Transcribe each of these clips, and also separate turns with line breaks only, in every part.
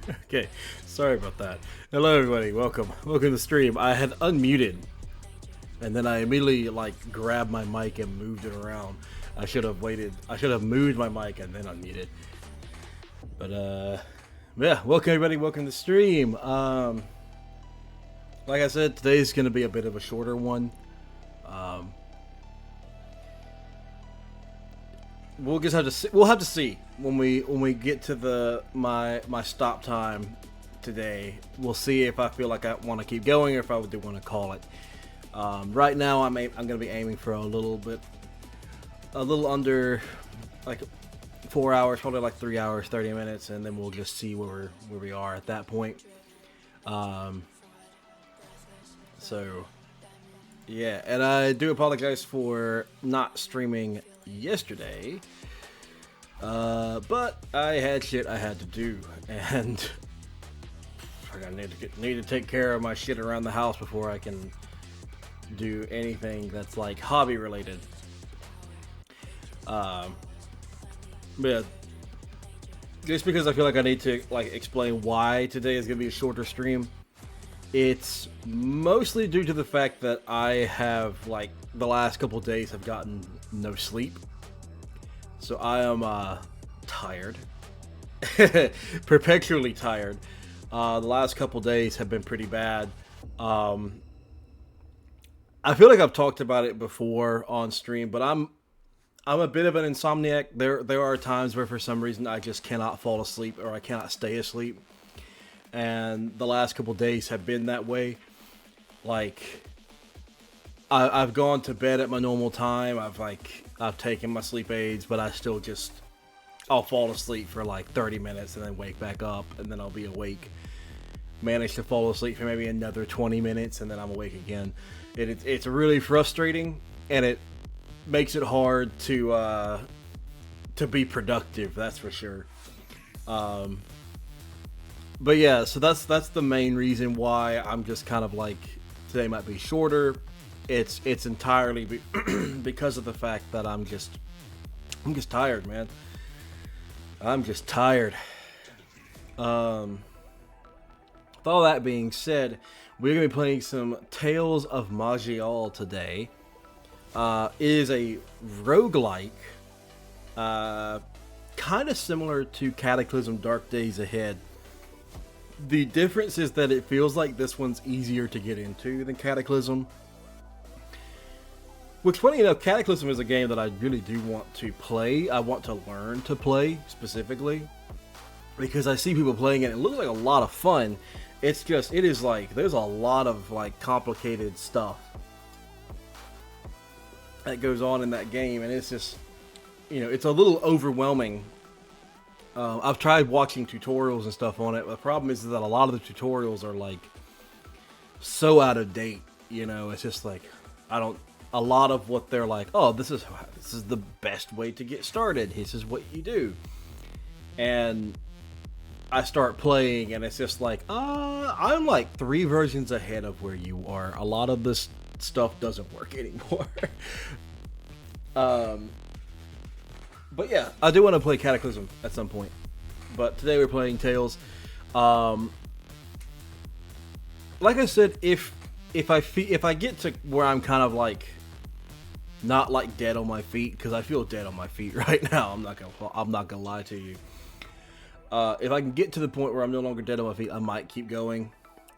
Okay, sorry about that. Hello, everybody. Welcome to the stream. I had unmuted, and then I immediately grabbed my mic and moved it around. I should have waited. I should have moved my mic and then unmuted. But yeah. Welcome everybody. Welcome to the stream. Like I said, today's gonna be a bit of a shorter one. We'll just have to see. We'll have to see when we get to my stop time today. We'll see if I feel like I want to keep going or if I do want to call it. Right now, I'm gonna be aiming for a little under like 4 hours, probably like 3 hours, 30 minutes, and then we'll just see where we are at that point. So yeah, and I do apologize for not streaming yesterday, but I had shit I had to do, and I need to take care of my shit around the house before I can do anything that's like hobby related. But yeah, just because I feel like I need to explain why today is gonna be a shorter stream. It's mostly due to the fact that I have, the last couple of days have gotten no sleep. So I am tired. Perpetually tired. The last couple of days have been pretty bad. I feel like I've talked about it before on stream, but I'm a bit of an insomniac. There are times where for some reason I just cannot fall asleep or I cannot stay asleep. And the last couple days have been that way. I've gone to bed at my normal time. I've taken my sleep aids, but I'll fall asleep for 30 minutes and then wake back up, and then I'll be awake. Manage to fall asleep for maybe another 20 minutes, and then I'm awake again. It's really frustrating, and it makes it hard to be productive. That's for sure. But yeah, so that's the main reason why I'm just kind of today might be shorter. It's entirely because of the fact that I'm just tired, man. I'm just tired. With all that being said, we're gonna be playing some Tales of Maj'Eyal today. It is a roguelike, kind of similar to Cataclysm Dark Days Ahead. The difference is that it feels like this one's easier to get into than Cataclysm. Which, funny enough, Cataclysm is a game that I really do want to play. I want to learn to play, specifically. Because I see people playing it, and it looks like a lot of fun. There's a lot of, complicated stuff that goes on in that game, and it's just, it's a little overwhelming. I've tried watching tutorials and stuff on it, but the problem is that a lot of the tutorials are so out of date. It's just a lot of what they're this is the best way to get started. This is what you do. And I start playing, and it's just I'm 3 versions ahead of where you are. A lot of this stuff doesn't work anymore. But yeah, I do want to play Cataclysm at some point. But today we're playing Tales. Like I said, if I get to where I'm kind of not dead on my feet, because I feel dead on my feet right now. I'm not gonna lie to you. If I can get to the point where I'm no longer dead on my feet, I might keep going.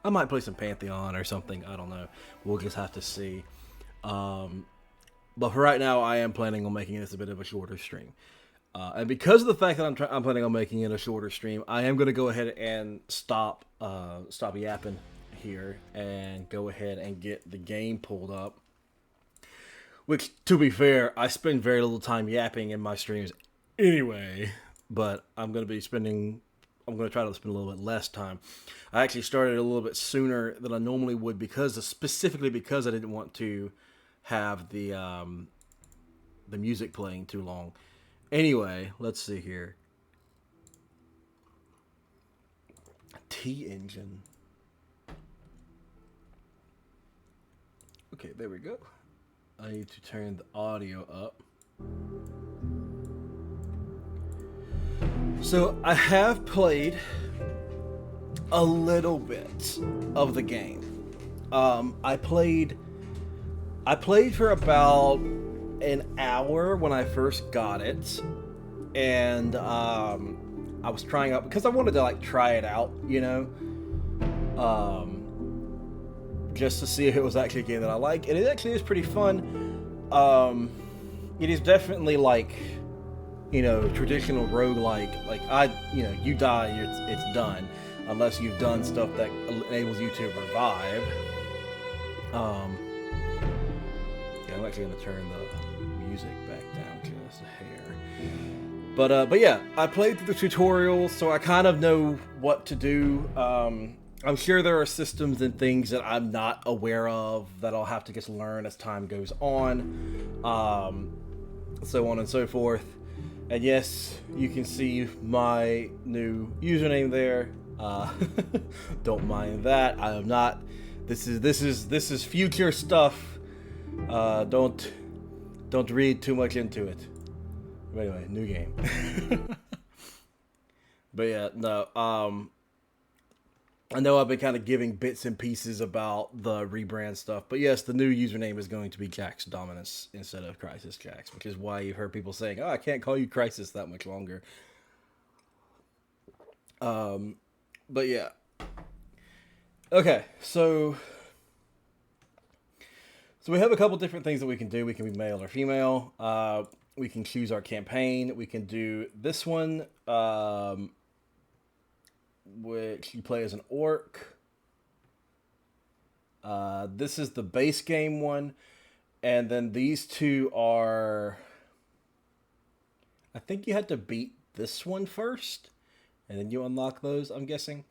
I might play some Pantheon or something. I don't know. We'll just have to see. But for right now, I am planning on making this a bit of a shorter stream. And because of the fact that I'm planning on making it a shorter stream, I am going to go ahead and stop yapping here and go ahead and get the game pulled up. Which, to be fair, I spend very little time yapping in my streams anyway. But I'm going to try to spend a little bit less time. I actually started a little bit sooner than I normally would specifically because I didn't want to have the music playing too long. Anyway, let's see here. T-Engine. Okay, there we go. I need to turn the audio up. So I have played a little bit of the game. I played for about an hour when I first got it, and I was trying out because I wanted to like try it out, just to see if it was actually a game that I like, and it actually is pretty fun. It is definitely like, traditional roguelike. Like you die, it's done, unless you've done stuff that enables you to revive. Yeah, I'm actually gonna turn the music back down just a hair. But yeah, I played through the tutorial, so I kind of know what to do. I'm sure there are systems and things that I'm not aware of that I'll have to just learn as time goes on, so on and so forth. And yes, you can see my new username there. Don't mind that. I am not. This is future stuff. Don't read too much into it. But anyway, new game. But yeah, no. I know I've been kind of giving bits and pieces about the rebrand stuff, but yes, the new username is going to be Jax Dominus instead of Crisis Jax, which is why you've heard people saying, "Oh, I can't call you Crisis that much longer." But yeah. Okay, so we have a couple different things that we can do. We can be male or female. We can choose our campaign. We can do this one, which you play as an orc. This is the base game one. And then these two are... I think you had to beat this one first, and then you unlock those, I'm guessing.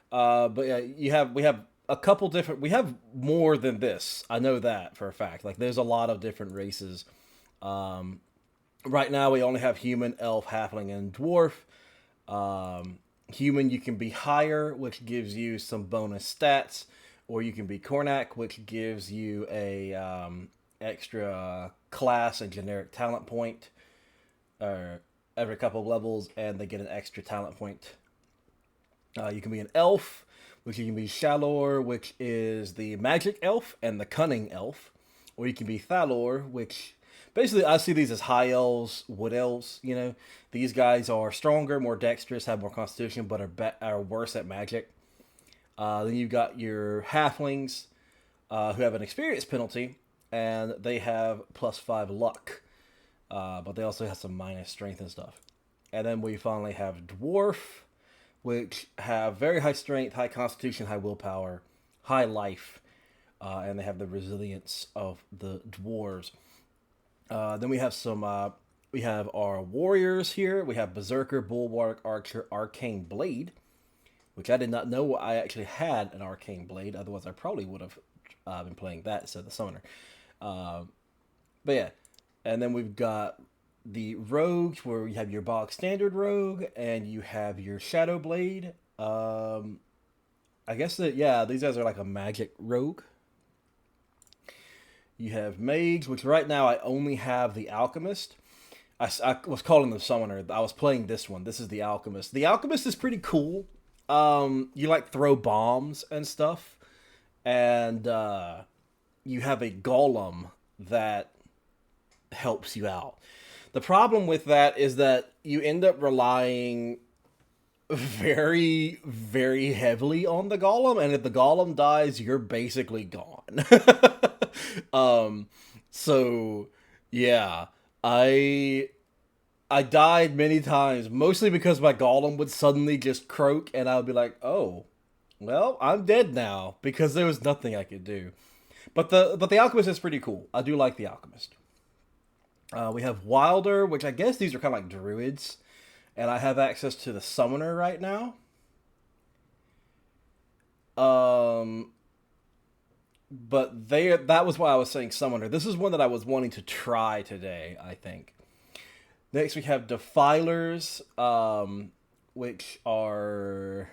But yeah, we have a couple different... We have more than this. I know that for a fact. Like, there's a lot of different races. Right now, we only have human, elf, halfling, and dwarf. Human, you can be higher, which gives you some bonus stats, or you can be Cornac, which gives you a extra class and generic talent point every couple of levels, and they get an extra talent point. You can be an elf, which you can be Shalor, which is the magic elf and the cunning elf, or you can be Thalor, which... Basically, I see these as high elves, wood elves, These guys are stronger, more dexterous, have more constitution, but are worse at magic. Then you've got your halflings, who have an experience penalty, and they have +5 luck. But they also have some minus strength and stuff. And then we finally have dwarf, which have very high strength, high constitution, high willpower, high life, and they have the resilience of the dwarves. Then we have we have our warriors here. We have Berserker, Bulwark, Archer, Arcane Blade, which I did not know I actually had an Arcane Blade. Otherwise, I probably would have been playing that instead of the Summoner. But yeah, and then we've got the Rogue, where you have your bog standard Rogue, and you have your Shadow Blade. I guess that, yeah, these guys are like a magic Rogue. You have Mage, which right now I only have the Alchemist. I was calling the Summoner. I was playing this one. This is the Alchemist. The Alchemist is pretty cool. You like throw bombs and stuff. And you have a golem that helps you out. The problem with that is that you end up relying very, very heavily on the golem, and if the golem dies, you're basically gone. So yeah, I died many times, mostly because my golem would suddenly just croak, and I would be like, oh, well, I'm dead now, because there was nothing I could do. But the Alchemist is pretty cool. I do like the Alchemist. We have Wilder, which I guess these are kind of like druids, and I have access to the Summoner right now. But that was why I was saying Summoner. This is one that I was wanting to try today, I think. Next we have Defilers, which are,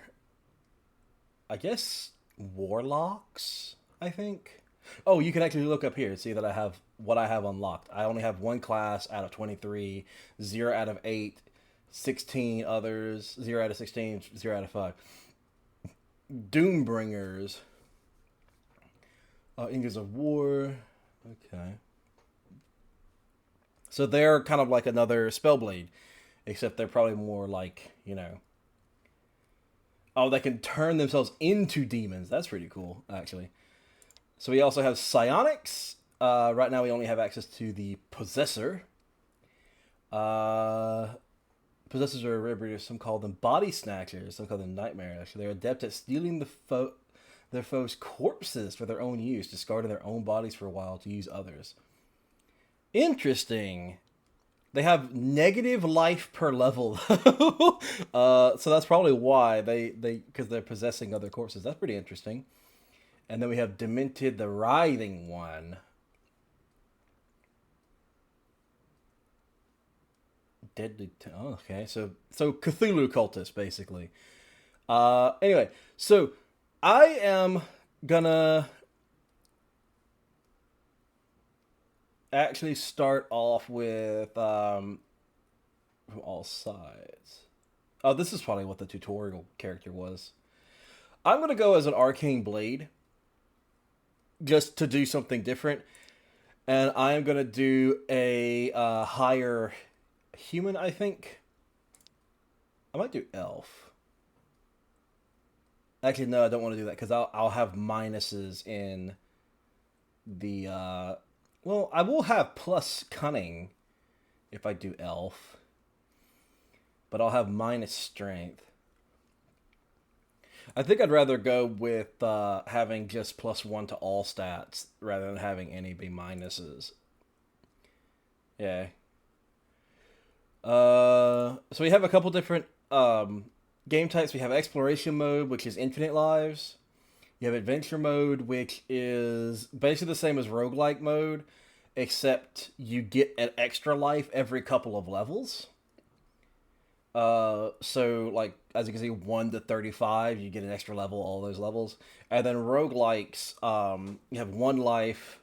I guess, warlocks, I think. Oh, you can actually look up here and see that I have what I have unlocked. I only have one class out of 23, 0 out of 8, 16 others, 0 out of 16, 0 out of 5. Doombringers. Engines of War. Okay. So they're kind of like another Spellblade, except they're probably more like, you know. Oh, they can turn themselves into demons. That's pretty cool, actually. So we also have psionics. Right now we only have access to the Possessor. Possessors are a rare breed. Some call them body snatchers. Some call them nightmares. Actually, they're adept at stealing their foes' corpses for their own use, discarding their own bodies for a while to use others. Interesting. They have negative life per level, so that's probably why because they're possessing other corpses. That's pretty interesting. And then we have Demented, the Writhing One. Deadly. Oh, okay, so Cthulhu cultist basically. Anyway, so I am gonna actually start off with from all sides. Oh, this is probably what the tutorial character was. I'm gonna go as an arcane blade, just to do something different, and I am gonna do a higher human. I think I might do elf. Actually, no, I don't want to do that because I'll have minuses in the well, I will have plus cunning if I do elf, but I'll have minus strength. I think I'd rather go with having just +1 to all stats rather than having any be minuses. Yeah. So we have a couple different game types. We have exploration mode, which is infinite lives. You have adventure mode, which is basically the same as roguelike mode, except you get an extra life every couple of levels. So like as you can see, 1 to 35, you get an extra level, all those levels. And then roguelikes, you have 1 life,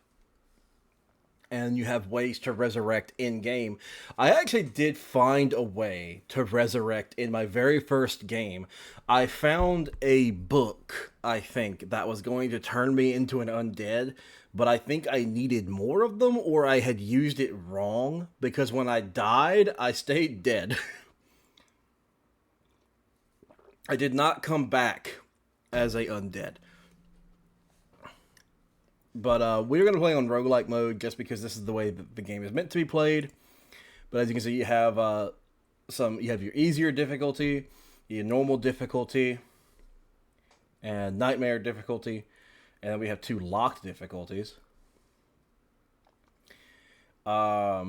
and you have ways to resurrect in game. I actually did find a way to resurrect in my very first game. I found a book, I think, that was going to turn me into an undead, but I think I needed more of them, or I had used it wrong, because when I died, I stayed dead. I did not come back as a undead. But we're going to play on roguelike mode just because this is the way that the game is meant to be played. But as you can see, you have you have your easier difficulty, your normal difficulty, and nightmare difficulty, and then we have 2 locked difficulties. As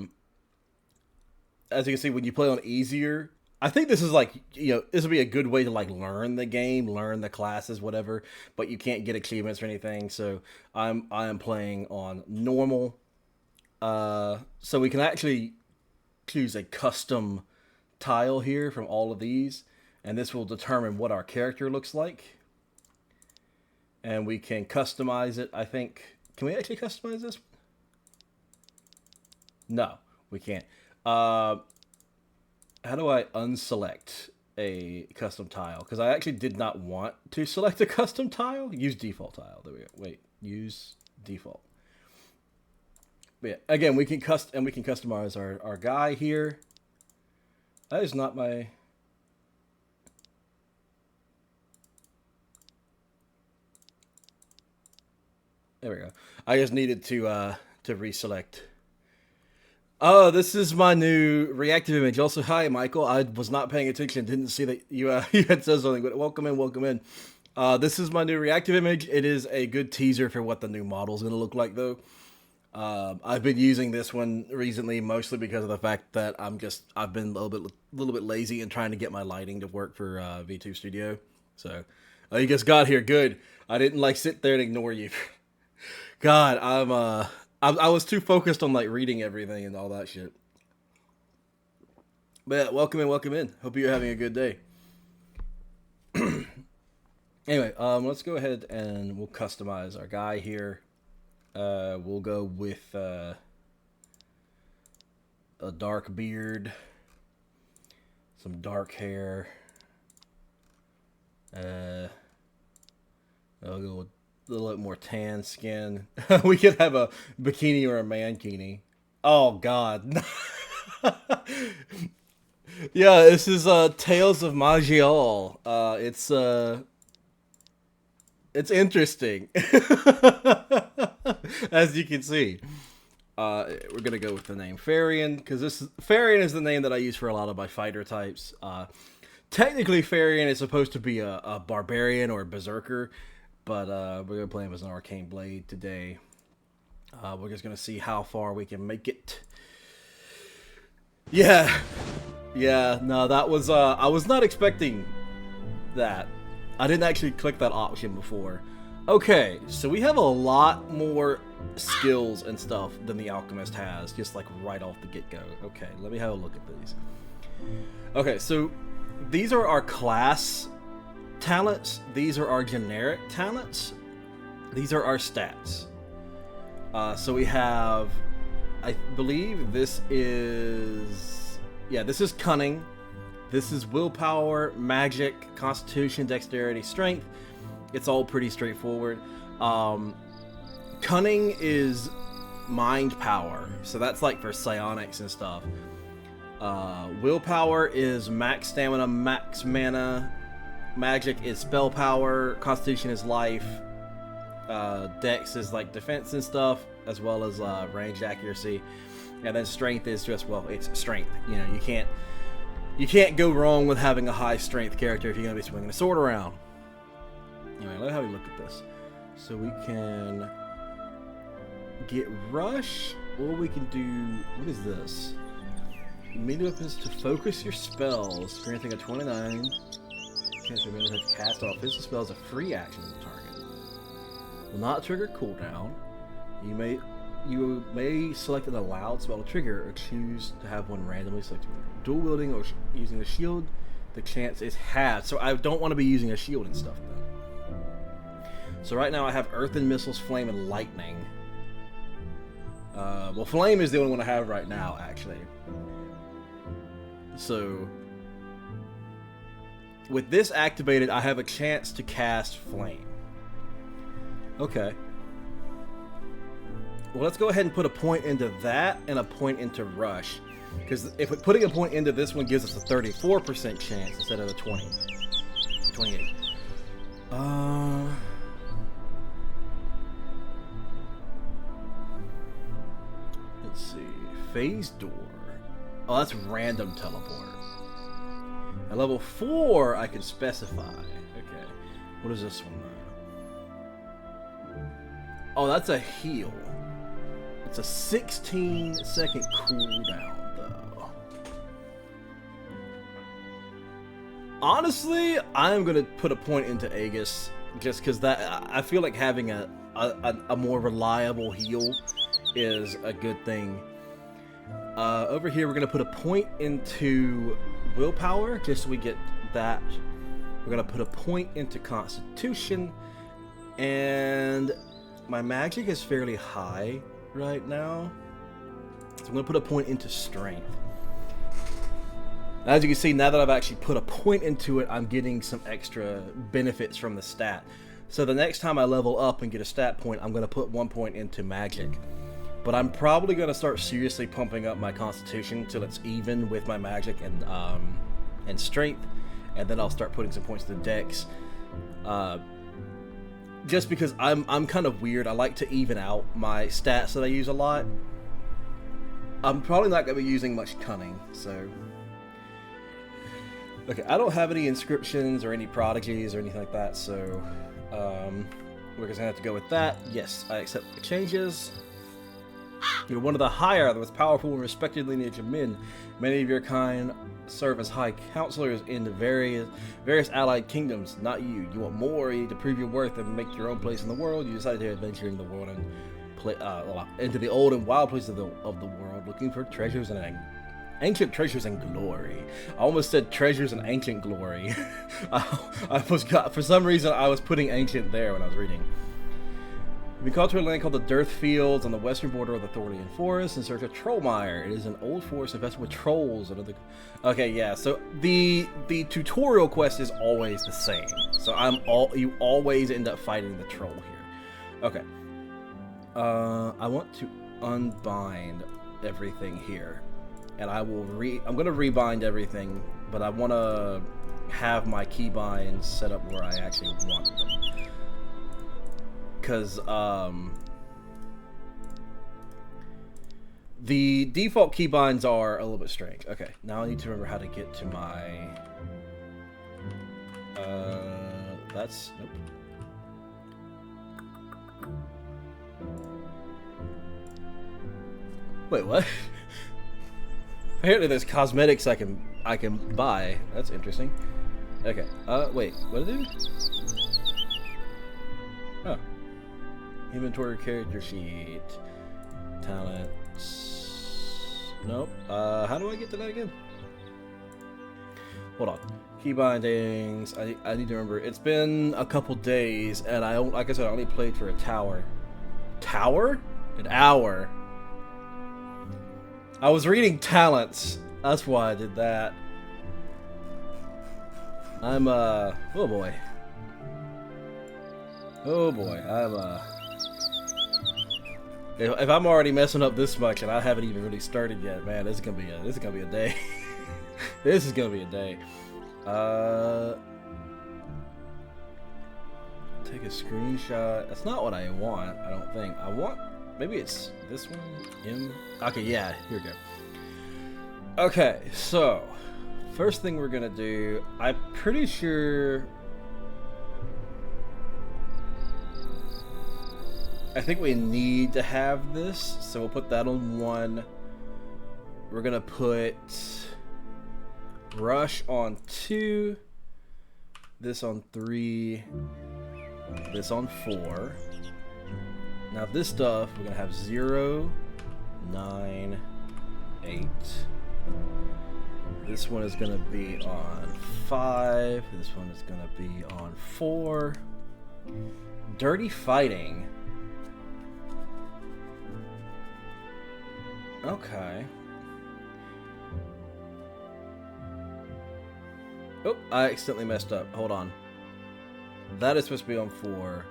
you can see, when you play on easier, I think this is like, this would be a good way to like learn the game, learn the classes, whatever, but you can't get achievements or anything. So I am playing on normal. So we can actually choose a custom tile here from all of these, and this will determine what our character looks like. And we can customize it, I think. Can we actually customize this? No, we can't. How do I unselect a custom tile? Because I actually did not want to select a custom tile. Use default tile. There we go. Wait, use default. But yeah, again, we can customize our guy here. That is not my. There we go. I just needed to reselect. Oh, this is my new reactive image. Also, hi, Michael. I was not paying attention. Didn't see that you you had said something, but welcome in, welcome in. This is my new reactive image. It is a good teaser for what the new model is going to look like, though. I've been using this one recently, mostly because of the fact that I've been a little bit lazy in trying to get my lighting to work for V2 Studio. So, you just got here. Good. I didn't like sit there and ignore you. God, I was too focused on like reading everything and all that shit. But yeah, welcome in, welcome in. Hope you're having a good day. Anyway, let's go ahead and we'll customize our guy here. We'll go with a dark beard, some dark hair. I'll go with a little bit more tan skin. We could have a bikini or a mankini. Oh God. Yeah, this is Tales of Maj'Eyal. It's interesting. As you can see. We're gonna go with the name Farian because Farian is the name that I use for a lot of my fighter types. Technically, Farian is supposed to be a barbarian or a berserker, but we're gonna play him as an arcane blade today. We're just gonna see how far we can make it. Yeah, yeah. No, that was I was not expecting that. I didn't actually click that option before. Okay, so we have a lot more skills and stuff than the alchemist has, just like right off the get-go. Okay, let me have a look at these. Okay, so these are our class talents. These are our generic talents. These are our stats. So we have, I believe this is, yeah, this is cunning. This is willpower, magic, constitution, dexterity, strength. It's all pretty straightforward. Cunning is mind power, so that's like for psionics and stuff. Willpower is max stamina, max mana. Magic is spell power. Constitution is life. Dex is like defense and stuff, as well as range accuracy. And then strength is just, well, it's strength. You know, you can't go wrong with having a high strength character if you're gonna be swinging a sword around. Anyway, let's have a look at this. So we can get rush, or we can do, what is this? Melee weapons to focus your spells, granting a 29 chance of ability to cast off physical spells a free action on the target. Will not trigger cooldown. You may select an allowed spell to trigger, or choose to have one randomly selected. Dual wielding or using a shield, the chance is halved. So I don't want to be using a shield and stuff then. So right now I have earthen missiles, flame, and lightning. Well, flame is the only one I have right now, actually. So with this activated, I have a chance to cast flame. Okay. Well, let's go ahead and put a point into that and a point into rush. Because if putting a point into this one gives us a 34% chance instead of a 28. Let's see. Phase door. Oh, that's random teleport. At level 4, I can specify. Okay. What is this one though? Oh, that's a heal. It's a 16-second cooldown, though. Honestly, I'm gonna put a point into Aegis just because that I feel like having a more reliable heal is a good thing. Over here, we're gonna put a point into willpower just so we get that. We're gonna put a point into constitution, and my magic is fairly high right now, so I'm gonna put a point into strength. As you can see, now that I've actually put a point into it, I'm getting some extra benefits from the stat. So the next time I level up and get a stat point, I'm gonna put 1 point into magic. But I'm probably gonna start seriously pumping up my constitution till it's even with my magic and strength, and then I'll start putting some points to dex. Just because I'm kind of weird. I like to even out my stats that I use a lot. I'm probably not going to be using much cunning, so... Okay, I don't have any inscriptions or any prodigies or anything like that, so... we're just going to have to go with that. Yes, I accept the changes. You're one of the higher, the most powerful and respected lineage of men. Many of your kind serve as high counselors in the various allied kingdoms. Not you. You want more. You need to prove your worth and make your own place in the world. You decided to adventure in the world and into the old and wild places of the world, looking for treasures and ancient treasures and glory. I almost said treasures and ancient glory. For some reason I was putting ancient there when I was reading. We called to a land called the Dearth Fields on the western border of the Thornian Forest in search of Trollmire. It is an old forest infested with trolls and other... Okay, yeah, so the tutorial quest is always the same. So you always end up fighting the troll here. Okay. I want to unbind everything here. And I'm gonna rebind everything, but I wanna have my keybinds set up where I actually want them. Because the default keybinds are a little bit strange. Okay, now I need to remember how to get to my that's nope. Wait, what? Apparently there's cosmetics I can buy. That's interesting. Okay. Wait, what did it do? Oh. Inventory character sheet. Talents. Nope. How do I get to that again? Hold on. Key bindings. I need to remember. It's been a couple days, and like I said, I only played for a tower. Tower? An hour. I was reading talents. That's why I did that. I'm oh boy. Oh boy. If I'm already messing up this much and I haven't even really started yet, man, this is gonna be a day. This is gonna be a day. Take a screenshot. That's not what I want, I don't think. Maybe it's this one? Okay, yeah, here we go. Okay, so first thing we're gonna do, I'm pretty sure I think we need to have this, so we'll put that on 1. We're gonna put Rush on 2, this on 3, this on 4. Now this stuff, we're gonna have 0, 9, 8. This one is gonna be on 5. This one is gonna be on 4. Dirty Fighting. Okay. Oh, I accidentally messed up. Hold on. That is supposed to be on 4.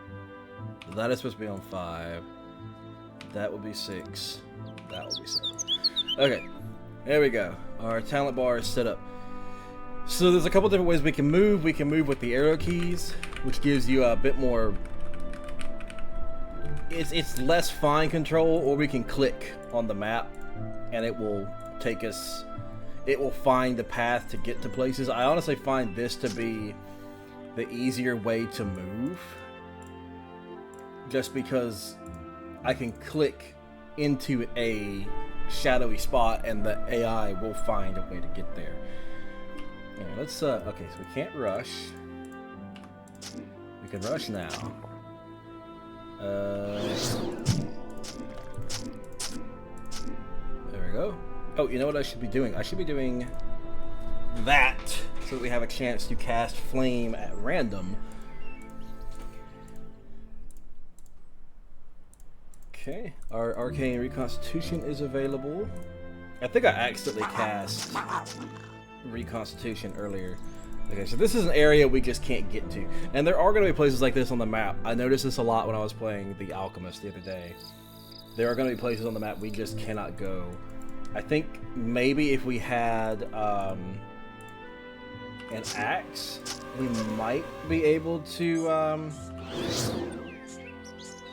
That is supposed to be on 5. That will be 6. That will be 7. Okay. There we go. Our talent bar is set up. So there's a couple different ways we can move. We can move with the arrow keys, which gives you a bit more... It's less fine control, or we can click on the map and it will take us... It will find the path to get to places. I honestly find this to be the easier way to move. Just because I can click into a shadowy spot and the AI will find a way to get there. Anyway, let's okay, so we can't rush. We can rush now. There we go. Oh, you know what I should be doing? I should be doing that so that we have a chance to cast Flame at random. Okay, our Arcane Reconstitution is available. I think I accidentally cast Reconstitution earlier. Okay, so this is an area we just can't get to. And there are going to be places like this on the map. I noticed this a lot when I was playing The Alchemist the other day. There are going to be places on the map we just cannot go. I think maybe if we had an axe, we might be able to...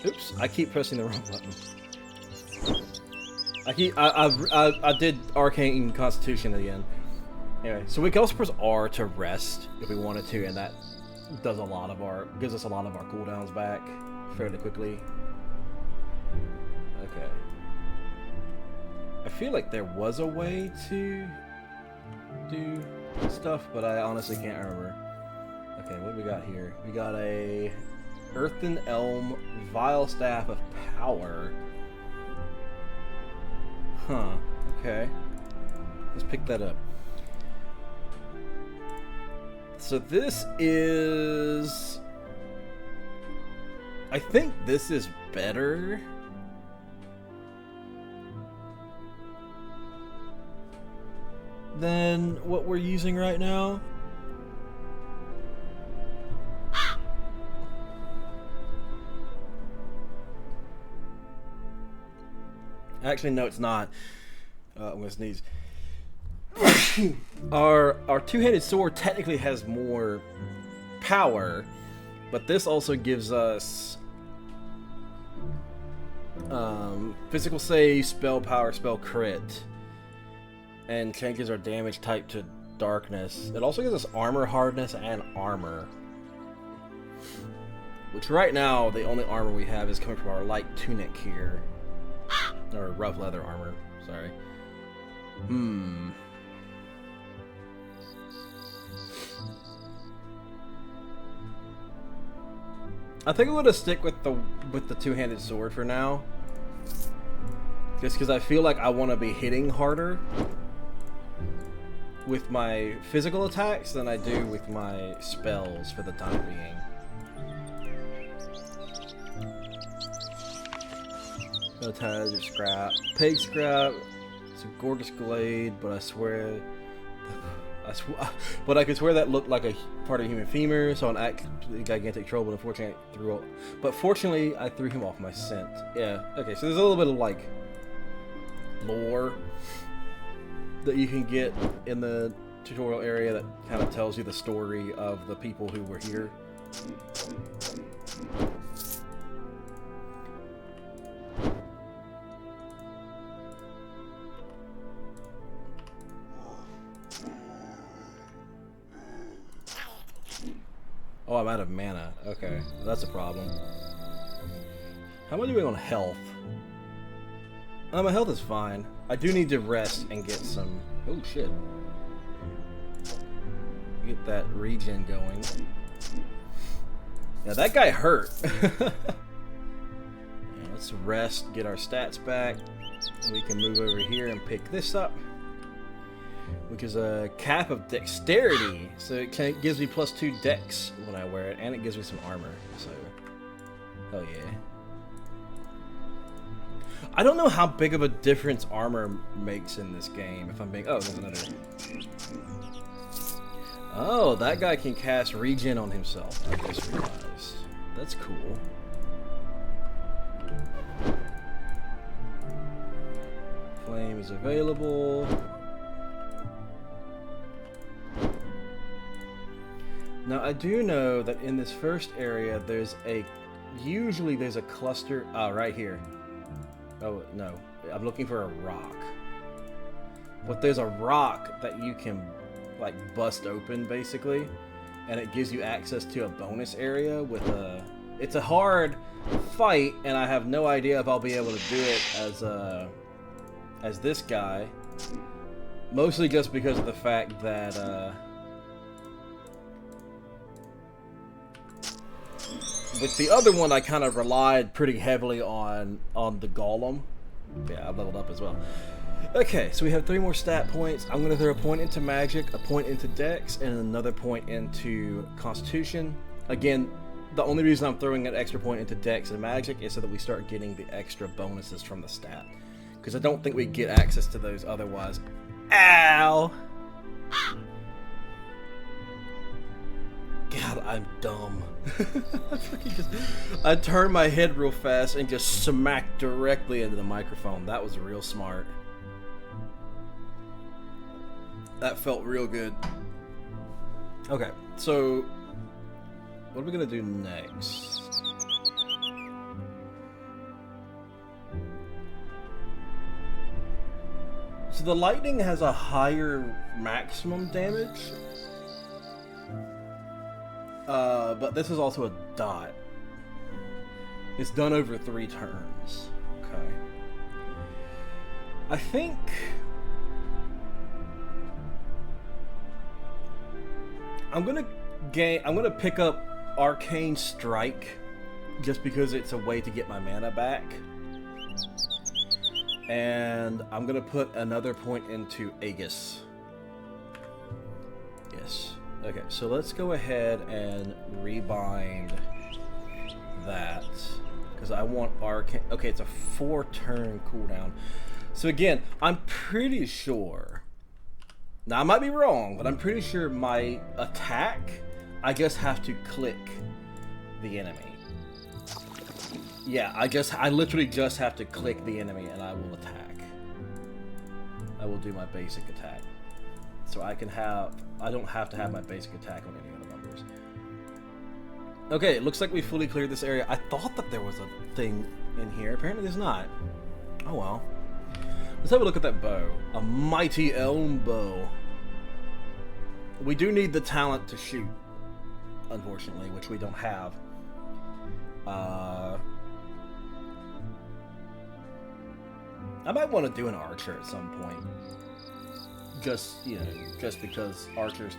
Oops, I keep pressing the wrong button. I did Arcane Constitution at the end. Anyway, so we can also press R to rest if we wanted to, and that does gives us a lot of our cooldowns back fairly quickly. Okay. I feel like there was a way to do stuff, but I honestly can't remember. Okay, what do we got here? We got a Earthen Elm Vile Staff of Power. Huh, okay. Let's pick that up. So this is... I think this is better than what we're using right now. Actually, no, it's not. I'm gonna sneeze. Our two-handed sword technically has more power, but this also gives us physical save, spell power, spell crit, and changes our damage type to darkness. It also gives us armor hardness and armor, which right now the only armor we have is coming from our light tunic here, or rough leather armor. Sorry. I think I'm gonna stick with the two-handed sword for now, just because I feel like I want to be hitting harder with my physical attacks than I do with my spells for the time being. Gonna scrap, pig scrap. It's a gorgeous glade, but I swear. But I could swear that looked like a part of human femur, so an gigantic troll, but unfortunately fortunately I threw him off my scent. Yeah, okay, so there's a little bit of like lore that you can get in the tutorial area that kind of tells you the story of the people who were here. Oh, I'm out of mana. Okay, that's a problem. How am I doing on health? My health is fine. I do need to rest and get some... Oh, shit. Get that regen going. Yeah, that guy hurt. Yeah, let's rest, get our stats back. We can move over here and pick this up, which is a cap of dexterity, so it gives me +2 dex when I wear it, and it gives me some armor, so hell yeah. I don't know how big of a difference armor makes in this game, if I'm being... Oh, there's another... Oh, that guy can cast regen on himself, I just realized. That's cool. Flame is available. Now, I do know that in this first area, usually there's a cluster, right here. Oh, no, I'm looking for a rock. But there's a rock that you can, like, bust open, basically, and it gives you access to a bonus area with it's a hard fight, and I have no idea if I'll be able to do it as this guy. Mostly just because of the fact that, with the other one, I kind of relied pretty heavily on the golem. Yeah, I've leveled up as well. Okay, so we have 3 more stat points. I'm going to throw a point into magic, a point into dex, and another point into constitution. Again, the only reason I'm throwing an extra point into dex and magic is so that we start getting the extra bonuses from the stat. Because I don't think we get access to those otherwise. Ow! God, I'm dumb. I turned my head real fast and just smacked directly into the microphone. That was real smart. That felt real good. Okay, so what are we gonna do next? So the lightning has a higher maximum damage. But this is also a dot. It's done over 3 turns. Okay. I think I'm gonna pick up Arcane Strike just because it's a way to get my mana back. And I'm gonna put another point into Aegis. Yes. Okay, so let's go ahead and rebind that. because I want arcane. Okay, it's a 4-turn cooldown. So again, I'm pretty sure. Now I might be wrong, but I'm pretty sure my attack, I just have to click the enemy. Yeah, I literally just have to click the enemy and I will attack. I will do my basic attack. So I don't have to have my basic attack on any other numbers. Okay, it looks like we fully cleared this area. I thought that there was a thing in here. Apparently there's not. Oh well. Let's have a look at that bow. A Maj'Eyal bow. We do need the talent to shoot, unfortunately, which we don't have. I might want to do an archer at some point. Just because archers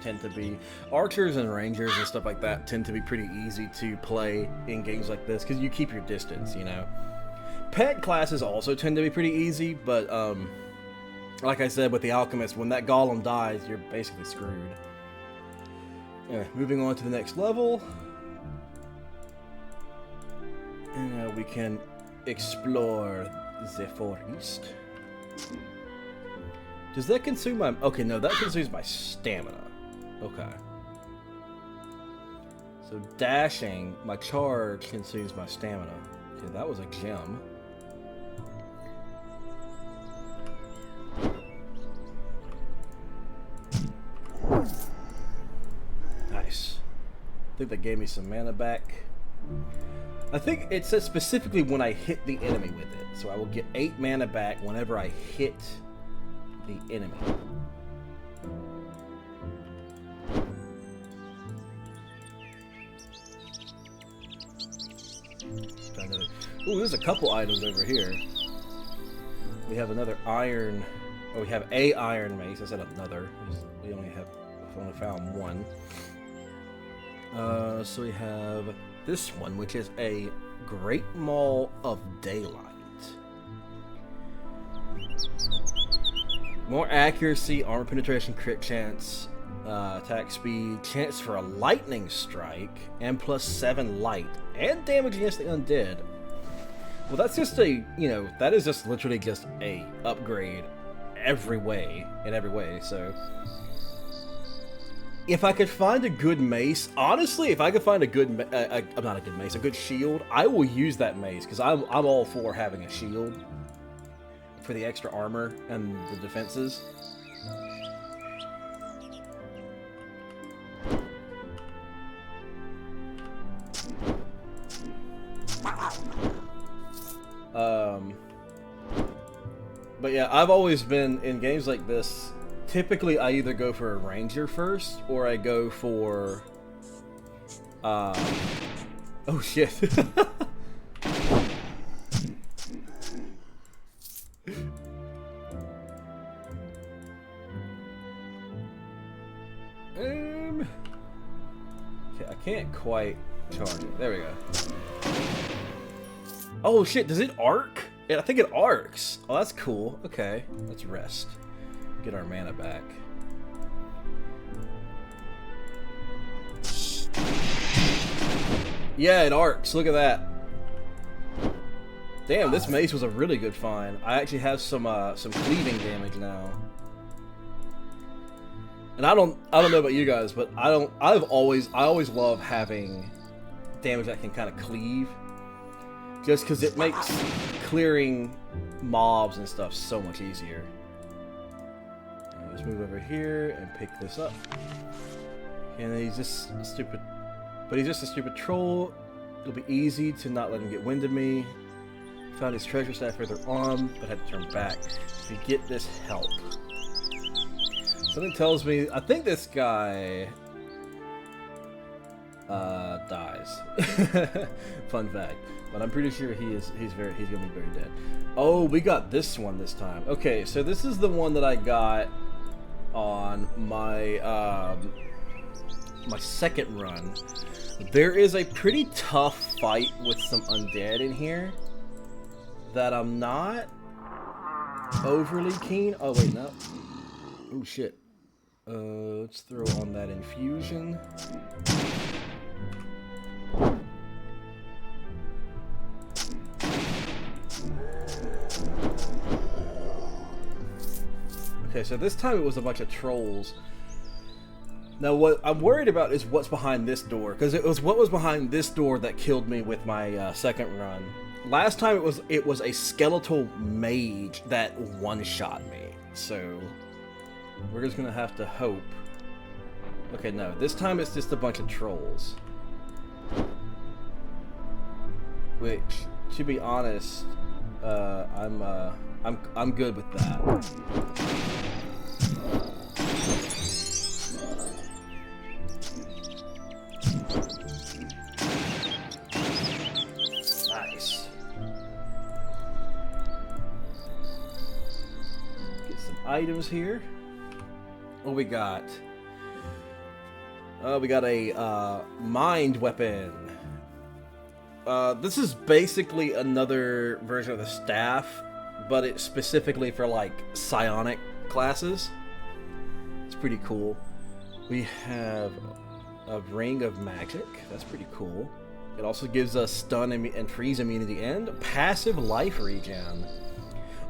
and rangers and stuff like that tend to be pretty easy to play in games like this, because you keep your distance, you know. Pet classes also tend to be pretty easy, but like I said with the alchemist, when that golem dies, you're basically screwed. Anyway, moving on to the next level. And we can explore the forest. Does that consume my... Okay, no, that consumes my stamina. Okay. So dashing, my charge consumes my stamina. Okay, that was a gem. Nice. I think that gave me some mana back. I think it says specifically when I hit the enemy with it. So I will get 8 mana back whenever I hit the enemy. Ooh, there's a couple items over here. We have another iron. Oh, we have a iron mace. I said another. We only found one. So we have this one, which is a Great Maul of Daylight. More accuracy, armor penetration, crit chance, attack speed, chance for a lightning strike, and +7 light, and damage against the undead. Well, that's just a, that is just literally just a upgrade in every way, so. If I could find a good mace, honestly, if I could find a good, not a good mace, a good shield, I will use that mace, because I'm all for having a shield for the extra armor and the defenses. But yeah, I've always been, in games like this, typically I either go for a ranger first, or I go for, oh shit. Okay, I can't quite charge it. There we go. Oh shit, does it arc? Yeah, I think it arcs. Oh, that's cool. Okay, let's rest. Get our mana back. Yeah, it arcs. Look at that. Damn, this mace was a really good find. I actually have some cleaving damage now. And I don't know about you guys, but I always love having damage that can kind of cleave. Just because it makes clearing mobs and stuff so much easier. Right, let's move over here and pick this up. And he's just a stupid... But he's just a stupid troll. It'll be easy to not let him get wind of me. Found his treasure staff further on, but had to turn back. To get this help. Something tells me... I think this guy... dies. Fun fact. But I'm pretty sure he's gonna be very dead. Oh, we got this one this time. Okay, so this is the one that I got on my my second run. There is a pretty tough fight with some undead in here that I'm not overly keen. Oh wait, no. Oh shit. Let's throw on that infusion. Okay, so this time it was a bunch of trolls. Now what I'm worried about is what's behind this door, because it was what was behind this door that killed me with my second run. Last time it was a skeletal mage that one-shot me, so we're just gonna have to hope. Okay, no, this time it's just a bunch of trolls. Which, to be honest, I'm good with that. Nice. Get some items here. What we got? We got a mind weapon. This is basically another version of the staff, but it's specifically for like psionic classes. It's pretty cool. We have a ring of magic. That's pretty cool. It also gives us stun and freeze immunity and passive life regen.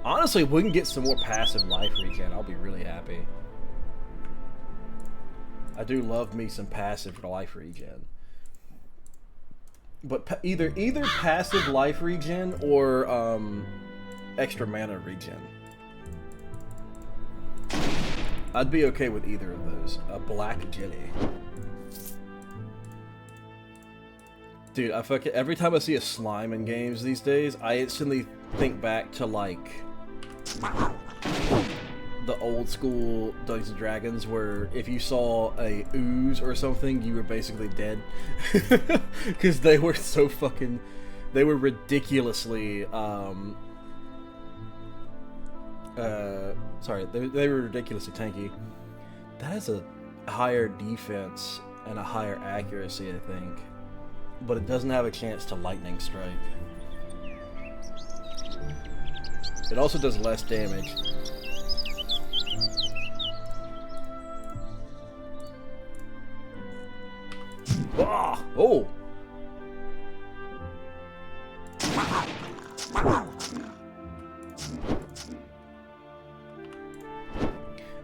Honestly, if we can get some more passive life regen, I'll be really happy. I do love me some passive life regen. But either passive life regen or extra mana regen. I'd be okay with either of those. A black jelly. Dude, every time I see a slime in games these days, I instantly think back to like the old school Dungeons and Dragons, where if you saw a ooze or something, you were basically dead. Because they were so fucking... They were ridiculously... sorry, they were ridiculously tanky. That has a higher defense and a higher accuracy, I think. But it doesn't have a chance to lightning strike. It also does less damage. Ah! Oh!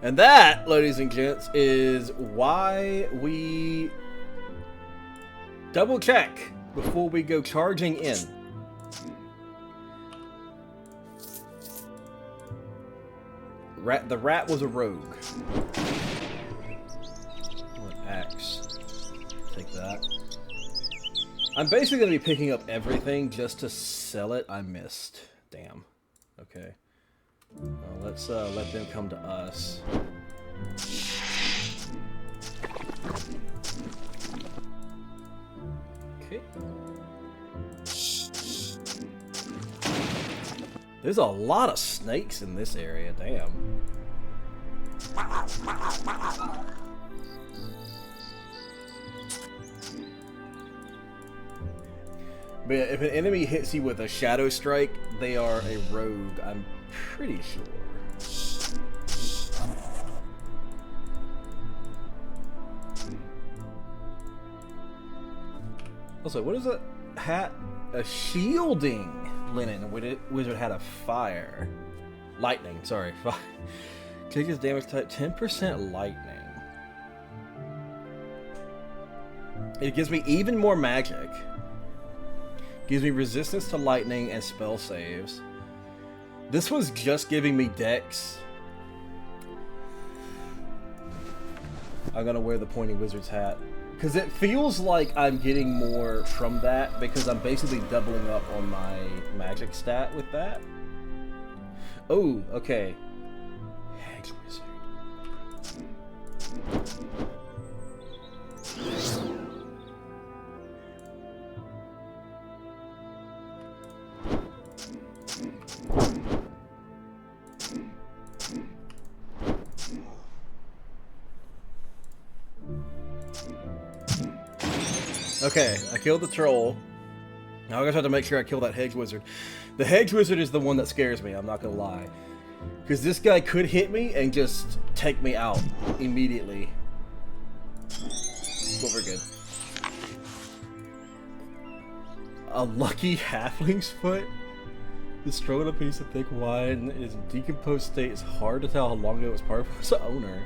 And that, ladies and gents, is why we double check before we go charging in. The rat was a rogue. An axe. Take that. I'm basically going to be picking up everything just to sell it. I missed. Damn. Okay. Let's let them come to us. Okay. There's a lot of snakes in this area, damn. But yeah, if an enemy hits you with a shadow strike, they are a rogue, I'm pretty sure. Also, what is a hat? A shielding linen. Wizard had a fire. Lightning, sorry. Take his damage type 10% lightning. It gives me even more magic. Gives me resistance to lightning and spell saves. This was just giving me dex. I'm gonna wear the pointy wizard's hat. Because it feels like I'm getting more from that, because I'm basically doubling up on my magic stat with that. Oh, okay. Hedge wizard. Okay, I killed the troll. Now I just have to make sure I kill that hedge wizard. The hedge wizard is the one that scares me, I'm not gonna lie. Because this guy could hit me and just take me out immediately. But we're good. A lucky halfling's foot? The strode a piece of thick wine is in decomposed state. It's hard to tell how long ago it was part of its owner.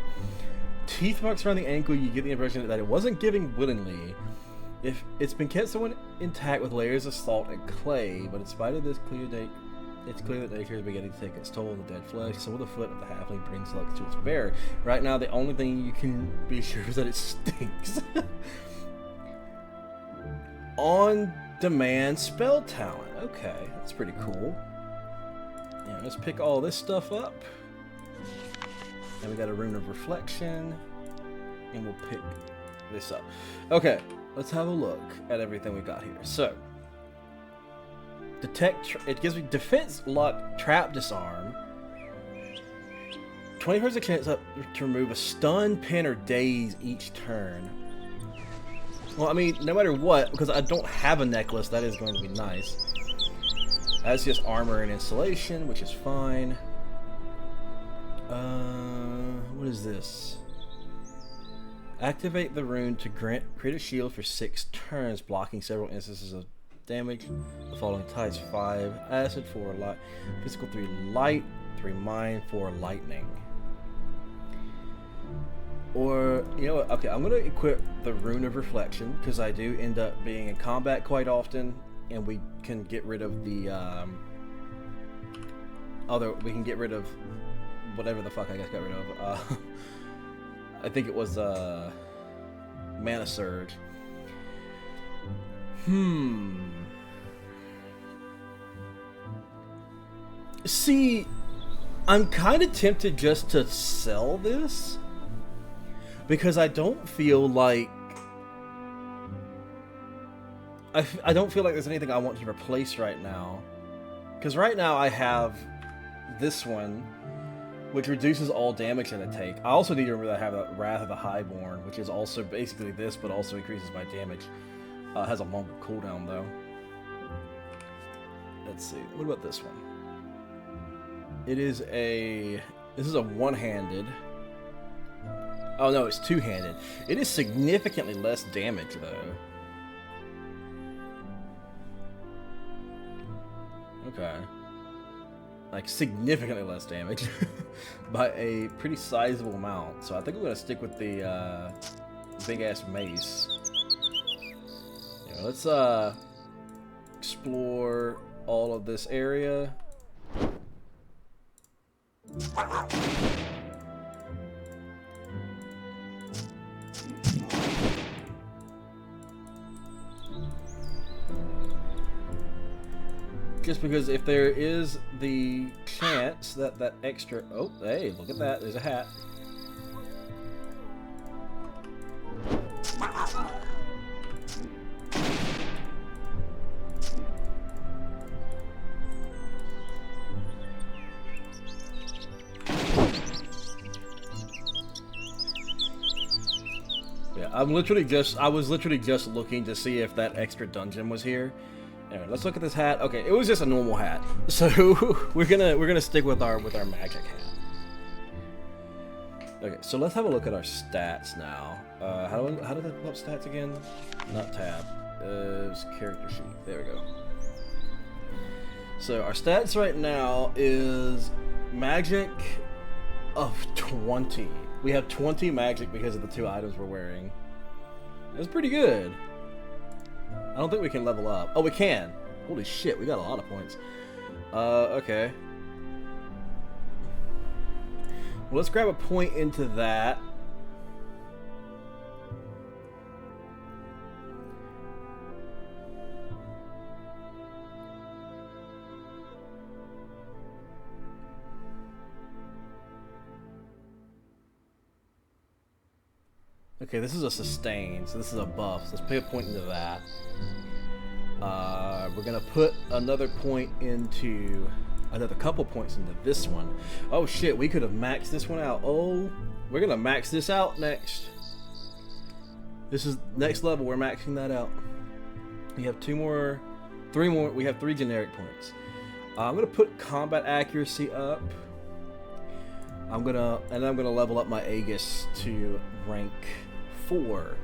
Teeth marks around the ankle, you get the impression that it wasn't given willingly. If it's been kept somewhat intact with layers of salt and clay, but in spite of this clear date, it's clear that nature is beginning to take its toll on the dead flesh. Some of the foot of the halfling brings luck to its bearer. Right now, the only thing you can be sure is that it stinks. On-demand spell talent. Okay, that's pretty cool. Yeah, let's pick all this stuff up. And we got a rune of reflection. And we'll pick this up. Okay, let's have a look at everything we got here. So, detect, it gives me defense, luck, trap, disarm. 20% chance up to remove a stun, pin, or daze each turn. Well, I mean, no matter what, because I don't have a necklace, that is going to be nice. That's just armor and insulation, which is fine. What is this? Activate the rune to create a shield for 6 turns, blocking several instances of damage. The following types: 5 acid, 4 light, physical, 3 light, 3 mind, 4 lightning. Or, you know what, okay, I'm going to equip the Rune of Reflection, because I do end up being in combat quite often, and we can get rid of the, we can get rid of whatever the fuck I guess got rid of. I think it was, Mana Surge. See, I'm kind of tempted just to sell this, because I don't feel like I don't feel like there's anything I want to replace right now. Because right now I have this one, which reduces all damage that I take. I also need to remember that I have the Wrath of the Highborn, which is also basically this, but also increases my damage. Has a longer cooldown though. Let's see. What about this one? It is a... This is a one-handed. Oh no, it's two-handed. It is significantly less damage though. Okay. Like significantly less damage by a pretty sizable amount. So I think we're gonna stick with the big ass mace. Yeah, let's explore all of this area. Just because if there is the chance that that extra... Oh, hey, look at that. There's a hat. Yeah, I was literally just looking to see if that extra dungeon was here. Anyway, let's look at this hat. Okay, it was just a normal hat, so we're gonna stick with our magic hat. Okay, so let's have a look at our stats now. How did I pull up stats again? Not tab. It's character sheet. There we go. So our stats right now is magic of 20. We have 20 magic because of the 2 items we're wearing. That's pretty good. I don't think we can level up. Oh, we can. Holy shit, we got a lot of points. Okay. Well, let's grab a point into that. Okay, this is a sustain, so this is a buff. So let's put a point into that. We're gonna put another couple points into this one. Oh shit, we could have maxed this one out. Oh, we're gonna max this out next. This is next level, we're maxing that out. We have 3 more, we have 3 generic points. I'm gonna put combat accuracy up. I'm gonna level up my Aegis to rank 4,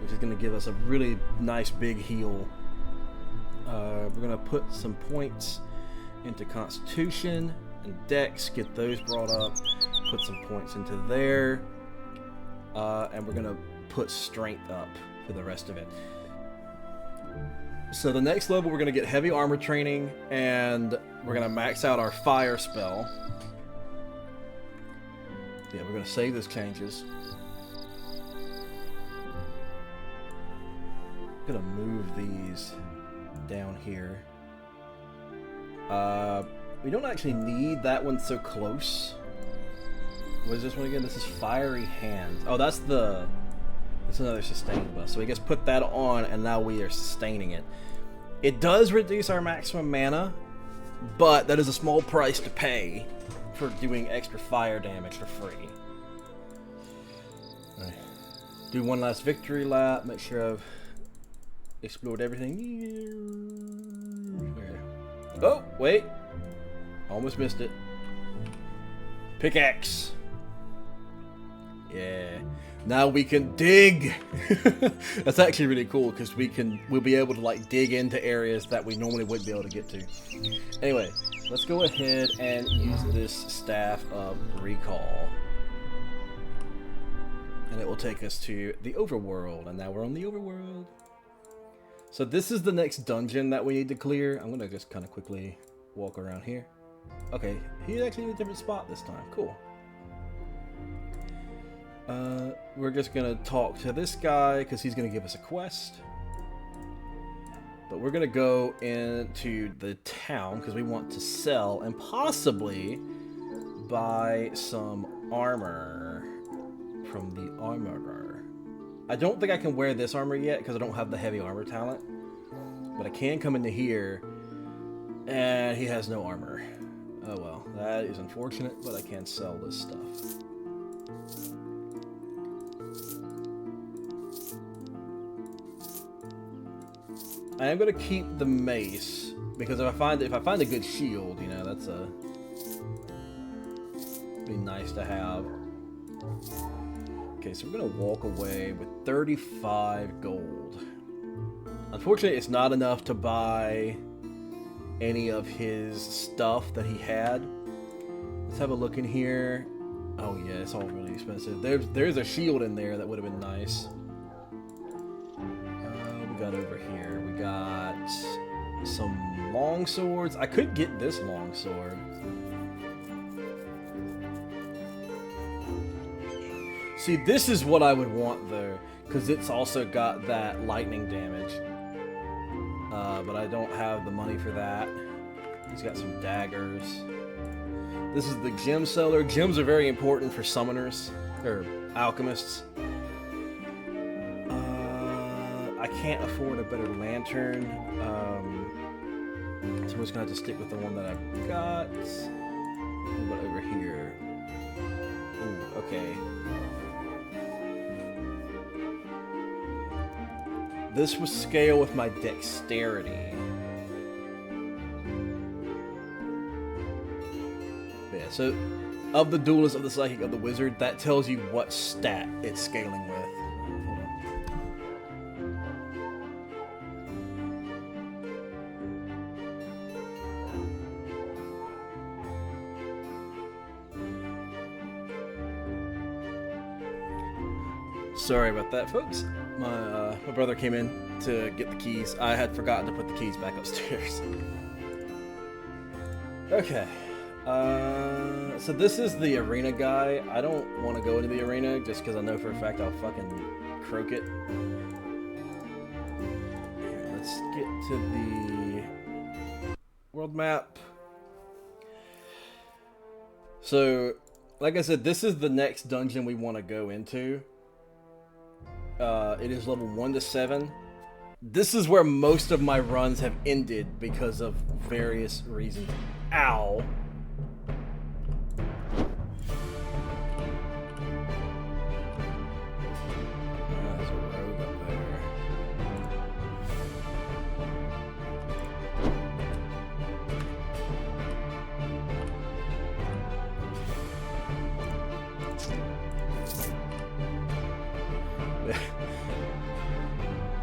which is gonna give us a really nice big heal. We're gonna put some points into Constitution and Dex, get those brought up, put some points into there, and we're gonna put Strength up for the rest of it. So the next level we're gonna get heavy armor training, and we're gonna max out our fire spell. Yeah, we're gonna save those changes. I'm gonna move these down here. We don't actually need that one so close. What is this one again? This is Fiery Hands. Oh, that's another sustain buff. So we just put that on, and now we are sustaining it. It does reduce our maximum mana, but that is a small price to pay for doing extra fire damage for free. Right. Do one last victory lap. Make sure I've explored everything. Oh, wait. Almost missed it. Pickaxe. Yeah. Now we can dig. That's actually really cool because we'll be able to like dig into areas that we normally wouldn't be able to get to. Anyway, let's go ahead and use this Staff of Recall. And it will take us to the Overworld, and now we're on the Overworld. So this is the next dungeon that we need to clear. I'm gonna just kind of quickly walk around here. Okay, he's actually in a different spot this time. Cool. We're just gonna talk to this guy because he's gonna give us a quest. But we're gonna go into the town because we want to sell and possibly buy some armor from the armorer. I don't think I can wear this armor yet because I don't have the heavy armor talent. But I can come into here and he has no armor. Oh well, that is unfortunate, but I can sell this stuff. I am gonna keep the mace because if I find a good shield, you know, that's be nice to have. Okay, so we're gonna walk away with 35 gold. Unfortunately, it's not enough to buy any of his stuff that he had. Let's have a look in here. Oh yeah, it's all really expensive. There's a shield in there that would have been nice. We got over here. We got some long swords. I could get this long sword. See, this is what I would want though, because it's also got that lightning damage. But I don't have the money for that. He's got some daggers. This is the gem seller. Gems are very important for summoners, or alchemists. I can't afford a better lantern. So I'm just gonna have to stick with the one that I've got. What about over here? Ooh, okay. This will scale with my dexterity. But yeah, so of the duelist, of the psychic, of the wizard, that tells you what stat it's scaling with. Sorry about that, folks. My brother came in to get the keys. I had forgotten to put the keys back upstairs. Okay. So this is the arena guy. I don't want to go into the arena just because I know for a fact I'll fucking croak it. Here, let's get to the world map. So, like I said, this is the next dungeon we want to go into. It is level 1 to 7. This is where most of my runs have ended because of various reasons. Ow! There's a rogue up there.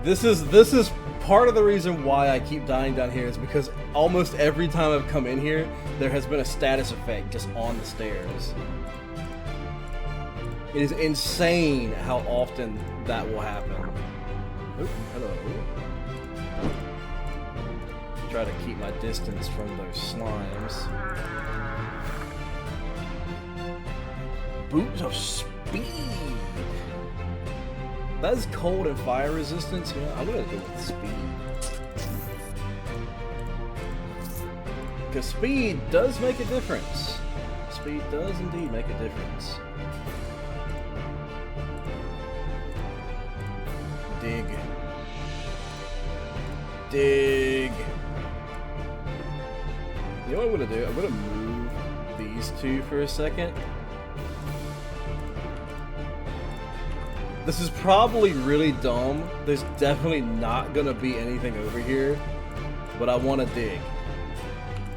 This is part of the reason why I keep dying down here is because almost every time I've come in here, there has been a status effect just on the stairs. It is insane how often that will happen. Oop, hello. Try to keep my distance from those slimes. Boots of speed. That is cold and fire resistance. Yeah, I'm gonna go with speed. Because speed does make a difference. Speed does indeed make a difference. Dig. Dig. You know what I'm gonna do? I'm gonna move these two for a second. This is probably really dumb. There's definitely not gonna be anything over here, but I want to dig.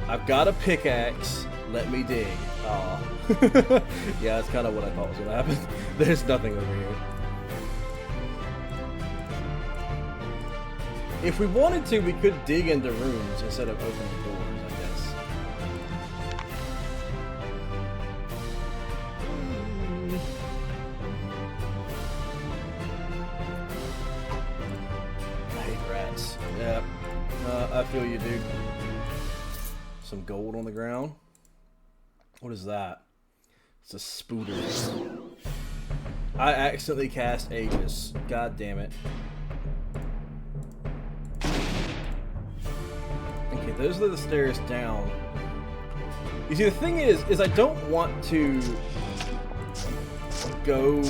I've got a pickaxe. Let me dig. Aw. Yeah, that's kind of what I thought was gonna happen. There's nothing over here. If we wanted to, we could dig into rooms instead of opening doors, I guess. I hate rats. Yeah, I feel you, dude. Some gold on the ground. What is that? It's a spooter. I accidentally cast Aegis. God damn it. Okay, those are the stairs down. You see, the thing is I don't want to go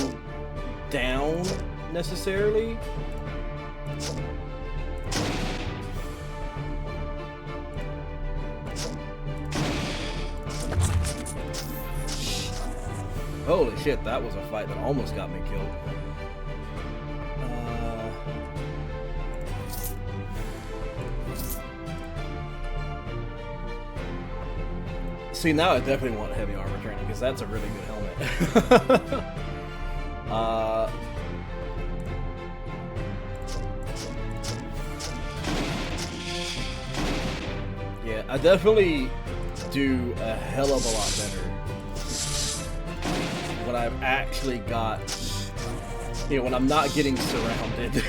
down necessarily. Holy shit, that was a fight that almost got me killed. See, now I definitely want heavy armor training, because that's a really good helmet. Yeah, I definitely do a hell of a lot better when I've actually got, you know, when I'm not getting surrounded.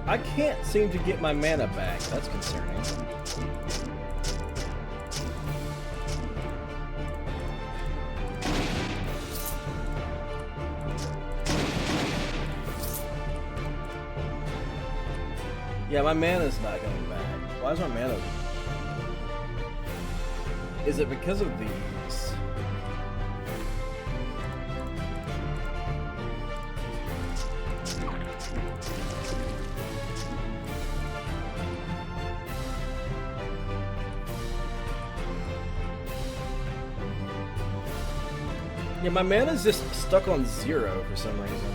I can't seem to get my mana back. That's concerning. Yeah, my mana's not coming back. Why is my mana? Is it because of these? Yeah, my mana's just stuck on 0 for some reason.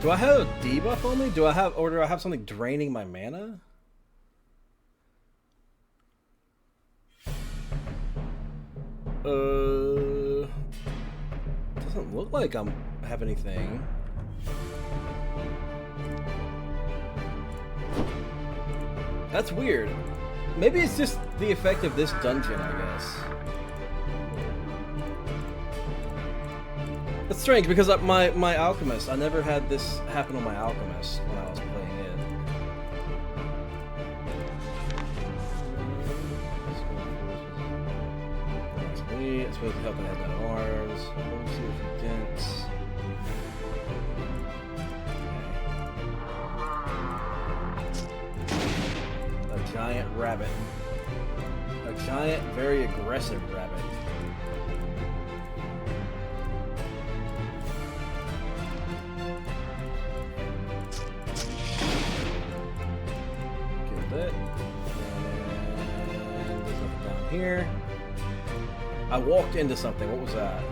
Do I have a debuff on me? Do I have something draining my mana? Doesn't look like I have anything. That's weird. Maybe it's just the effect of this dungeon, I guess. That's strange because my Alchemist, I never had this happen on my Alchemist when I was playing it. That's me. It's supposed to help it have no arms. Let's see if it dense. Okay. A giant rabbit. A giant, very aggressive rabbit. Here. I walked into something. What was that?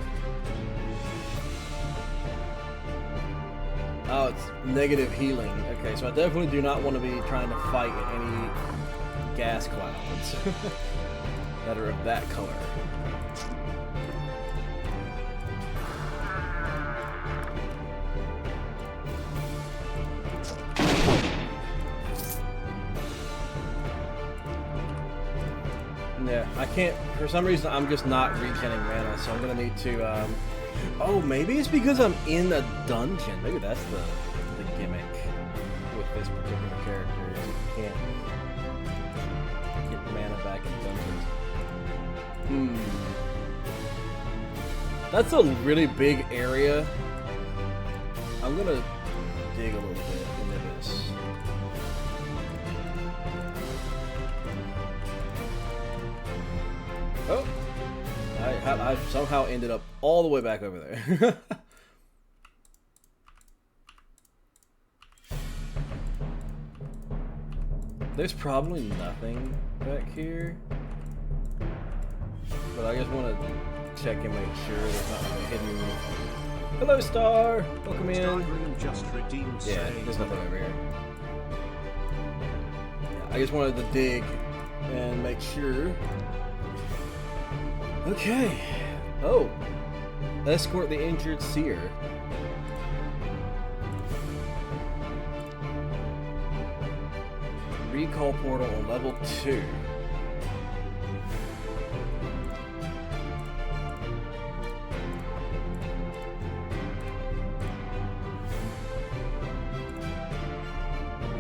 Oh, it's negative healing. Okay, so I definitely do not want to be trying to fight any gas clouds that are of that color. Yeah, I can't, for some reason, I'm just not regenerating mana, so I'm gonna need to, oh, maybe it's because I'm in a dungeon. Maybe that's the gimmick with this particular character. Is you can't get mana back in dungeons. That's a really big area. I'm gonna dig a little bit into this. Oh, I somehow ended up all the way back over there. There's probably nothing back here, but I just want to check and make sure there's not like a hidden. Hello, Star. Welcome in.
Just redeemed.
Yeah, there's nothing over here. Yeah, I just wanted to dig and make sure. Okay. Oh. Escort the injured seer. Recall portal on level 2.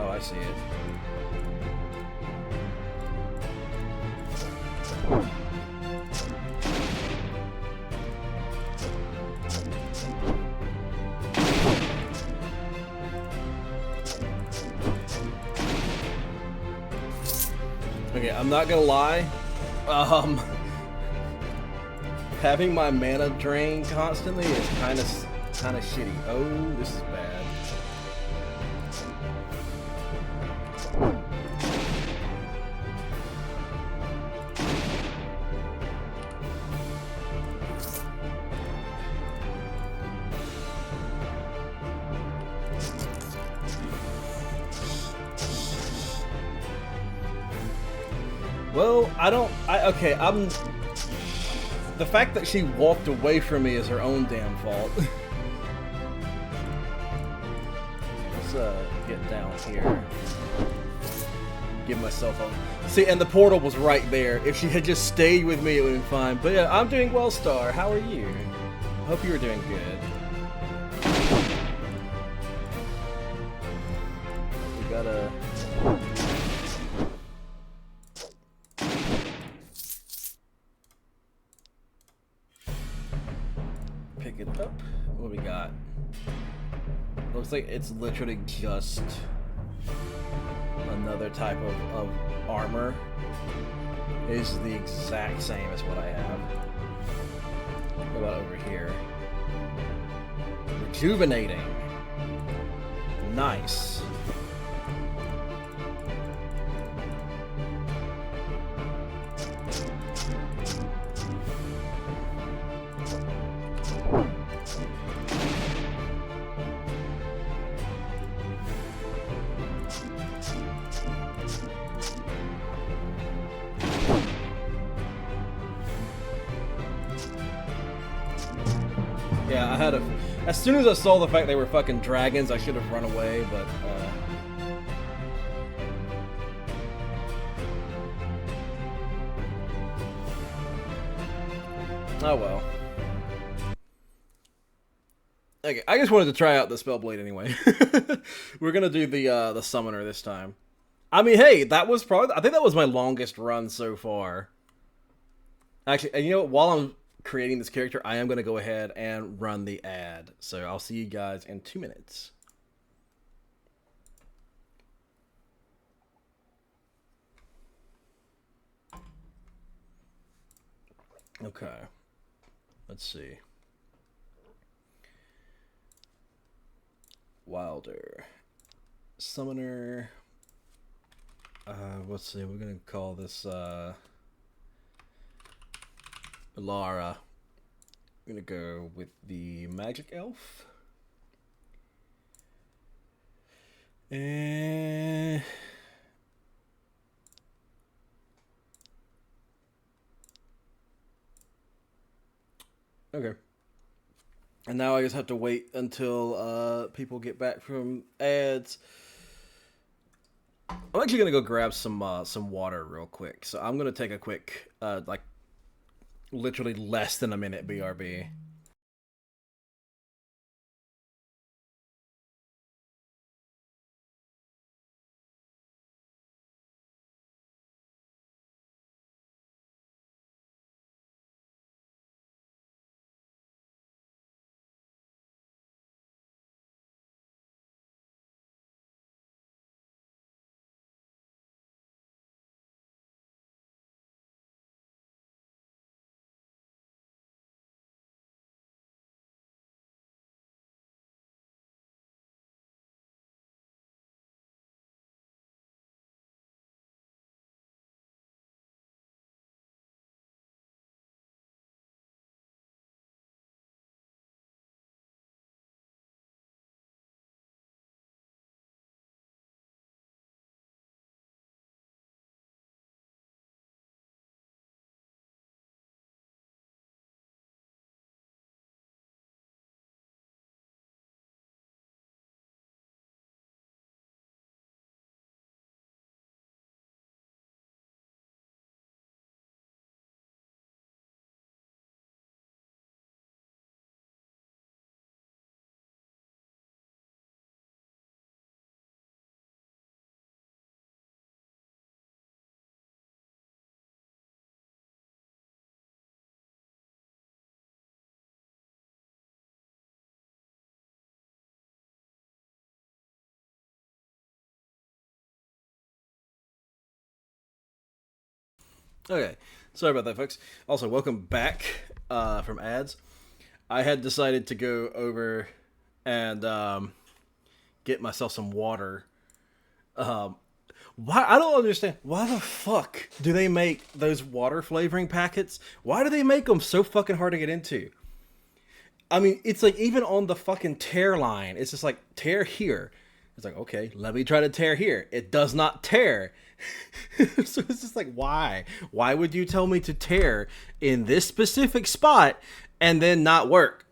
Oh, I see it. Okay, I'm not gonna lie. Having my mana drain constantly is kind of shitty. Oh, this is bad. Well, okay, the fact that she walked away from me is her own damn fault. Let's, get down here. Give myself a... See, and the portal was right there. If she had just stayed with me, it would have been fine. But yeah, I'm doing well, Star. How are you? Hope you were doing good. We gotta... Pick it up. What we got? Looks like it's literally just another type of armor. It is the exact same as what I have. What about over here? Rejuvenating. Nice. Yeah, I had a... As soon as I saw the fact they were fucking dragons, I should have run away, but, oh well. Okay, I just wanted to try out the Spellblade anyway. We're gonna do the Summoner this time. I mean, hey, that was probably... I think that was my longest run so far. Actually, and you know what? While I'm creating this character, I am going to go ahead and run the ad. So I'll see you guys in 2 minutes. Okay. Let's see. Wilder. Summoner. Let's see. We're going to call this, Lara. I'm gonna go with the magic elf. And okay. And now I just have to wait until people get back from ads. I'm actually gonna go grab some water real quick. So I'm gonna take a quick like literally less than a minute BRB. Okay, sorry about that, folks. Also, welcome back from ads. I had decided to go over and get myself some water. Um, why I don't understand. Why the fuck do they make those water flavoring packets? Why do they make them so fucking hard to get into? I mean, it's like even on the fucking tear line, it's just like tear here. It's like, okay, let me try to tear here. It does not tear. So it's just like, why? Why would you tell me to tear in this specific spot and then not work?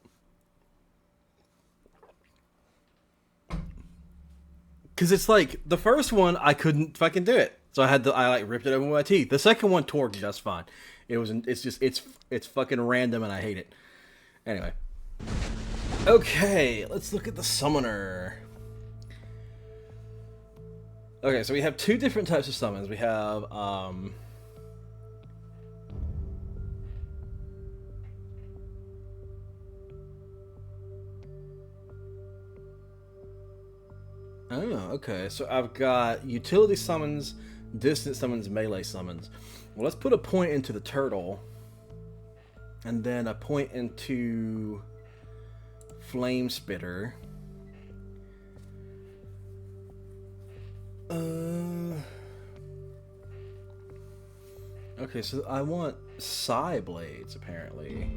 Because it's like the first one, I couldn't fucking do it, so I like ripped it open with my teeth. The second one tore just fine. It's fucking random and I hate it. Anyway, okay, let's look at the summoner. Okay, so we have two different types of summons. We have oh, okay. So I've got utility summons, distance summons, melee summons. Well, let's put a point into the turtle, and then a point into flame spitter. Okay, so I want Psy Blades, apparently.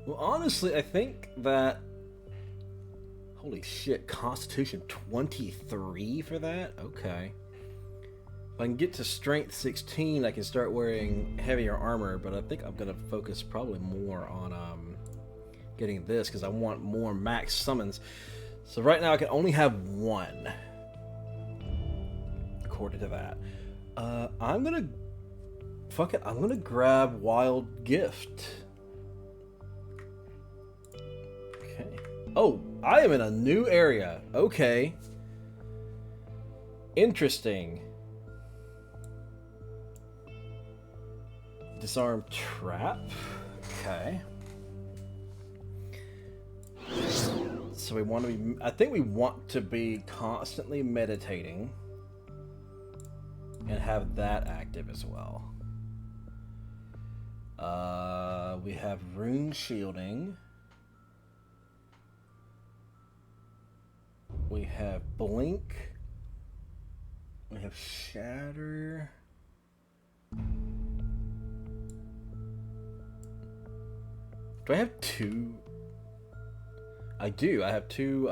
Well, honestly, I think that... Holy shit, Constitution 23 for that? Okay. If I can get to Strength 16, I can start wearing heavier armor, but I think I'm going to focus probably more on getting this, because I want more max summons. So right now I can only have one, according to that. I'm going to... Fuck it, I'm going to grab Wild Gift. Oh, I am in a new area. Okay. Interesting. Disarm trap. Okay. So we want to be, I think we want to be constantly meditating and have that active as well. We have rune shielding. We have blink. We have shatter. Do I have two? I do. I have two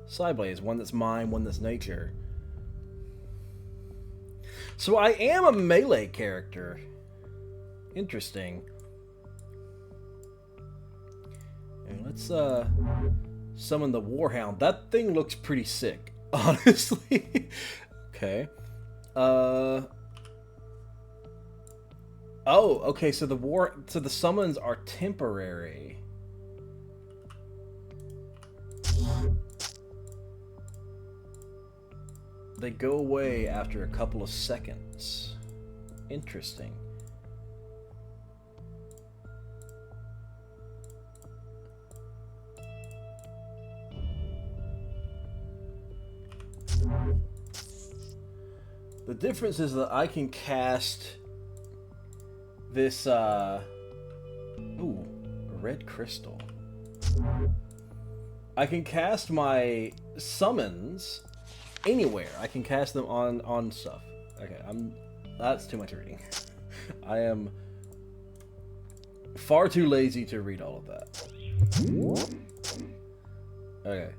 side blades. One that's mine, one that's nature. So I am a melee character. Interesting. And let's summon the Warhound. That thing looks pretty sick, honestly. Okay. Oh, okay, so the summons are temporary. They go away after a couple of seconds. Interesting. The difference is that I can cast this, ooh, red crystal. I can cast my summons anywhere. I can cast them on stuff. Okay, that's too much reading. I am far too lazy to read all of that. Okay.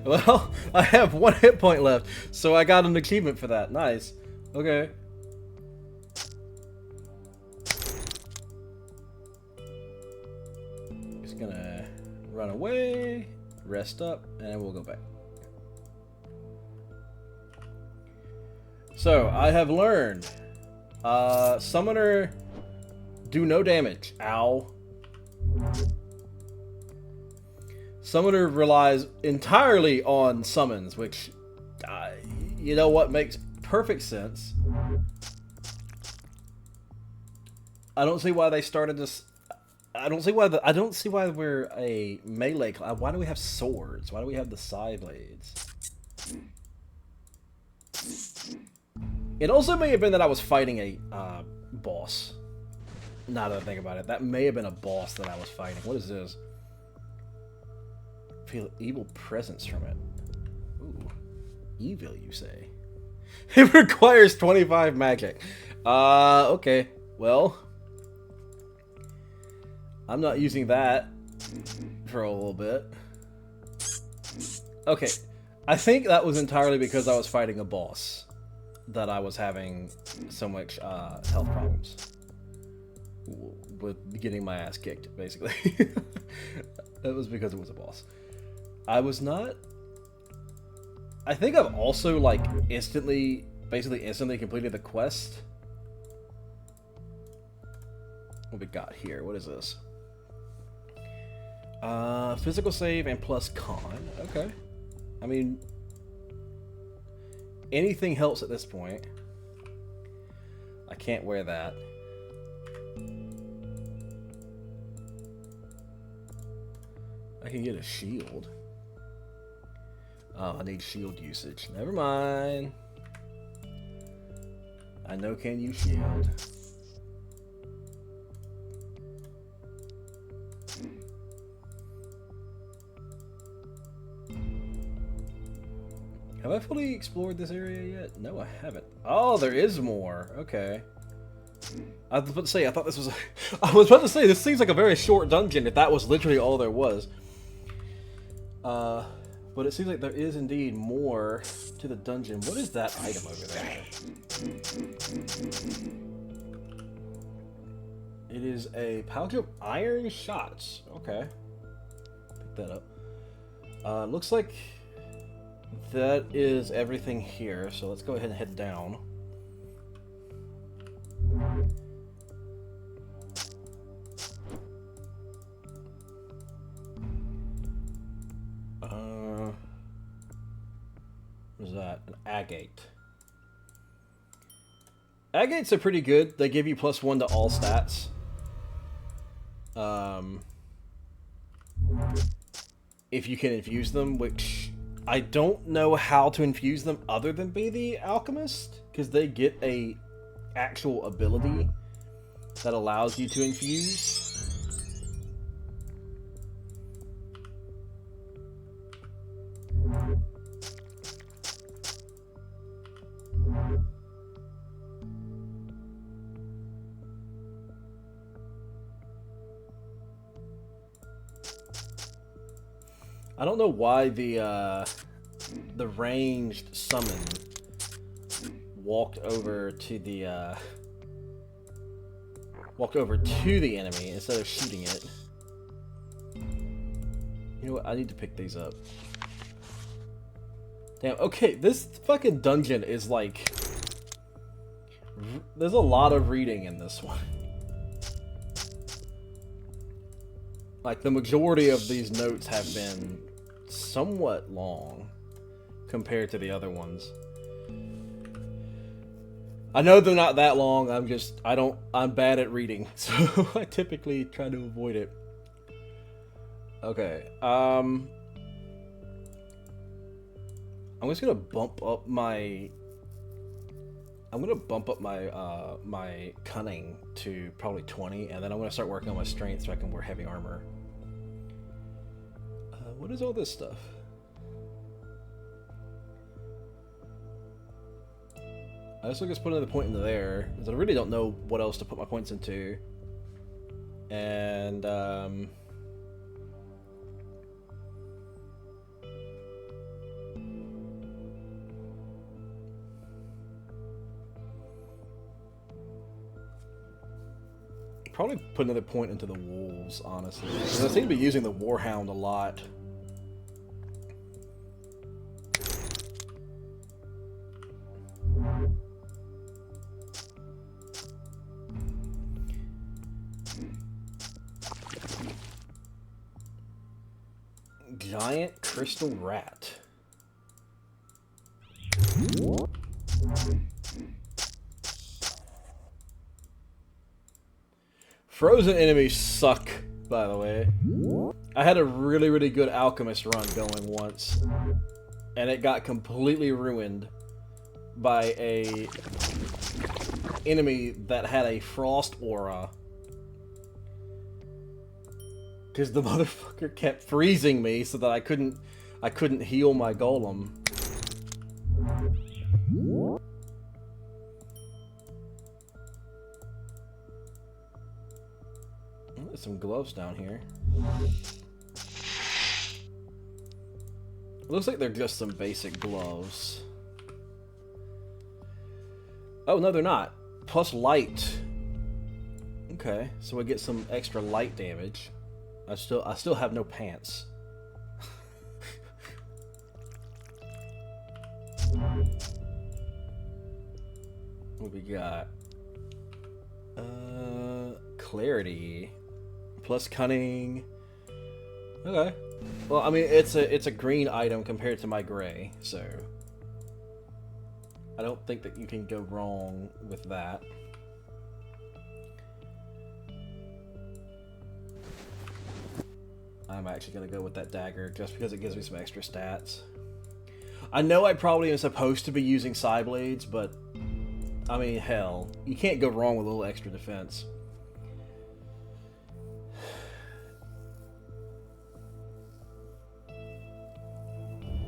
Well, I have 1 hit point left, so I got an achievement for that. Nice. Okay. Just gonna run away, rest up, and we'll go back. So, I have learned. Summoner, do no damage. Ow. Summoner relies entirely on summons, which, you know what, makes perfect sense. I don't see why they started this. I don't see why we're a melee class. Why do we have swords? Why do we have the side blades? It also may have been that I was fighting a boss. Now that I think about it, that may have been a boss that I was fighting. What is this? Feel evil presence from it. Ooh, evil, you say? It requires 25 magic. Okay. Well, I'm not using that for a little bit. Okay, I think that was entirely because I was fighting a boss that I was having so much health problems with getting my ass kicked, basically. It was because it was a boss. I was not... I think I've also, like, basically instantly completed the quest. What we got here? What is this? Physical save and plus con. Okay. I mean, anything helps at this point. I can't wear that. I can get a shield. Oh, I need shield usage. Never mind. I know can use shield. Have I fully explored this area yet? No, I haven't. Oh, there is more. Okay. I was about to say, I thought this was... I was about to say, this seems like a very short dungeon if that was literally all there was. But it seems like there is indeed more to the dungeon. What is that item over there? It is a pouch of iron shots. Okay. Pick that up. Looks like that is everything here. So let's go ahead and head down. What is that? An agate. Agates are pretty good. They give you +1 to all stats. If you can infuse them, which I don't know how to infuse them other than be the alchemist, because they get a actual ability that allows you to infuse. I don't know why the ranged summon walked over to the enemy instead of shooting it. You know what? I need to pick these up. Damn. Okay, this fucking dungeon is like, there's a lot of reading in this one. Like, the majority of these notes have been somewhat long compared to the other ones. I know they're not that long, I'm bad at reading, so I typically try to avoid it. Okay, I'm just gonna bump up my... my cunning to probably 20, and then I'm gonna start working on my strength so I can wear heavy armor. What is all this stuff? I just put another point into there, because I really don't know what else to put my points into. And, probably put another point into the wolves, honestly. Because I seem to be using the warhound a lot. Giant crystal rat. Frozen enemies suck, by the way. I had a really, really good alchemist run going once, and it got completely ruined by a enemy that had a frost aura. Because the motherfucker kept freezing me so that I couldn't heal my golem. There's some gloves down here. It looks like they're just some basic gloves. Oh, no, they're not. Plus light. Okay, so we get some extra light damage. I still have no pants. What we got? Clarity. Plus cunning. Okay. Well, I mean, it's a green item compared to my gray, so I don't think that you can go wrong with that. I'm actually going to go with that dagger just because it gives me some extra stats. I know I probably am supposed to be using side blades, but I mean, hell, you can't go wrong with a little extra defense.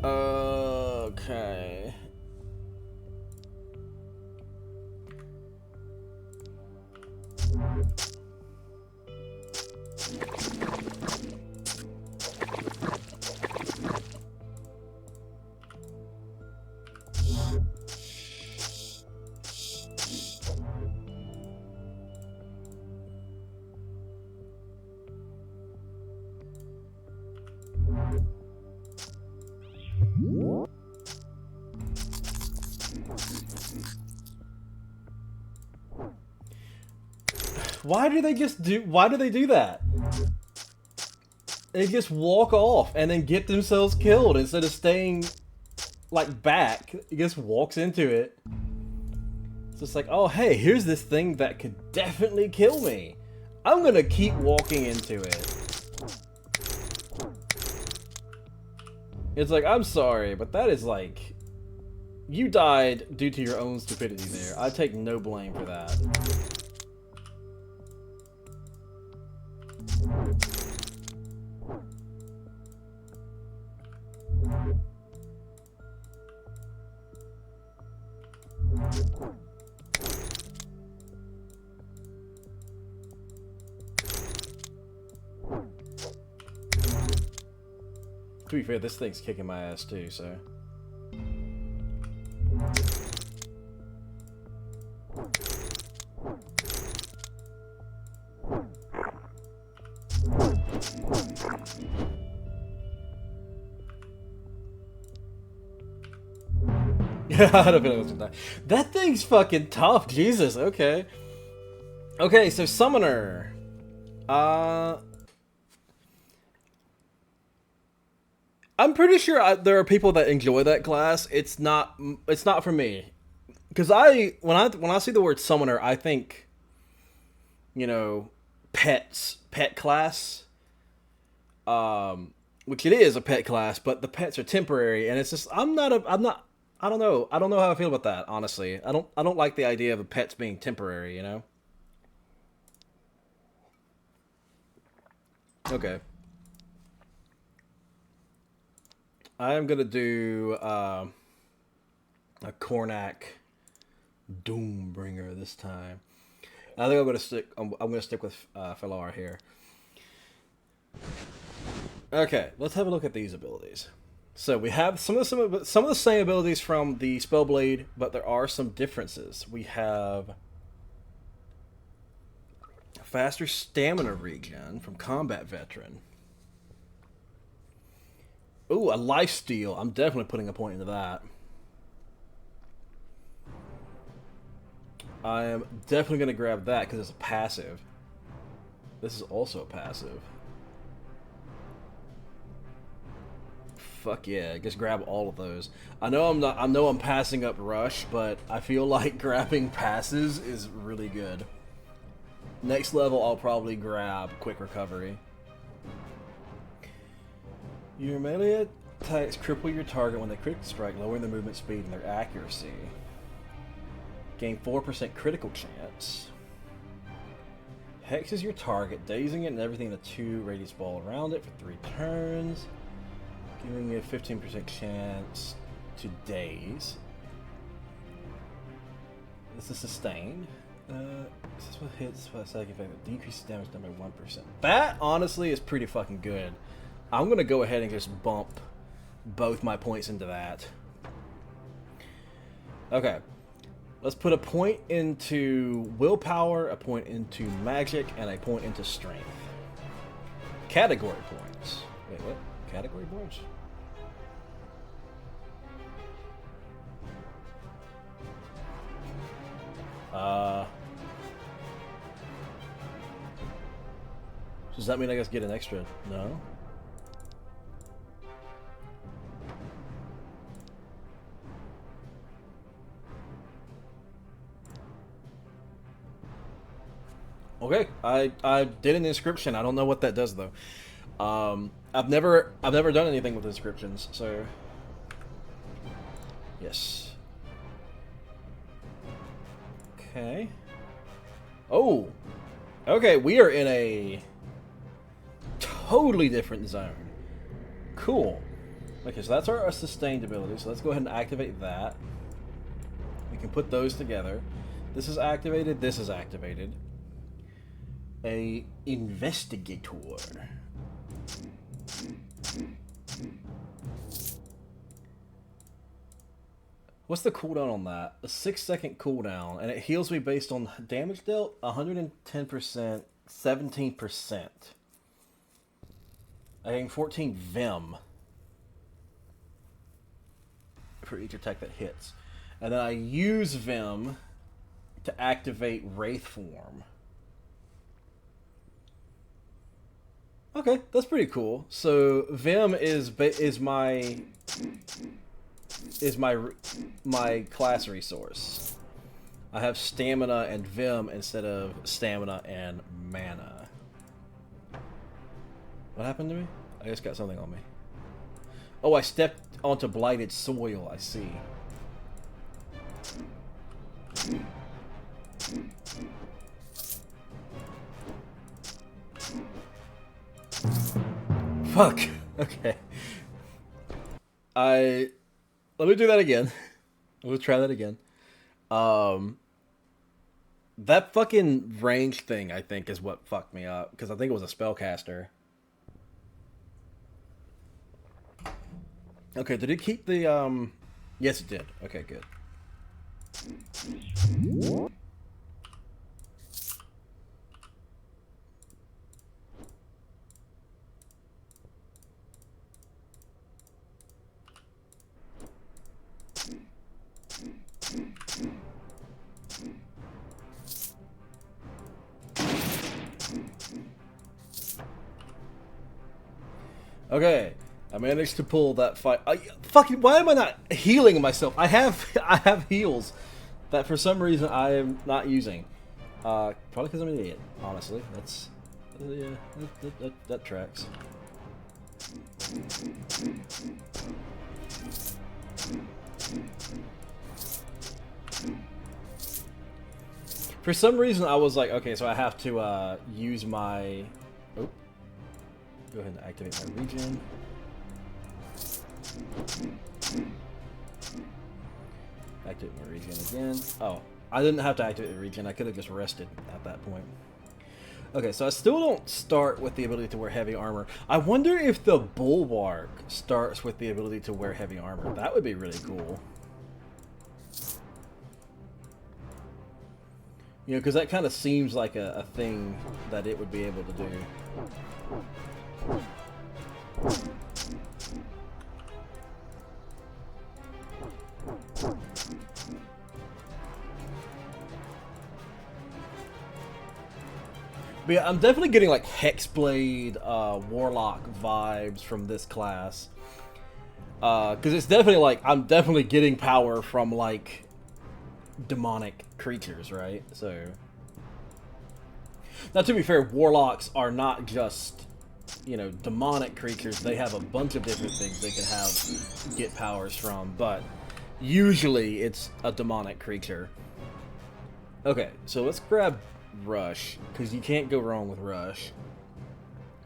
Okay. Why do they do that? They just walk off and then get themselves killed instead of staying like back. He just walks into it. It's just like, oh hey, here's this thing that could definitely kill me. I'm gonna keep walking into it. It's like, I'm sorry, but that is like, you died due to your own stupidity there. I take no blame for that. To be fair, this thing's kicking my ass too, so. Yeah, I don't feel like I was gonna die. That thing's fucking tough, Jesus, okay. Okay, so Summoner. I'm pretty sure there are people that enjoy that class. It's not for me. Because when I see the word Summoner, I think, you know, pet class. Which it is a pet class, but the pets are temporary, and it's just I don't know how I feel about that, honestly. I don't like the idea of the pets being temporary, you know? Okay. I am gonna do a Cornac Doombringer this time. I think I'm gonna stick with Falar here. Okay, let's have a look at these abilities. So we have some of the same abilities from the Spellblade, but there are some differences. We have faster stamina regen from Combat Veteran. Ooh, a lifesteal. I'm definitely putting a point into that. I am definitely going to grab that because it's a passive. This is also a passive. Fuck yeah, just grab all of those. I know I'm passing up Rush, but I feel like grabbing passes is really good. Next level, I'll probably grab Quick Recovery. Your melee attacks cripple your target when they critically strike, lowering their movement speed and their accuracy. Gain 4% critical chance. Hexes your target, dazing it and everything in a 2 radius ball around it for 3 turns. Giving you a 15% chance to daze. This is sustained. This is what hits for a second effect. Decreases damage done by 1%. That, honestly, is pretty fucking good. I'm going to go ahead and just bump both my points into that. Okay. Let's put a point into willpower, a point into magic, and a point into strength. Category points. Wait, what? Category points? Does that mean I guess get an extra? No? Okay, I did an inscription. I don't know what that does though. I've never done anything with inscriptions, so yes. Okay. Oh, okay. We are in a totally different zone. Cool. Okay, so that's our sustained ability. So let's go ahead and activate that. We can put those together. This is activated. This is activated. A investigator. What's the cooldown on that? A 6-second cooldown, and it heals me based on damage dealt 110%, 17%. I gain 14 Vim for each attack that hits. And then I use Vim to activate Wraith Form. Okay, that's pretty cool. So Vim is my is my class resource. I have stamina and vim instead of stamina and mana. What happened to me? I just got something on me. Oh, I stepped onto blighted soil, I see. Fuck. Okay. Let me do that again. Let's try that again. That fucking range thing, I think, is what fucked me up. Because I think it was a spellcaster. Okay, did it keep the, Yes, it did. Okay, good. Okay, I managed to pull that fight. Fucking, why am I not healing myself? I have heals that for some reason I am not using. Probably because I'm an idiot. Honestly, that's yeah, that tracks. For some reason, I was like, okay, so I have to use my. Oh. Go ahead and activate my regen. Activate my regen again. Oh, I didn't have to activate the regen. I could have just rested at that point. Okay, so I still don't start with the ability to wear heavy armor. I wonder if the bulwark starts with the ability to wear heavy armor. That would be really cool. You know, because that kind of seems like a thing that it would be able to do. But yeah, I'm definitely getting like Hexblade, Warlock vibes from this class. Because it's definitely like, I'm definitely getting power from like demonic creatures, right? So. Now, to be fair, Warlocks are not just, you know, demonic creatures. They have a bunch of different things they can get powers from, but usually it's a demonic creature. Okay, so let's grab Rush, because you can't go wrong with Rush.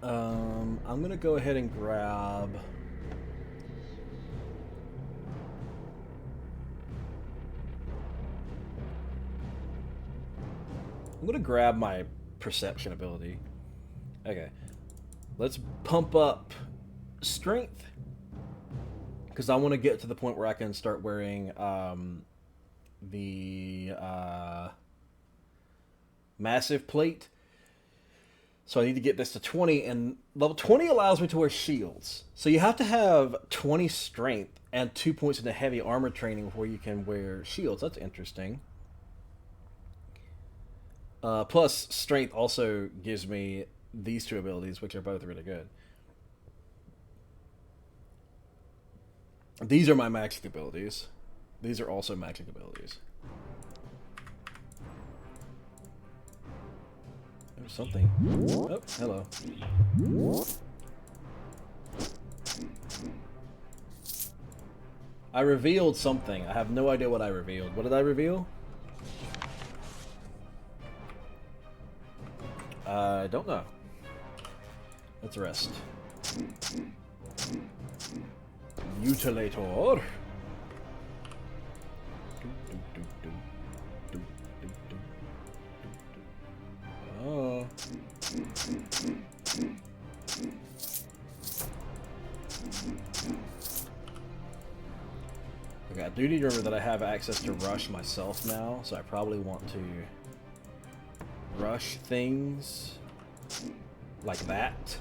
I'm gonna go ahead and grab... I'm gonna grab my Perception ability. Okay. Let's pump up Strength, because I want to get to the point where I can start wearing the Massive Plate. So I need to get this to 20, and level 20 allows me to wear shields. So you have to have 20 Strength and 2 points in the heavy armor training before you can wear shields. That's interesting. Plus, Strength also gives me these two abilities, which are both really good. These are my magic abilities. These are also magic abilities. There's something. Oh, hello. I revealed something. I have no idea what I revealed. What did I reveal? I don't know. Let's rest. Mutilator. Oh. Okay, I do need to remember that I have access to Rush myself now, so I probably want to rush things like that,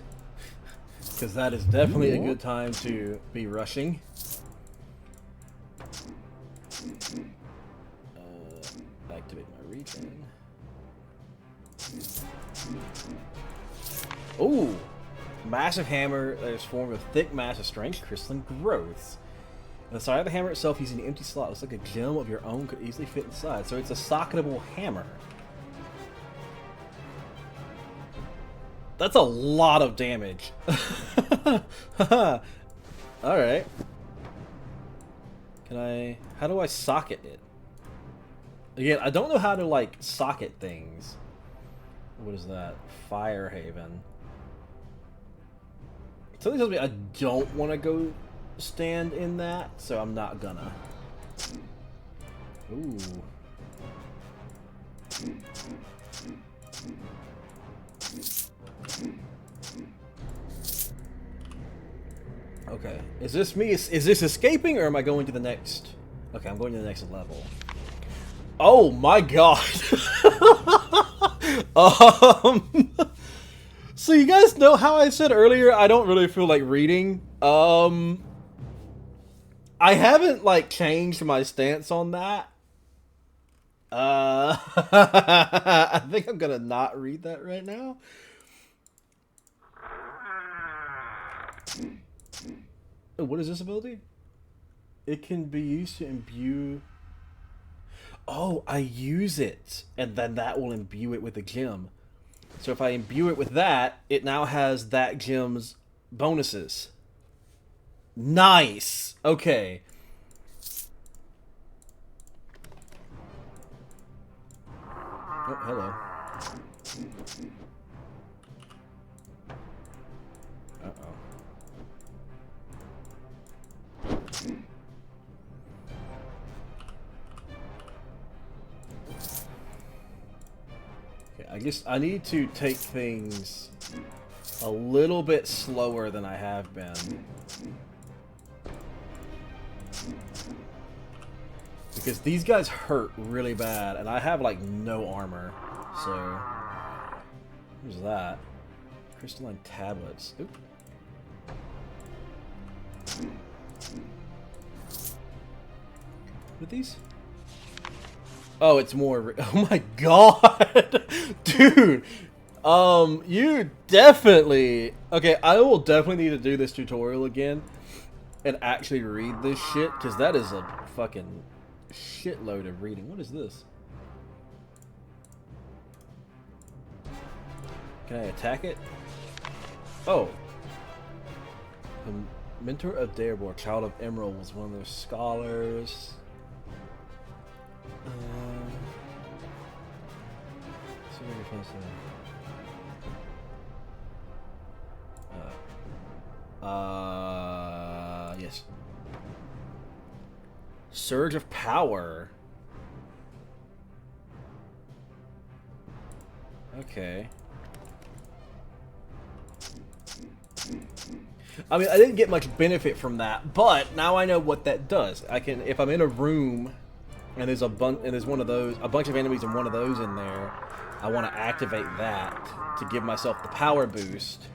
because that is definitely a good time to be rushing. Activate my regen. Oh, massive hammer that is formed of thick mass of strength, crystalline growth. The side of the hammer itself using the empty slot looks like a gem of your own could easily fit inside. So it's a socketable hammer. That's a lot of damage. Alright. Can I... How do I socket it? Again, I don't know how to, like, socket things. What is that? Fire Haven. Something tells me I don't want to go stand in that, so I'm not gonna. Ooh. Okay. Is this me? Is this escaping, or am I going to the next... Okay, I'm going to the next level. Oh my god! So you guys know how I said earlier I don't really feel like reading? I haven't, like, changed my stance on that. I think I'm gonna not read that right now. Oh, what is this ability? It can be used to imbue... Oh, I use it, and then that will imbue it with a gem. So if I imbue it with that, it now has that gem's bonuses. Nice! Okay. Oh, hello. Uh-oh. I guess I need to take things a little bit slower than I have been. Because these guys hurt really bad, and I have, like, no armor. So, who's that? Crystalline tablets. Oop. What are these? Oh, it's more... Oh my god! Dude! You definitely... Okay, I will definitely need to do this tutorial again and actually read this shit, because that is a fucking shitload of reading. What is this? Can I attack it? Oh. The mentor of Darebor, Child of Emerald, was one of their scholars. Yes. Surge of Power. Okay. I mean, I didn't get much benefit from that, but now I know what that does. I can, if I'm in a room and there's a bunch of enemies and one of those in there, I want to activate that to give myself the power boost,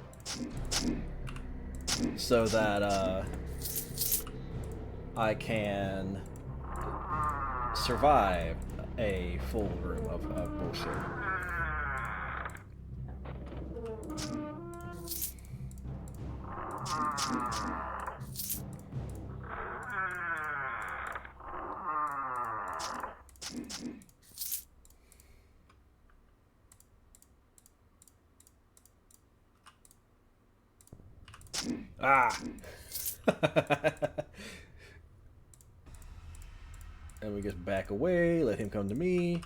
so that I can survive a full room of bullshit. Ah! And we just back away, let him come to me,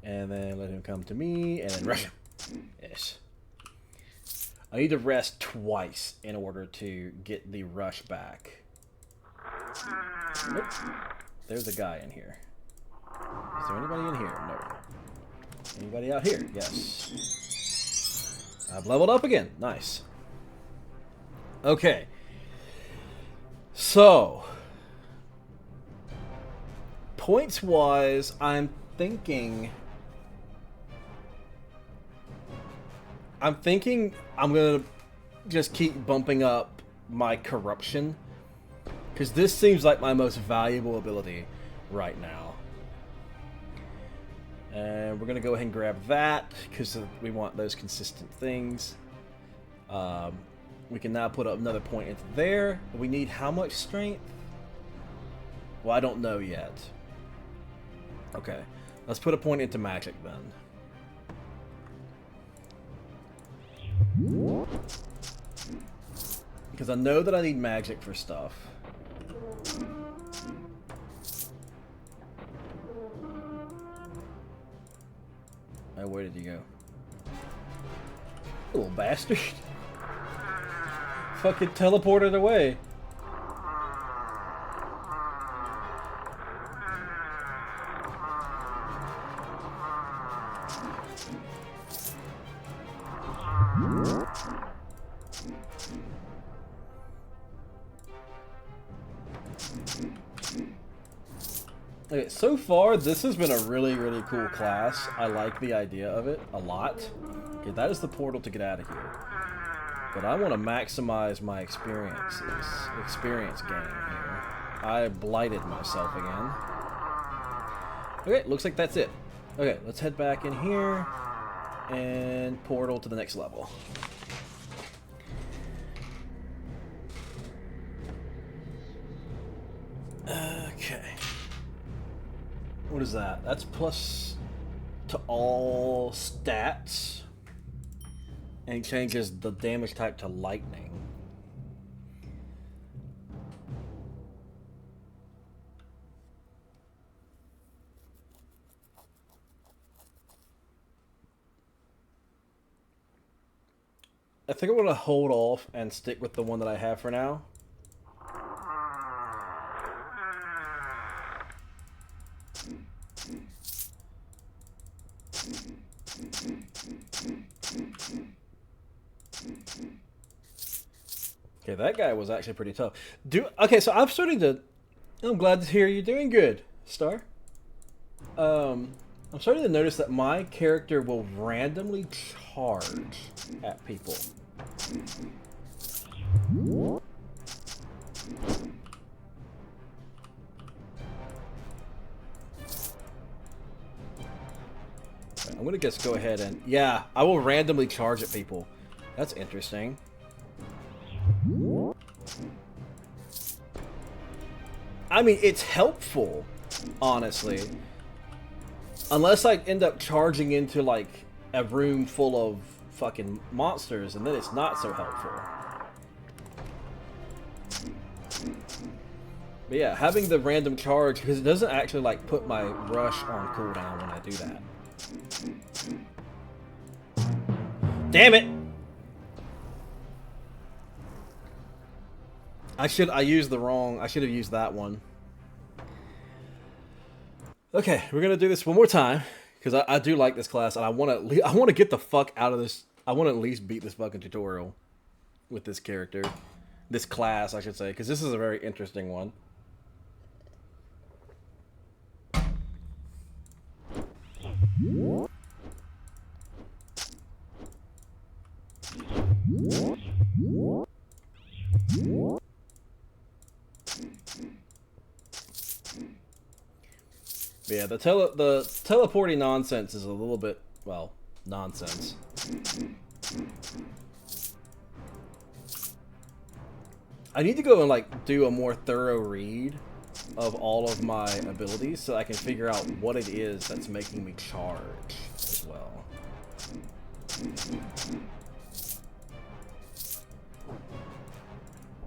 and then let him come to me, and then rush him. Yes. I need to rest twice in order to get the rush back. Nope. There's a guy in here. Is there anybody in here? No. Anybody out here? Yes. I've leveled up again. Nice. Okay. So, points-wise, I'm thinking I'm gonna just keep bumping up my corruption, because this seems like my most valuable ability right now. And we're gonna go ahead and grab that, because we want those consistent things. We can now put up another point into there. We need how much strength? Well, I don't know yet. Okay. Let's put a point into magic then. Because I know that I need magic for stuff. Oh, where did you go? Little bastard. Fucking teleported away. Okay, so far, this has been a really, really cool class. I like the idea of it a lot. Okay, that is the portal to get out of here. But I want to maximize my experience gain here. I blighted myself again. Okay, looks like that's it. Okay, let's head back in here and portal to the next level. Okay. What is that? That's plus to all stats. And it changes the damage type to lightning. I think I'm going to hold off and stick with the one that I have for now. Okay, that guy was actually pretty tough. Okay, so I'm starting to... I'm glad to hear you're doing good, Star. I'm starting to notice that my character will randomly charge at people. I'm gonna just go ahead and... Yeah, I will randomly charge at people. That's interesting. I mean, it's helpful, honestly. Unless I end up charging into, like, a room full of fucking monsters, and then it's not so helpful. But yeah, having the random charge, because it doesn't actually, like, put my rush on cooldown when I do that. Damn it! I should have used that one. Okay, we're gonna do this one more time because I do like this class and I want to get the fuck out of this. I want to at least beat this fucking tutorial with this character, this class, I should say, because this is a very interesting one. But yeah, the teleporting nonsense is a little bit, well, nonsense. I need to go and like do a more thorough read of all of my abilities so I can figure out what it is that's making me charge as well.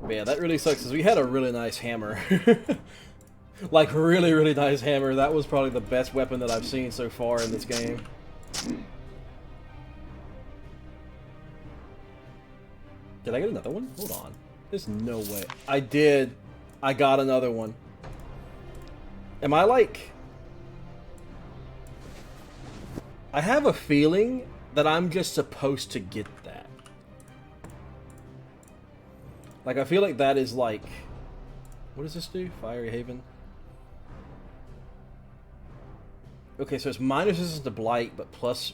But yeah, that really sucks because we had a really nice hammer. Like, really, really nice hammer. That was probably the best weapon that I've seen so far in this game. Did I get another one? Hold on. There's no way. I did. I got another one. Am I like... I have a feeling that I'm just supposed to get that. Like, I feel like that is like... What does this do? Fiery Haven? Okay, so it's minus resistance to blight, but plus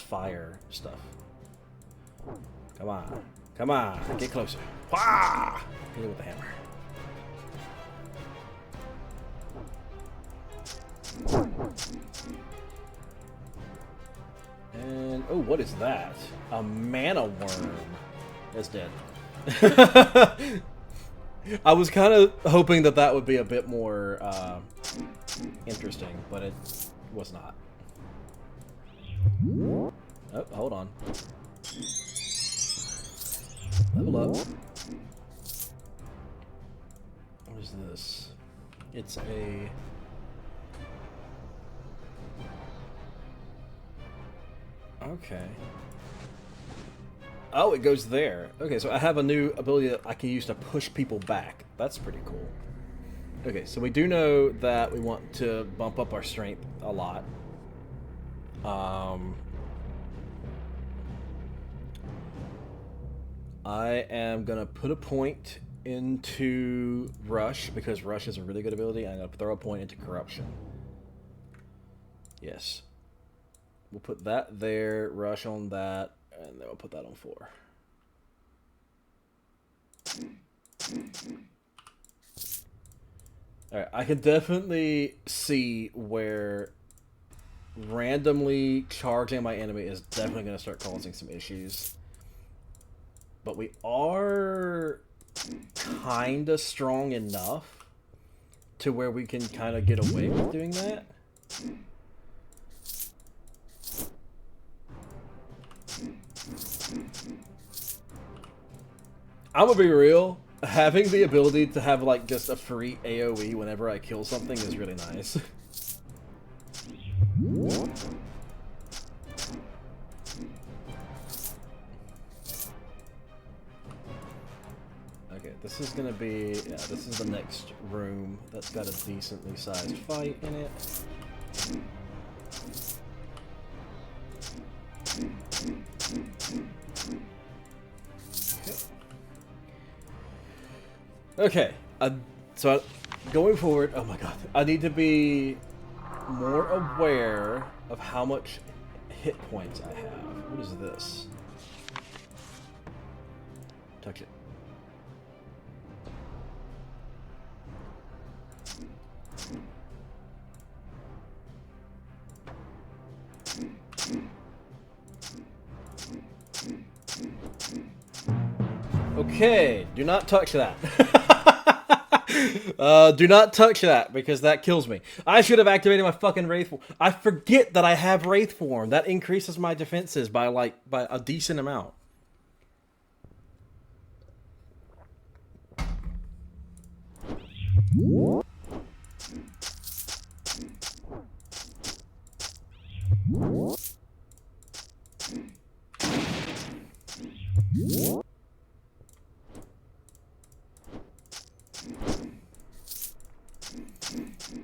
fire stuff. Come on, come on, get closer. Wah! Hit it with the hammer. And oh, what is that? A mana worm. That's dead. I was kind of hoping that that would be a bit more interesting, but it was not. Oh, hold on. Level up. What is this? It's a... Okay. Oh, it goes there. Okay, so I have a new ability that I can use to push people back. That's pretty cool. Okay, so we do know that we want to bump up our strength a lot. I am gonna put a point into Rush because Rush is a really good ability. I'm gonna throw a point into Corruption. Yes. We'll put that there, Rush on that, and then we'll put that on 4. Alright, I can definitely see where randomly charging my enemy is definitely going to start causing some issues. But we are kind of strong enough to where we can kind of get away with doing that. I'm gonna be real, having the ability to have like just a free AoE whenever I kill something is really nice. Okay, this is gonna be, yeah, this is the next room that's got a decently sized fight in it. Okay, so going forward, oh my god, I need to be more aware of how much hit points I have. What is this? Touch it. Okay, do not touch that. Do not touch that, because that kills me. I should have activated my fucking Wraith Form. I forget that I have Wraith Form. That increases my defenses by a decent amount.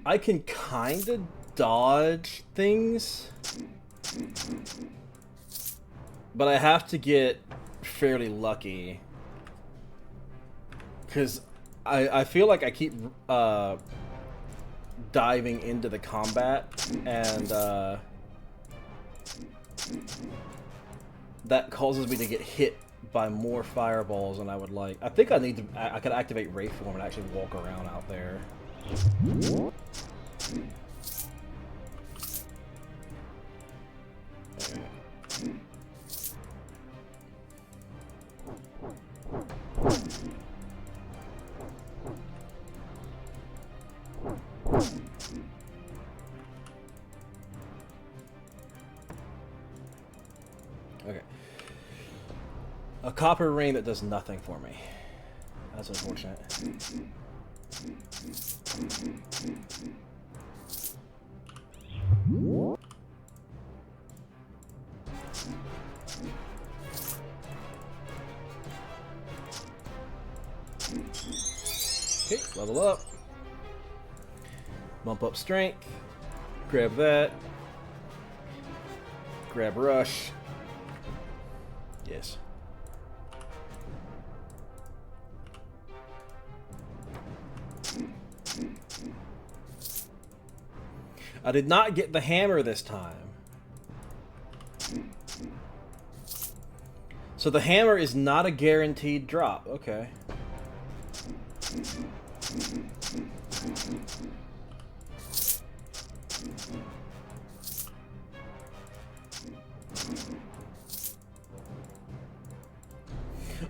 I can kind of dodge things, but I have to get fairly lucky, because I feel like I keep diving into the combat, and that causes me to get hit by more fireballs than I would like. I think I could activate Wraith Form and actually walk around out there. Okay. A copper ring that does nothing for me. That's unfortunate. Okay, level up. Bump up strength. Grab that. Grab rush. Yes. I did not get the hammer this time. So the hammer is not a guaranteed drop. Okay.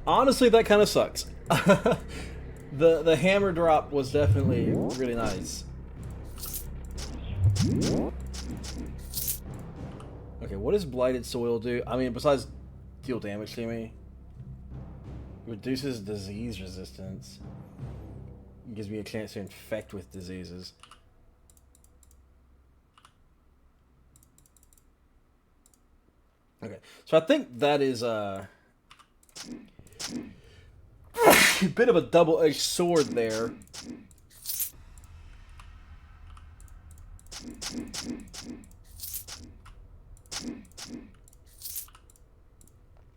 Honestly, that kind of sucks. The hammer drop was definitely really nice. Okay, what does blighted soil do? I mean, besides deal damage to me, reduces disease resistance. Gives me a chance to infect with diseases. Okay, so I think that is a bit of a double-edged sword there.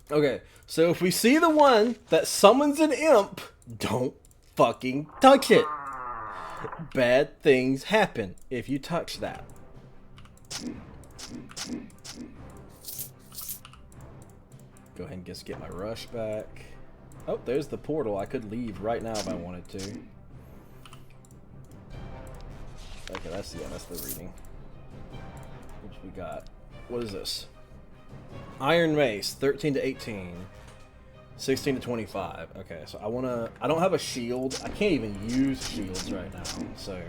Okay, so if we see the one that summons an imp, don't fucking touch it. Bad things happen if you touch that. Go ahead and just get my rush back. Oh, there's the portal. I could leave right now if I wanted to. Okay, that's the reading. Which we got. What is this? Iron Mace, 13 to 18. 16 to 25. Okay, so I don't have a shield. I can't even use shields right now, so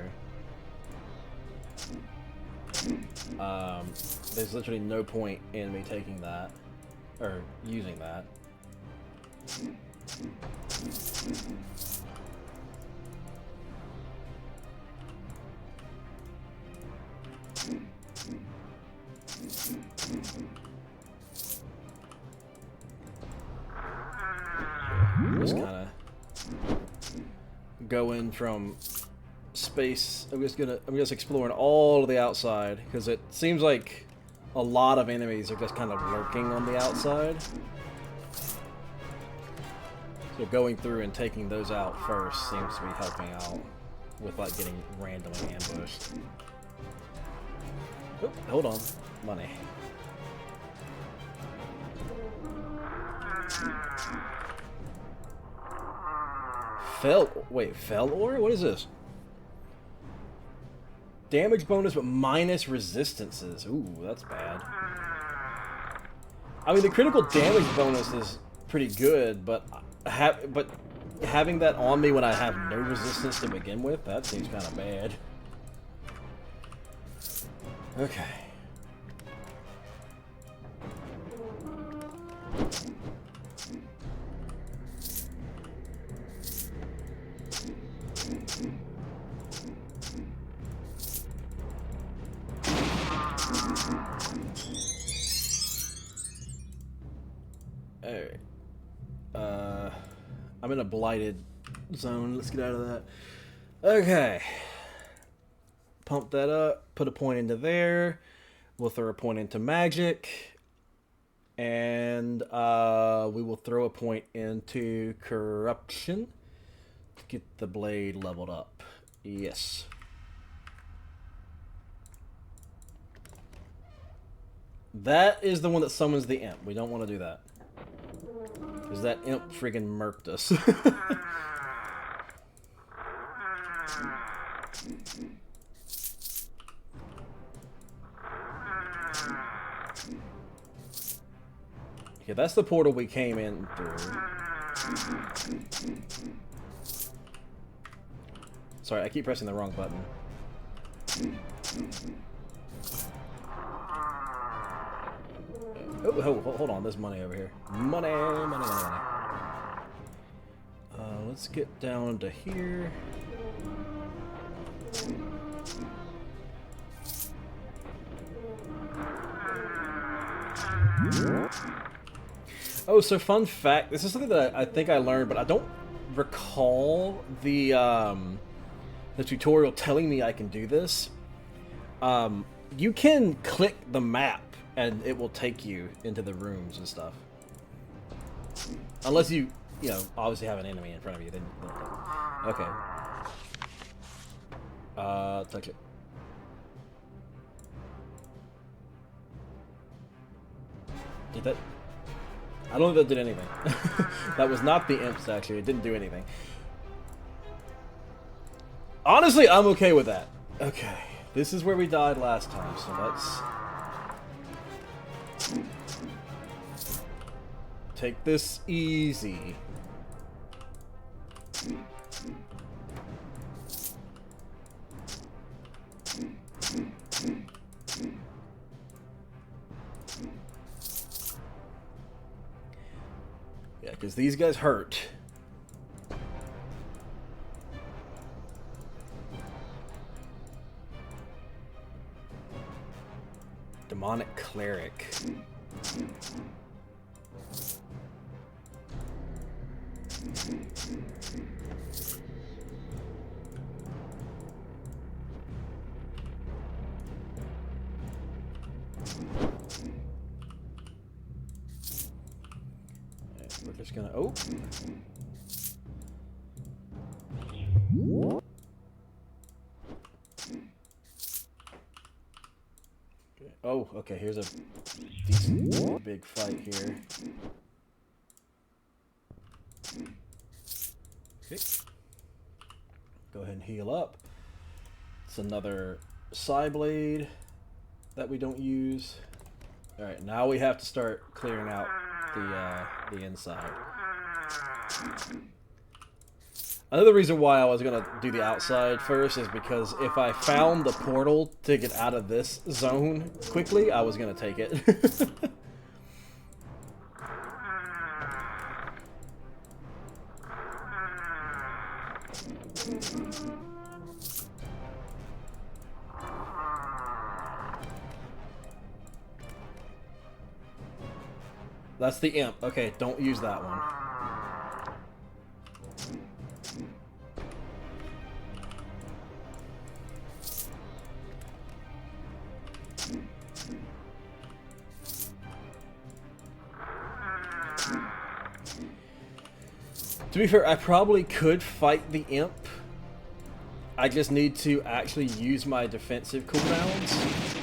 there's literally no point in me taking that or using that. Just kind of go in from space. I'm just exploring all of the outside because it seems like a lot of enemies are just kind of lurking on the outside. So going through and taking those out first seems to be helping out with like getting randomly ambushed. Oh, hold on, money. Fell ore? What is this? Damage bonus but minus resistances. Ooh, that's bad. I mean, the critical damage bonus is pretty good, but having that on me when I have no resistance to begin with, that seems kind of bad. Okay. Alright. I'm in a blighted zone. Let's get out of that. Okay. Pump that up. Put a point into there. We'll throw a point into magic. And we will throw a point into corruption to get the blade leveled up. Yes. That is the one that summons the imp. We don't want to do that. Because that imp friggin' murked us. Okay, that's the portal we came in through. Sorry, I keep pressing the wrong button. Oh, hold on, there's money over here. Money. Let's get down to here. Oh, so fun fact, this is something that I think I learned, but I don't recall the tutorial telling me I can do this. You can click the map and it will take you into the rooms and stuff. Unless you know, obviously have an enemy in front of you, then okay. Touch it. Did that? I don't think that did anything. That was not the imps, actually. It didn't do anything. Honestly, I'm okay with that. Okay. This is where we died last time, so let's take this easy. these guys hurt. Demonic Cleric. We're just gonna... Oh! Oh, okay, here's a decent big fight here. Okay. Go ahead and heal up. It's another Psyblade that we don't use. Alright, now we have to start clearing out the inside. Another reason why I was going to do the outside first is because if I found the portal to get out of this zone quickly, I was going to take it. That's the imp. Okay, don't use that one. To be fair, I probably could fight the imp. I just need to actually use my defensive cooldowns.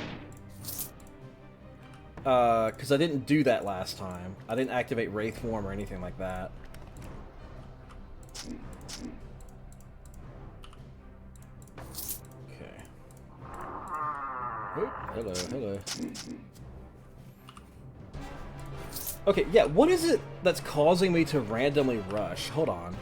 Because I didn't do that last time. I didn't activate Wraith Form or anything like that. Okay. Oh, hello, hello. Okay, yeah, what is it that's causing me to randomly rush? Hold on.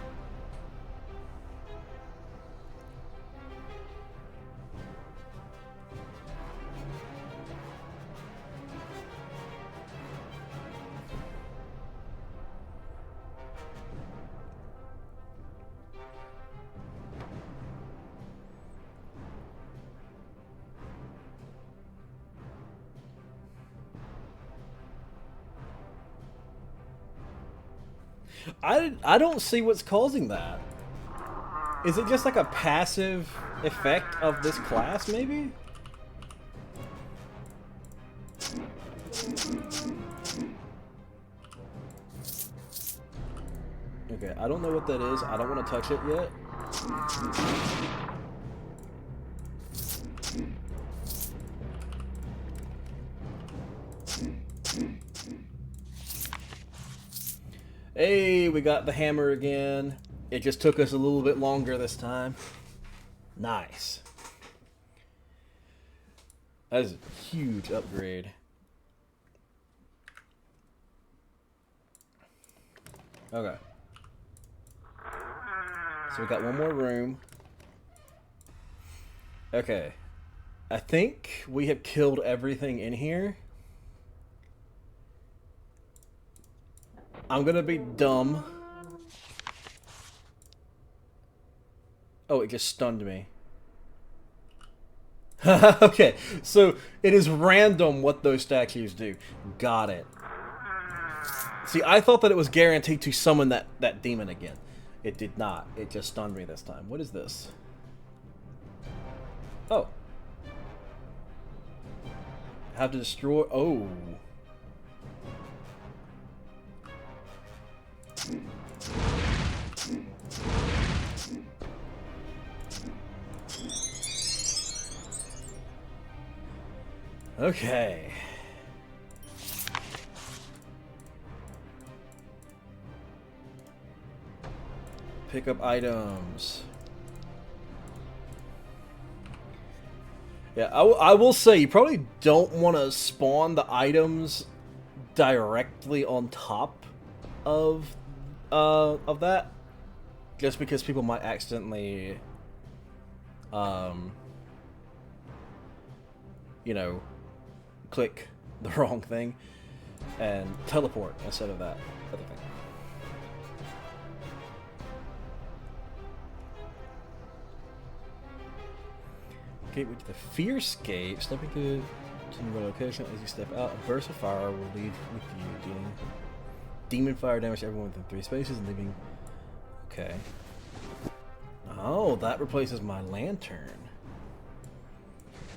I don't see what's causing that. Is it just like a passive effect of this class, maybe? Okay, I don't know what that is. I don't want to touch it yet. Hey, we got the hammer again. It just took us a little bit longer this time. Nice. That is a huge upgrade. Okay. So we got one more room. Okay. I think we have killed everything in here. I'm gonna be dumb. Oh, it just stunned me. Okay, so it is random what those statues do. Got it. See, I thought that it was guaranteed to summon that demon again. It did not. It just stunned me this time. What is this? Oh. Have to destroy... Oh. Okay. Pick up items. Yeah, I will say, you probably don't want to spawn the items directly on top of that, just because people might accidentally, you know, click the wrong thing and teleport instead of that other thing. gateway to the Fearscape. Stepping to the location as you step out, a burst of fire will leave with you, dealing demon fire damage to everyone within 3 spaces and leaving. Okay. Oh, that replaces my lantern.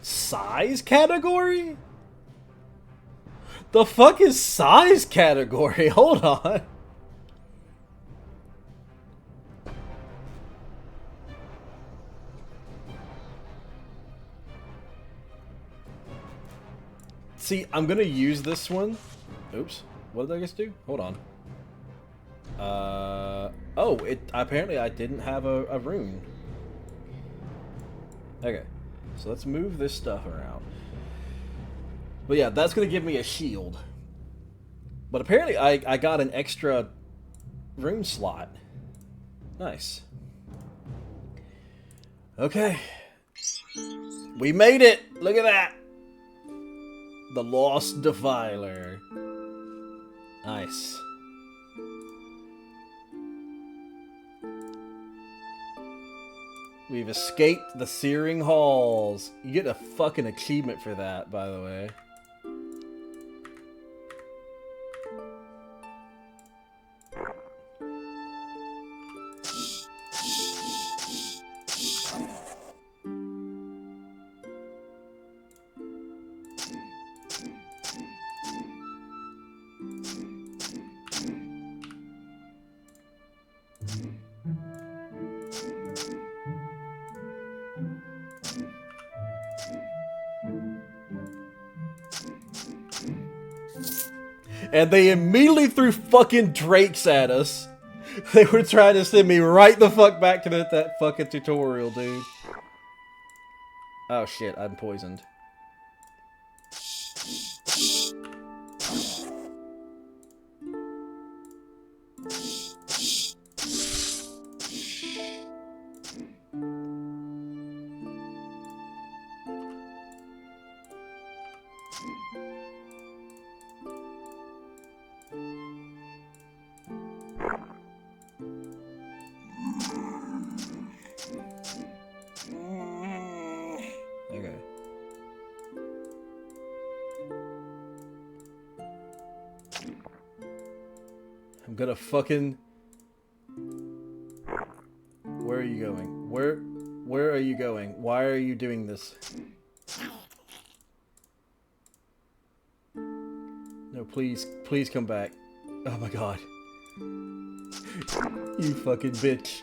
Size category? The fuck is size category? Hold on. See, I'm gonna use this one. Oops. What did I just do? Hold on. Oh, apparently I didn't have a rune. Okay. So let's move this stuff around. But yeah, that's gonna give me a shield. But apparently I got an extra rune slot. Nice. Okay. We made it! Look at that! The Lost Defiler. Nice. We've escaped the Searing Halls. You get a fucking achievement for that, by the way. And they immediately threw fucking drakes at us. They were trying to send me right the fuck back to that fucking tutorial, dude. Oh shit, I'm poisoned. Okay. I'm gonna fucking... Where are you going? Where are you going? Why are you doing this? No, please come back. Oh my god. You fucking bitch.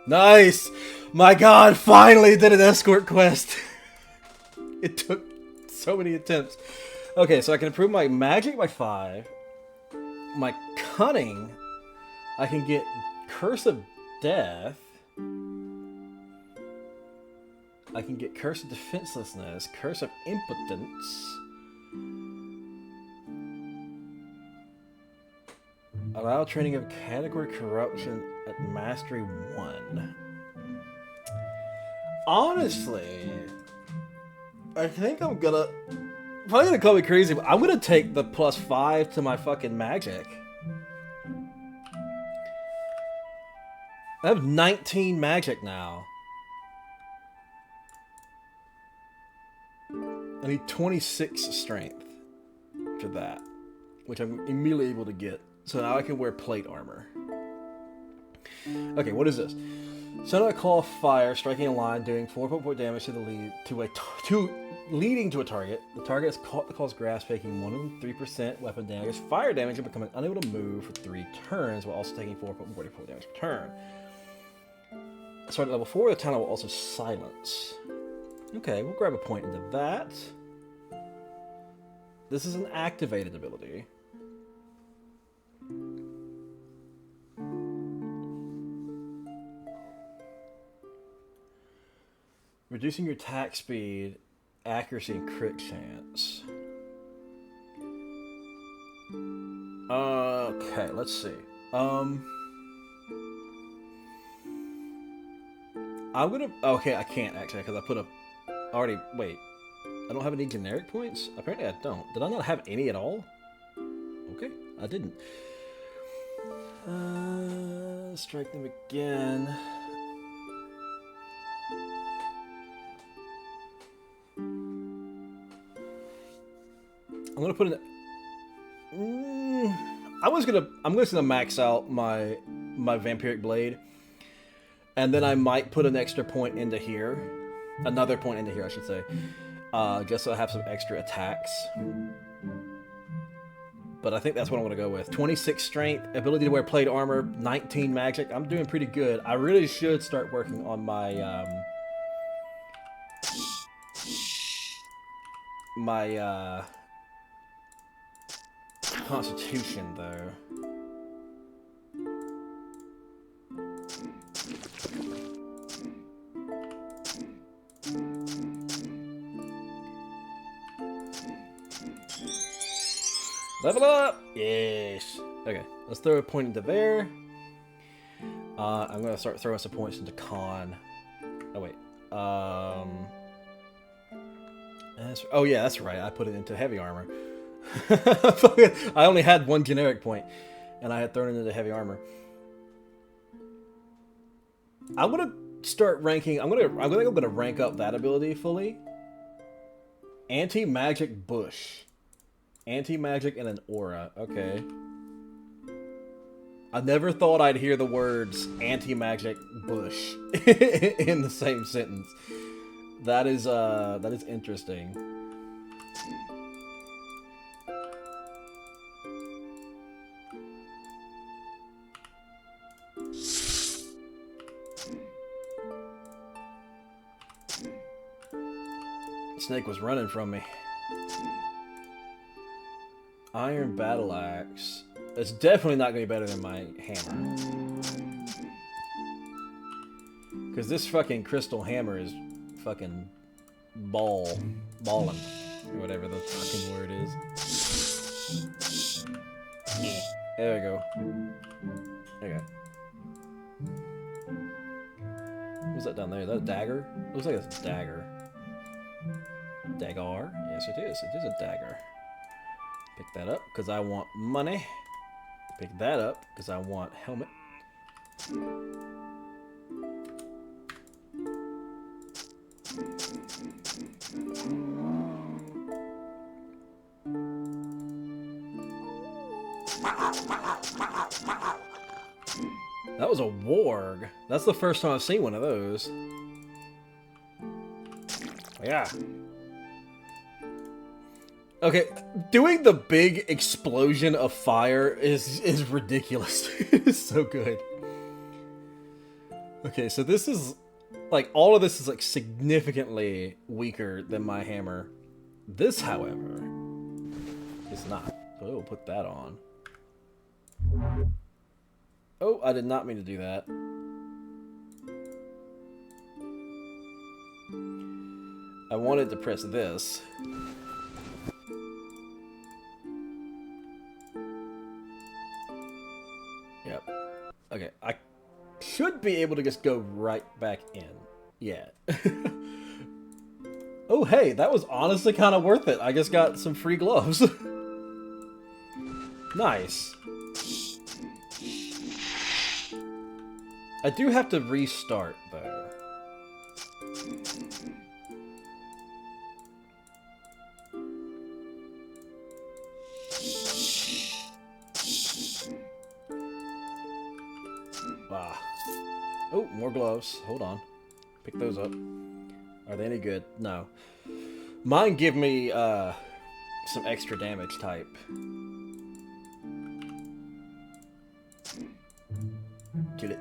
Nice! My god, finally did an escort quest! It took so many attempts. Okay, so I can improve my magic by 5. My cunning, I can get Curse of Death. I can get Curse of Defenselessness, Curse of Impotence. Allow training of Category Corruption at Mastery 1. Honestly, I think I'm gonna... Probably gonna call me crazy, but I'm gonna take the +5 to my fucking magic. I have 19 magic now. I need 26 strength for that, which I'm immediately able to get. So now I can wear plate armor. Okay, what is this? Send out a call of fire, striking a line, doing 4.4 damage to the leading to a target. The target is caught the call's grasp, taking 103% weapon damage, fire damage, and becoming unable to move for 3 turns, while also taking 4.44 damage per turn. Start at level 4, the talent will also silence. Okay, we'll grab a point into that. This is an activated ability. Reducing your attack speed, accuracy, and crit chance. Okay, let's see. I'm gonna... Okay, I can't actually, because I put a... Already... Wait. I don't have any generic points? Apparently I don't. Did I not have any at all? Okay, I didn't. Strike them again. I'm gonna put in. I'm just gonna max out my vampiric blade, and then I might put an extra point into here, another point into here, I should say, just so I have some extra attacks. But I think that's what I'm gonna go with. 26 strength, ability to wear plate armor, 19 magic. I'm doing pretty good. I really should start working on my constitution, though. Level up! Yes! Okay, let's throw a point into there. I'm gonna start throwing some points into con. Oh, wait. Oh, yeah, that's right. I put it into heavy armor. I only had one generic point, and I had thrown it into heavy armor. I'm gonna start ranking. I'm gonna rank up that ability fully. Anti-magic bush, anti-magic, and an aura. Okay. I never thought I'd hear the words anti-magic bush in the same sentence. That is interesting. Snake was running from me. Iron battle axe. It's definitely not going to be better than my hammer. Because this fucking crystal hammer is fucking balling. Or whatever the fucking word is. There we go. Okay. What's that down there? Is that a dagger? Looks like it's a dagger. Dagger? Yes, it is. It is a dagger. Pick that up because I want money. Pick that up because I want helmet. That was a warg. That's the first time I've seen one of those. Yeah. Okay, doing the big explosion of fire is ridiculous. It's so good. Okay, so this is like all of this is like significantly weaker than my hammer. This, however, is not. So we'll put that on. Oh, I did not mean to do that. I wanted to press this. Yep. Okay, I should be able to just go right back in. Yeah. Oh, hey, that was honestly kind of worth it. I just got some free gloves. Nice. I do have to restart, though. Ah. Oh, more gloves. Hold on. Pick those up. Are they any good? No. Mine give me some extra damage type. Kill it.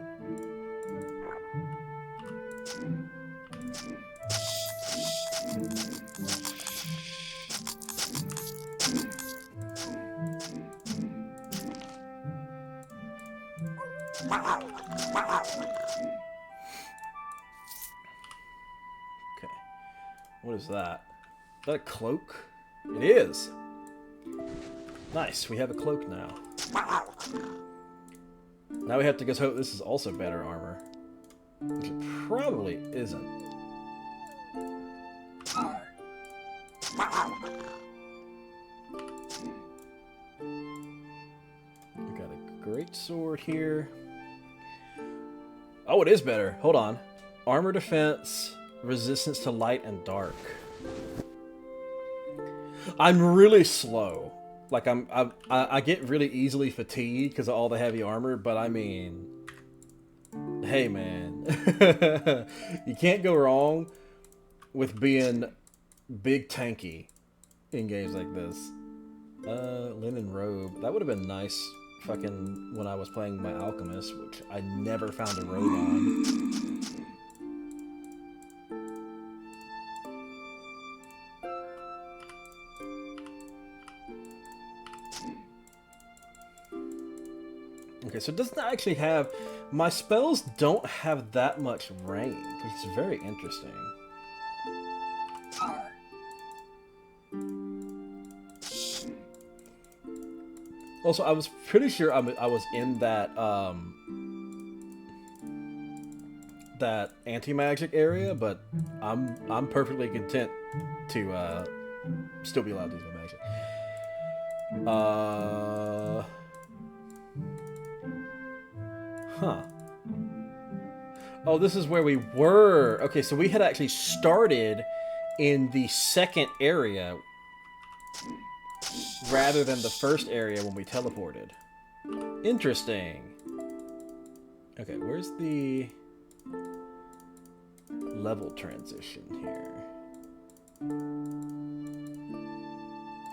Okay. What is that? Is that a cloak? It is! Nice, we have a cloak now. Now we have to just hope this is also better armor. Which it probably isn't. We got a great sword here. Oh, it is better. Hold on. Armor defense, resistance to light and dark. I'm really slow. Like I get really easily fatigued because of all the heavy armor, but I mean, hey man, you can't go wrong with being big tanky in games like this. Linen robe. That would have been nice fucking when I was playing my alchemist, which I never found a robe on. Okay, so it doesn't actually have... My spells don't have that much range, which is very interesting. Also, I was pretty sure I was in that, that anti-magic area, but I'm perfectly content to, still be allowed to use my magic. Huh. Oh, this is where we were. Okay, so we had actually started in the second area rather than the first area when we teleported. Interesting. Okay, where's the level transition here?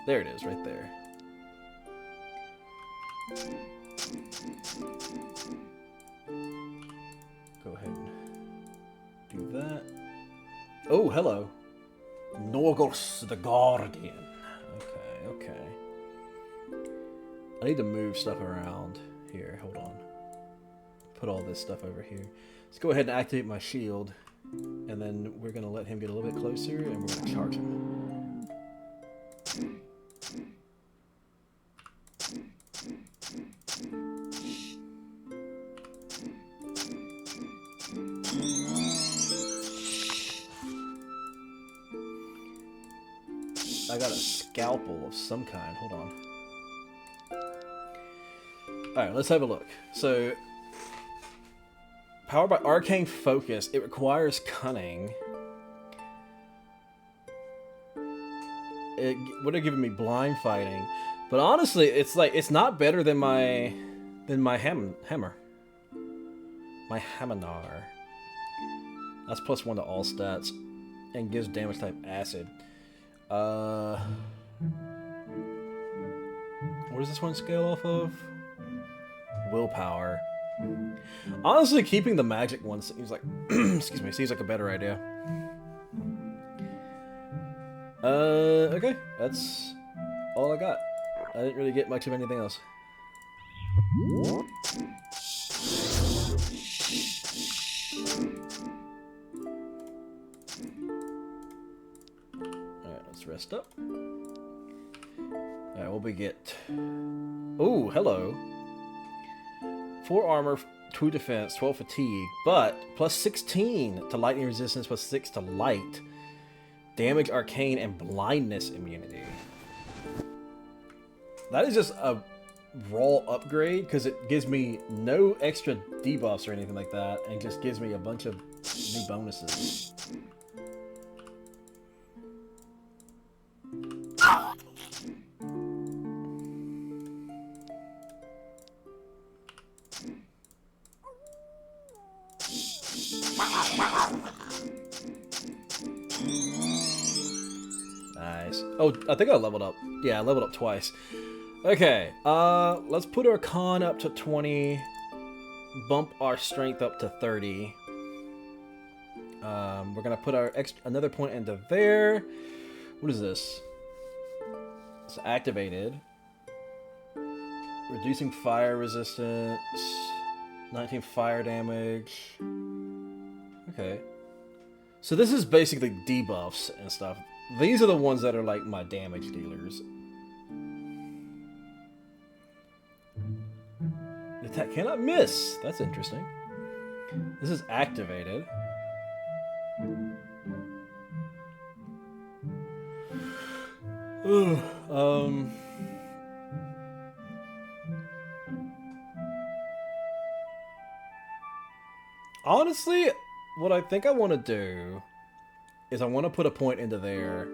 There it is, right there. Go ahead and do that. Oh, hello. Norgos the Guardian. Okay, okay. I need to move stuff around here. Hold on. Put all this stuff over here. Let's go ahead and activate my shield. And then we're going to let him get a little bit closer and we're going to charge him. I got a scalpel of some kind. Hold on. Alright, let's have a look. So, powered by Arcane Focus, it requires Cunning. It would have given me Blind Fighting. But honestly, it's like, it's not better than my hammer. My Haminar. That's +1 to all stats. And gives damage type Acid. What does this one scale off of? Willpower. Honestly, keeping the magic one seems like excuse me, seems like a better idea. Okay, that's all I got. I didn't really get much of anything else. Rest up. Alright, what we get? Oh, hello. 4 armor, 2 defense, 12 fatigue, but plus 16 to lightning resistance, plus 6 to light, damage, arcane, and blindness immunity. That is just a raw upgrade because it gives me no extra debuffs or anything like that, and just gives me a bunch of new bonuses. Nice. Oh, I think I leveled up. Yeah, I leveled up twice. Okay, let's put our con up to 20. Bump our strength up to 30. We're gonna put our another point into there. What is this? It's activated. Reducing fire resistance. 19 fire damage. Okay. So this is basically debuffs and stuff. These are the ones that are like my damage dealers. The attack cannot miss. That's interesting. This is activated. Honestly, what I think I want to do is I want to put a point into there,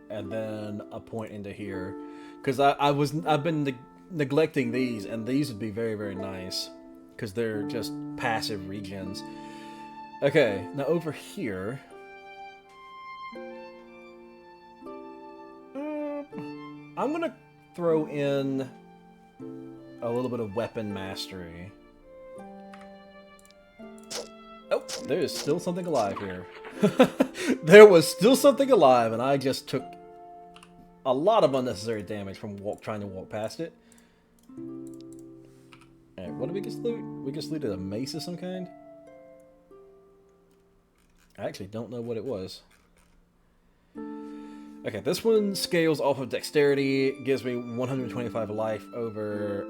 and then a point into here, because I've been neglecting these, and these would be very, very nice because they're just passive regens. Okay, now over here, I'm gonna throw in a little bit of weapon mastery. Oh, there is still something alive here. There was still something alive, and I just took a lot of unnecessary damage from trying to walk past it. Alright, what did we just loot? We just looted a mace of some kind? I actually don't know what it was. Okay, this one scales off of dexterity, gives me 125 life over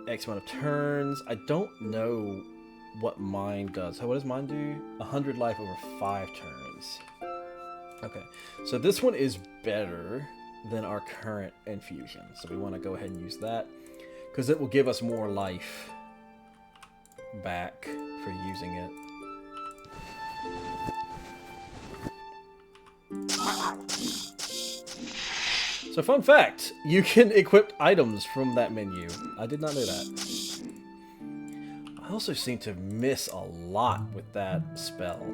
X amount of turns. I don't know what mine does. What does mine do? 100 life over 5 turns. Okay, so this one is better than our current infusion. So we want to go ahead and use that, because it will give us more life back for using it. So fun fact, you can equip items from that menu. I did not know that. I also seem to miss a lot with that spell.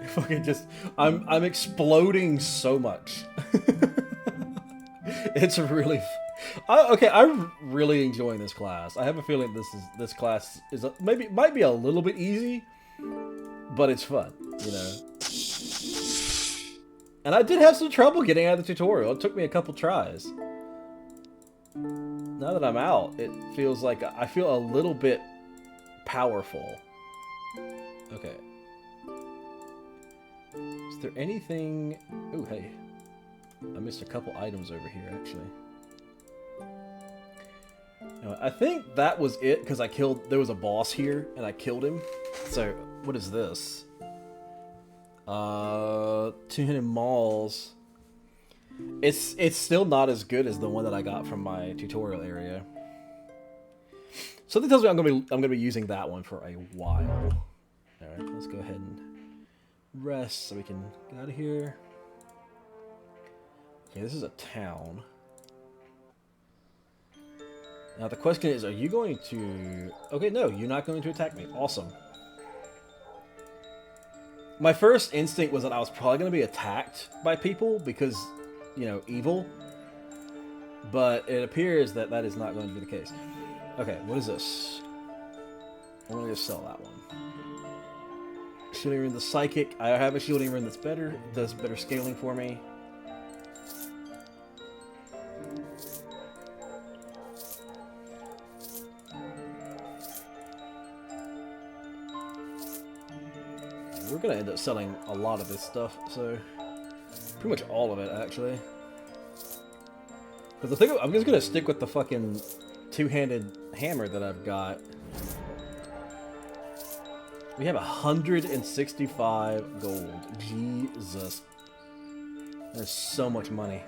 Fucking just, I'm exploding so much. It's really, okay. I'm really enjoying this class. I have a feeling this class is might be a little bit easy, but it's fun, you know. And I did have some trouble getting out of the tutorial. It took me a couple tries. Now that I'm out, it feels like I feel a little bit powerful. Okay. Is there anything... Oh, hey. I missed a couple items over here, actually. Now, I think that was it, because there was a boss here, and I killed him. So, what is this? 200 mauls. It's still not as good as the one that I got from my tutorial area. Something tells me I'm gonna be using that one for a while. Alright, let's go ahead and rest so we can get out of here. Okay, this is a town. Now the question is, are you going to... Okay, no, you're not going to attack me. Awesome. My first instinct was that I was probably going to be attacked by people because, you know, evil. But it appears that that is not going to be the case. Okay, what is this? I'm going to just sell that one. Shielding rune, the psychic. I have a shielding rune that's better. Does better scaling for me. We're gonna end up selling a lot of this stuff, so pretty much all of it actually. Because the thing, I'm just gonna stick with the fucking two-handed hammer that I've got. We have 165 gold. Jesus, there's so much money.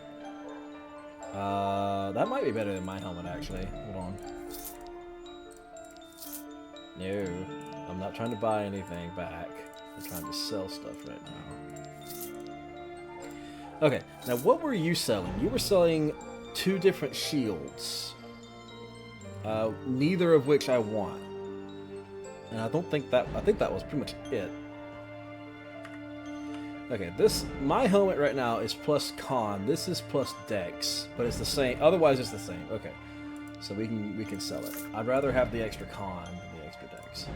That might be better than my helmet actually. Hold on. No, I'm not trying to buy anything back. I'm trying to sell stuff right now. Okay, now what were you selling? You were selling 2 different shields. Neither of which I want. And I think that was pretty much it. Okay, my helmet right now is plus con. This is plus dex, but it's the same. Otherwise, it's the same. Okay, so we can sell it. I'd rather have the extra con than the extra dex.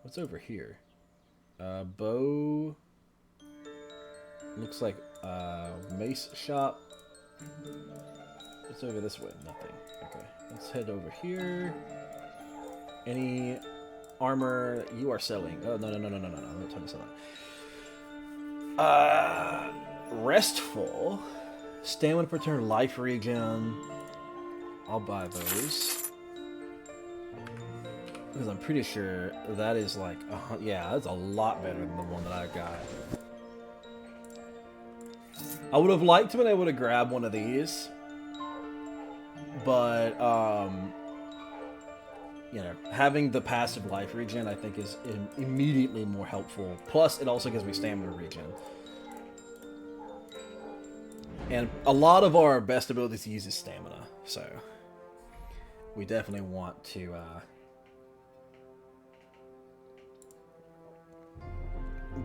What's over here? Bow. Looks like mace shop. What's over this way? Nothing. Okay, let's head over here. Any armor that you are selling? Oh, no. I'm not trying to sell that. Restful. Stamina per turn, life regen. I'll buy those. Because I'm pretty sure that is like, yeah, that's a lot better than the one that I got. I would have liked to have been able to grab one of these, but you know, having the passive life regen I think is immediately more helpful. Plus, it also gives me stamina regen. And a lot of our best abilities to use is stamina, so we definitely want to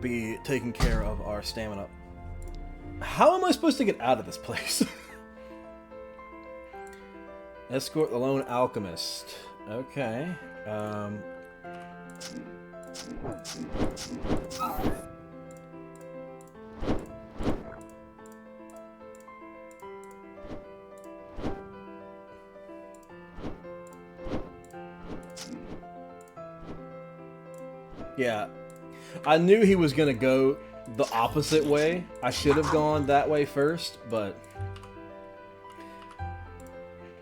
be taking care of our stamina. How am I supposed to get out of this place? Escort the lone alchemist. Okay. Yeah. I knew he was gonna go the opposite way. I should have gone that way first, but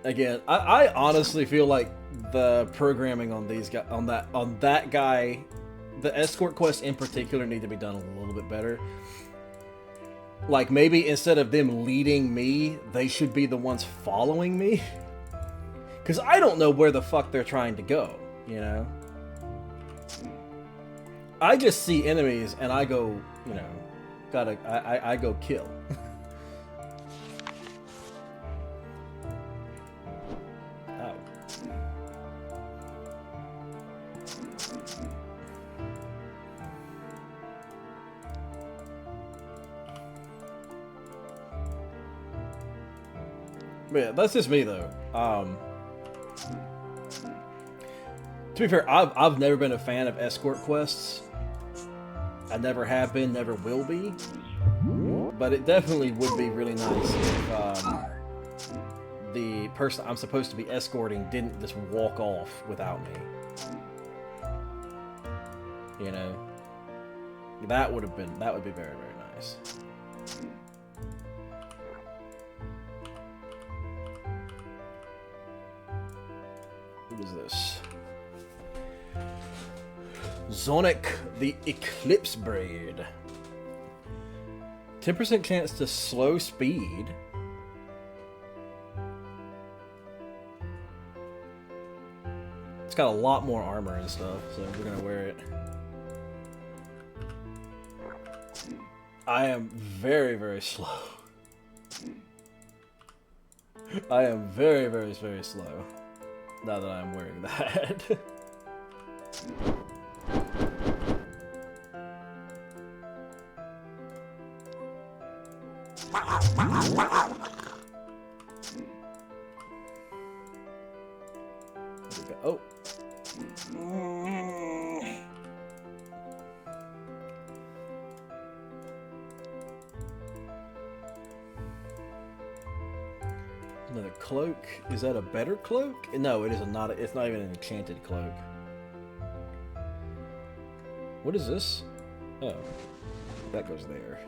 again, I honestly feel like the programming on these guys, on that guy, the escort quest in particular, need to be done a little bit better. Like maybe instead of them leading me, they should be the ones following me, because I don't know where the fuck they're trying to go. You know, I just see enemies and I go, you know, I go kill. Oh. But yeah, that's just me though. To be fair, I've never been a fan of escort quests. I never have been, never will be. But it definitely would be really nice if the person I'm supposed to be escorting didn't just walk off without me. You know? That would be very, very nice. What is this? Zonic the Eclipse Braid. 10% chance to slow speed. It's got a lot more armor and stuff, so we're gonna wear it. I am very, very slow. I am very, very, very slow. Now that I'm wearing that. Oh. Another cloak. Is that a better cloak? No, it is not. It's not even an enchanted cloak. What is this? Oh, that goes there.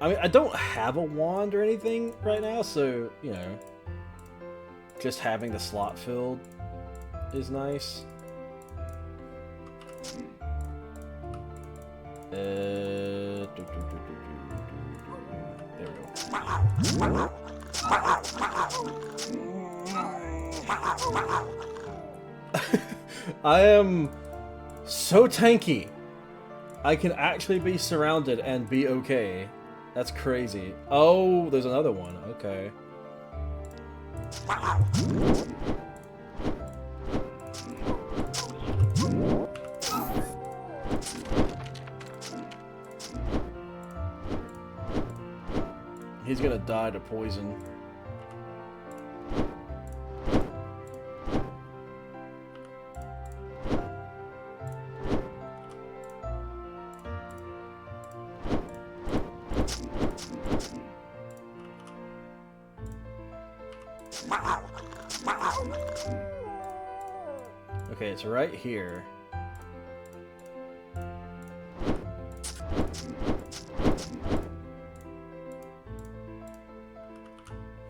I mean, I don't have a wand or anything right now, so, you know, just having the slot filled is nice. There we go. I am so tanky. I can actually be surrounded and be okay. That's crazy. Oh, there's another one. Okay. He's gonna die to poison. Okay, it's right here.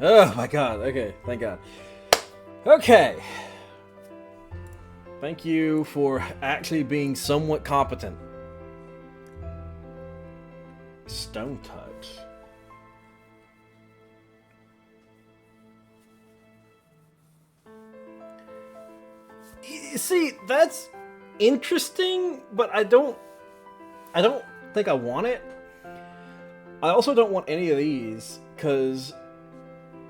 Oh my god, okay, thank god. Okay. Thank you for actually being somewhat competent. Stone touch. See, that's interesting, but I don't think I want it. I also don't want any of these, because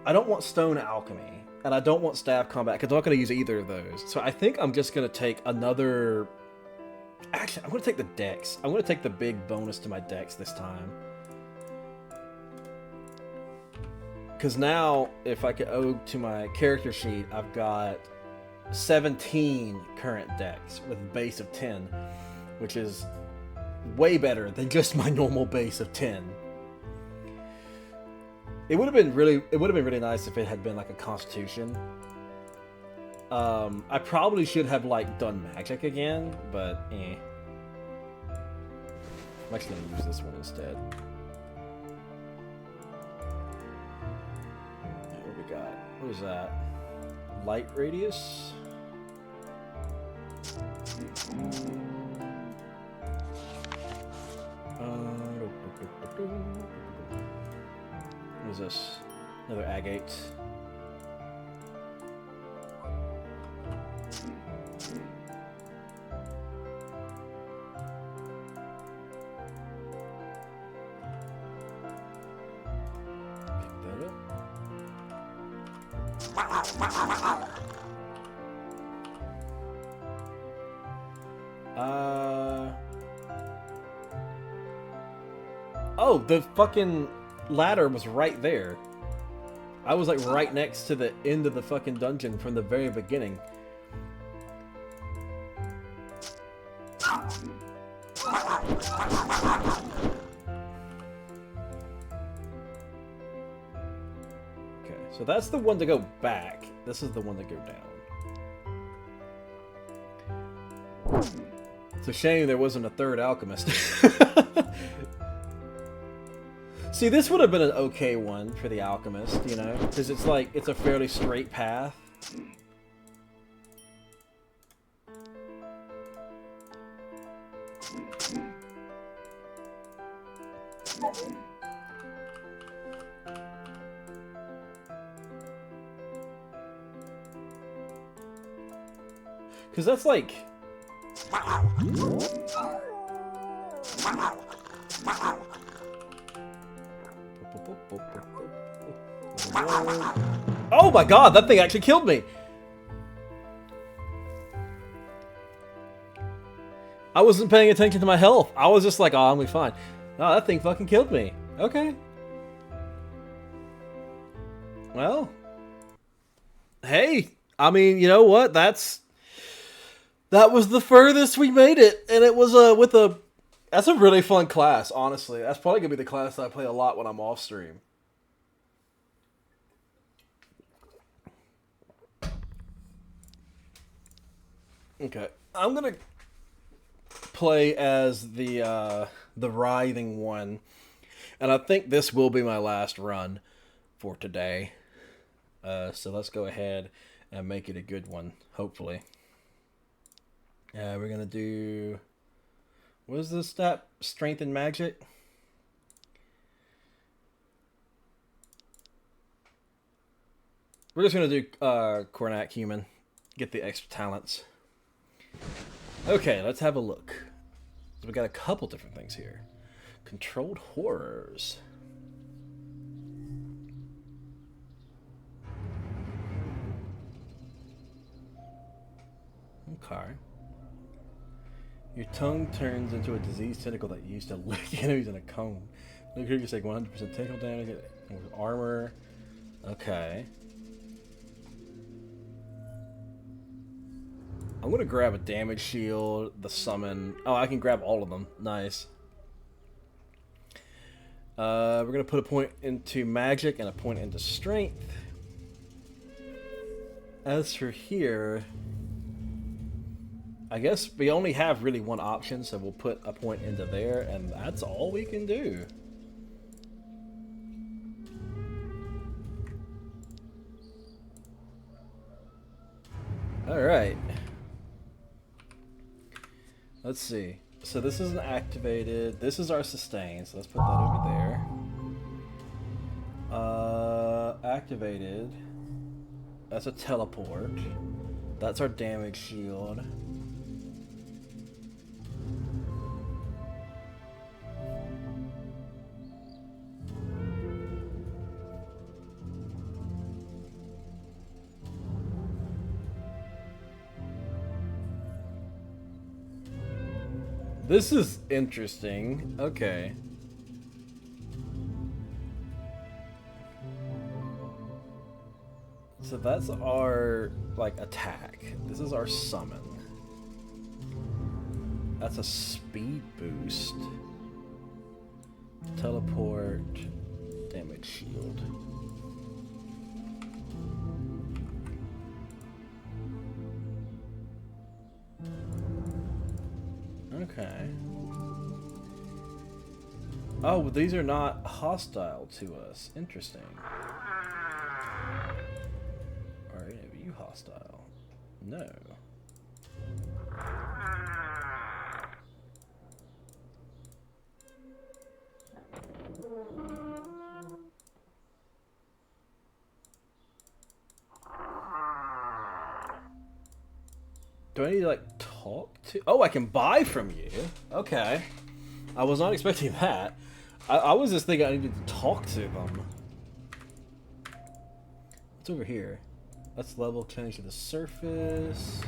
I don't want stone alchemy, and I don't want staff combat, because I'm not going to use either of those. So I think I'm just going to take another... Actually, I'm going to take the dex. I'm going to take the big bonus to my dex this time. Because now, if I could go to my character sheet, I've got 17 current dex with a base of 10, which is way better than just my normal base of 10. It would have been really nice if it had been like a constitution. I probably should have like done magic again, but eh. I'm actually gonna use this one instead. What we got? What is that? Light radius. What is this? Another agate. Oh, the fucking ladder was right there. I was like right next to the end of the fucking dungeon from the very beginning. Okay, so that's the one to go back. This is the one to go down. It's a shame there wasn't a third alchemist. See, this would have been an okay one for the alchemist, you know? Because it's like, it's a fairly straight path. Because that's like... Oh my god, that thing actually killed me! I wasn't paying attention to my health. I was just like, oh, I'm gonna be fine. No, that thing fucking killed me. Okay. Well. Hey, I mean, you know what? That was the furthest we made it. And it was that's a really fun class, honestly. That's probably gonna be the class that I play a lot when I'm off stream. Okay, I'm gonna play as the writhing one, and I think this will be my last run for today. So let's go ahead and make it a good one, hopefully. We're gonna do, what is this stat? Strength and magic. We're just gonna do Cornac human, get the extra talents. Okay, let's have a look. So we got a couple different things here. Controlled horrors. Okay. Your tongue turns into a diseased tentacle that used to lick enemies in a cone. Look here, you take 100% tentacle damage with armor. Okay. I'm gonna grab a damage shield, the summon. Oh, I can grab all of them. Nice. We're gonna put a point into magic and a point into strength. As for here, I guess we only have really one option, so we'll put a point into there, and that's all we can do. Alright. Let's see. So this isn't activated. This is our sustain, so let's put that over there. Activated. That's a teleport. That's our damage shield. This is interesting. Okay. So that's our, like, attack. This is our summon. That's a speed boost. Teleport. Damage shield. Okay. Oh, these are not hostile to us. Interesting. Are any of you hostile? No. Do I need to, like, talk to... Oh, I can buy from you. Okay. I was not expecting that. I was just thinking I needed to talk to them. What's over here? Let's level change to the surface.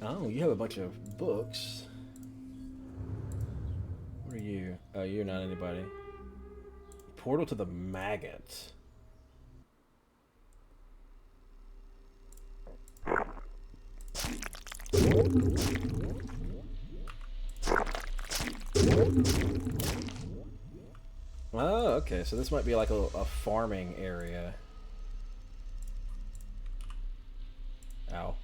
Oh, you have a bunch of books. What are you? Oh, you're not anybody. Portal to the maggot. Oh, okay, so this might be like a farming area. Ow.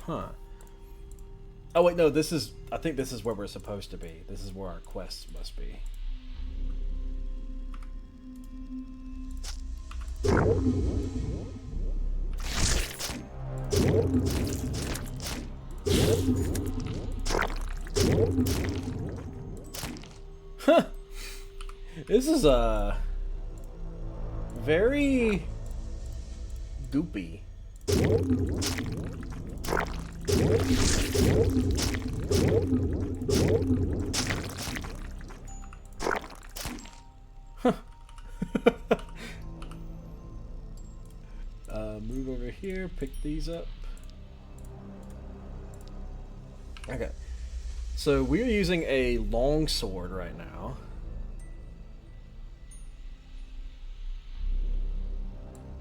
Huh. Oh wait, no, this is... I think this is where we're supposed to be. This is where our quests must be. Huh! This is, very... goopy. Move over here, pick these up. Okay. So we're using a long sword right now.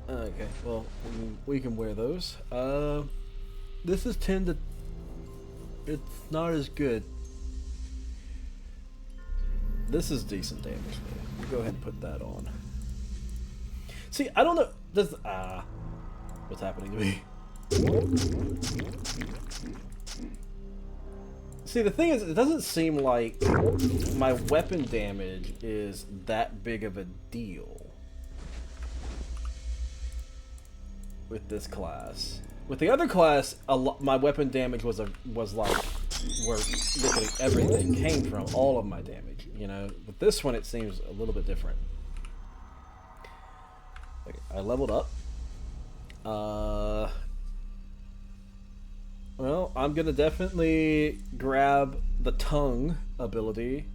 Okay, well, we can wear those. This is 10 to... It's not as good. This is decent damage, though. We'll go ahead and put that on. See, I don't know... Does... what's happening to me? See, the thing is, it doesn't seem like my weapon damage is that big of a deal with this class. With the other class, my weapon damage was like where literally everything came from, all of my damage, you know. With this one, it seems a little bit different. Okay, I leveled up. Well, I'm gonna definitely grab the tongue ability,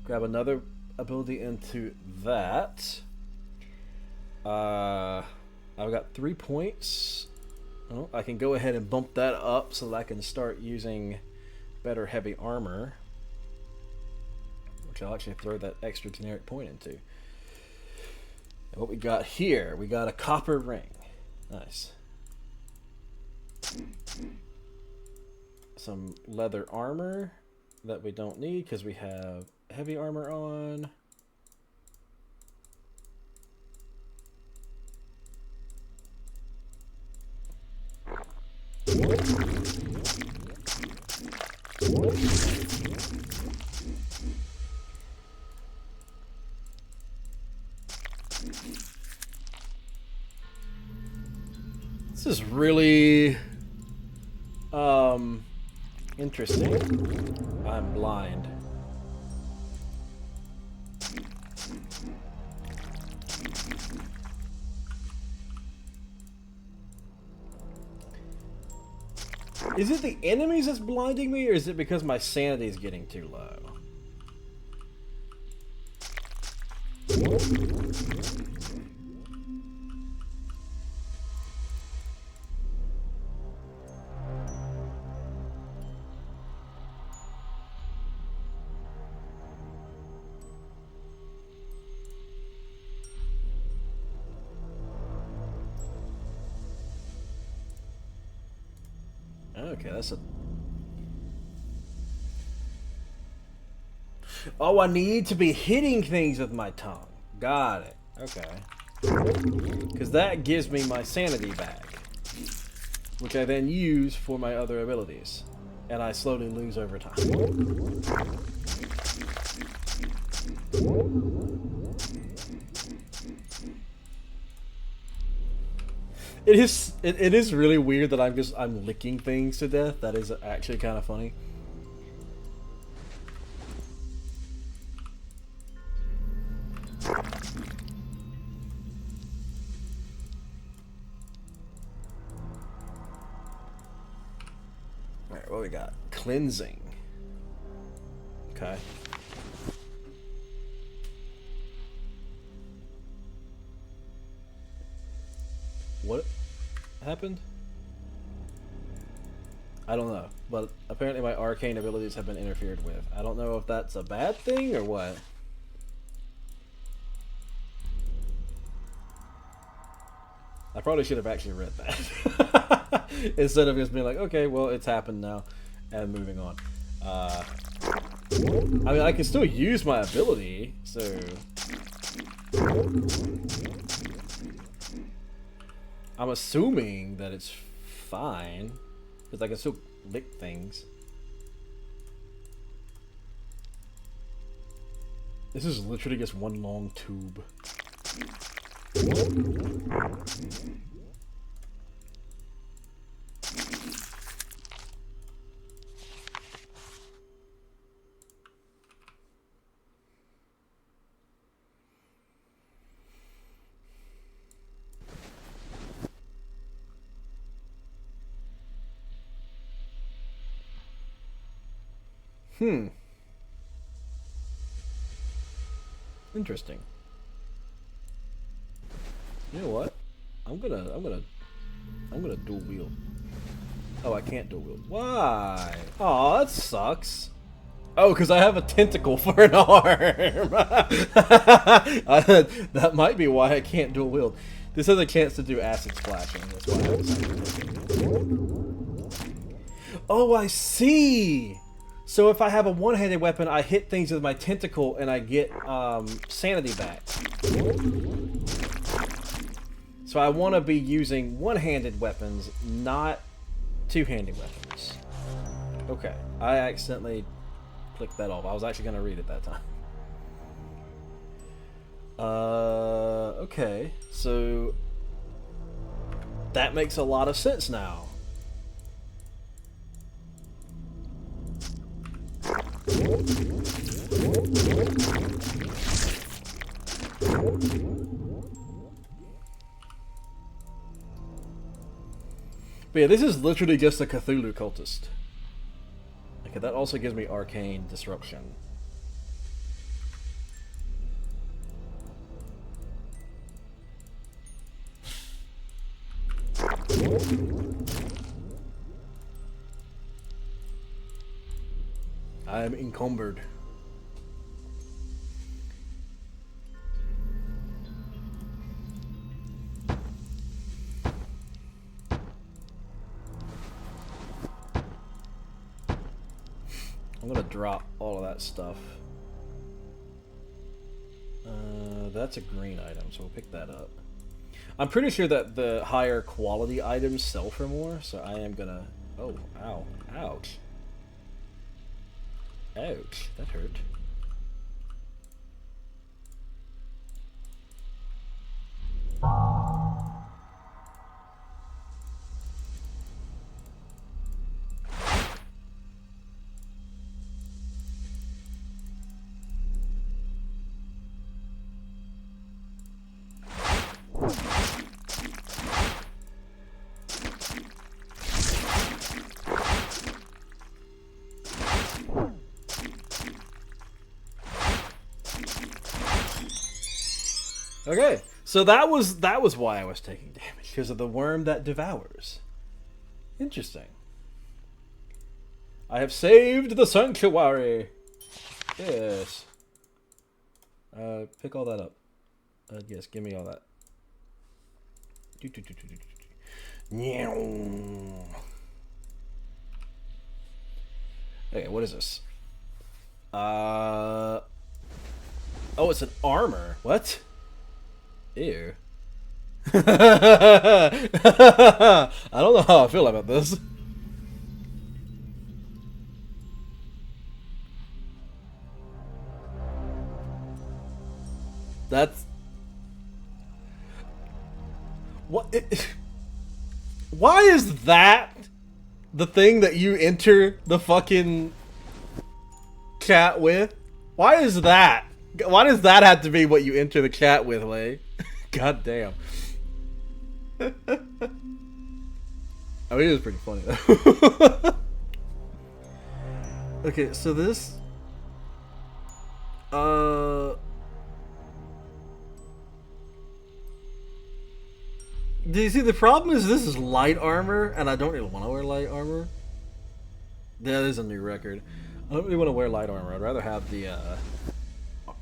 grab another ability into that. I've got 3 points. Oh, I can go ahead and bump that up so that I can start using better heavy armor, which I'll actually throw that extra generic point into. And what we got here, we got a copper ring. Nice. Some leather armor that we don't need because we have heavy armor on. This is really interesting. I'm blind. Is it the enemies that's blinding me, or is it because my sanity is getting too low? Okay, that's a... Oh, I need to be hitting things with my tongue. Got it. Okay. Because that gives me my sanity back, which I then use for my other abilities. And I slowly lose over time. It is really weird that I'm licking things to death. That is actually kind of funny. Alright, what we got? Cleansing. Okay. What happened? I don't know, but apparently my arcane abilities have been interfered with. I don't know if that's a bad thing or what. I probably should have actually read that instead of just being like, okay, well, it's happened now, and moving on. I mean, I can still use my ability, so... I'm assuming that it's fine, because I can still lick things. This is literally just one long tube. Interesting. You know what? I'm gonna dual wield. Oh, I can't dual wield. Why? Aw, that sucks. Oh, because I have a tentacle for an arm. That might be why I can't dual wield. This has a chance to do acid splashing. That's why I was... Oh, I see. So if I have a one-handed weapon, I hit things with my tentacle and I get sanity back. So I want to be using one-handed weapons, not two-handed weapons. Okay, I accidentally clicked that off. I was actually going to read it that time. Okay, so that makes a lot of sense now. But yeah, this is literally just a Cthulhu cultist. Okay, that also gives me arcane disruption. I am encumbered. I'm gonna drop all of that stuff. That's a green item, so we'll pick that up. I'm pretty sure that the higher quality items sell for more, so I am gonna... Oh, ow. Ouch. Ouch, that hurt. Okay, so that was why I was taking damage, because of the worm that devours. Interesting. I have saved the sanctuary. Yes. Pick all that up. Yes, give me all that. Okay, what is this? Oh, it's an armor. What? Ew. I don't know how I feel about this. That's... What? Why is that the thing that you enter the fucking chat with? Why is that? Why does that have to be what you enter the chat with, Lay? God damn. I mean, it was pretty funny though. Okay, so this... Do you see, the problem is this is light armor, and I don't really want to wear light armor. That is a new record. I don't really want to wear light armor. I'd rather have the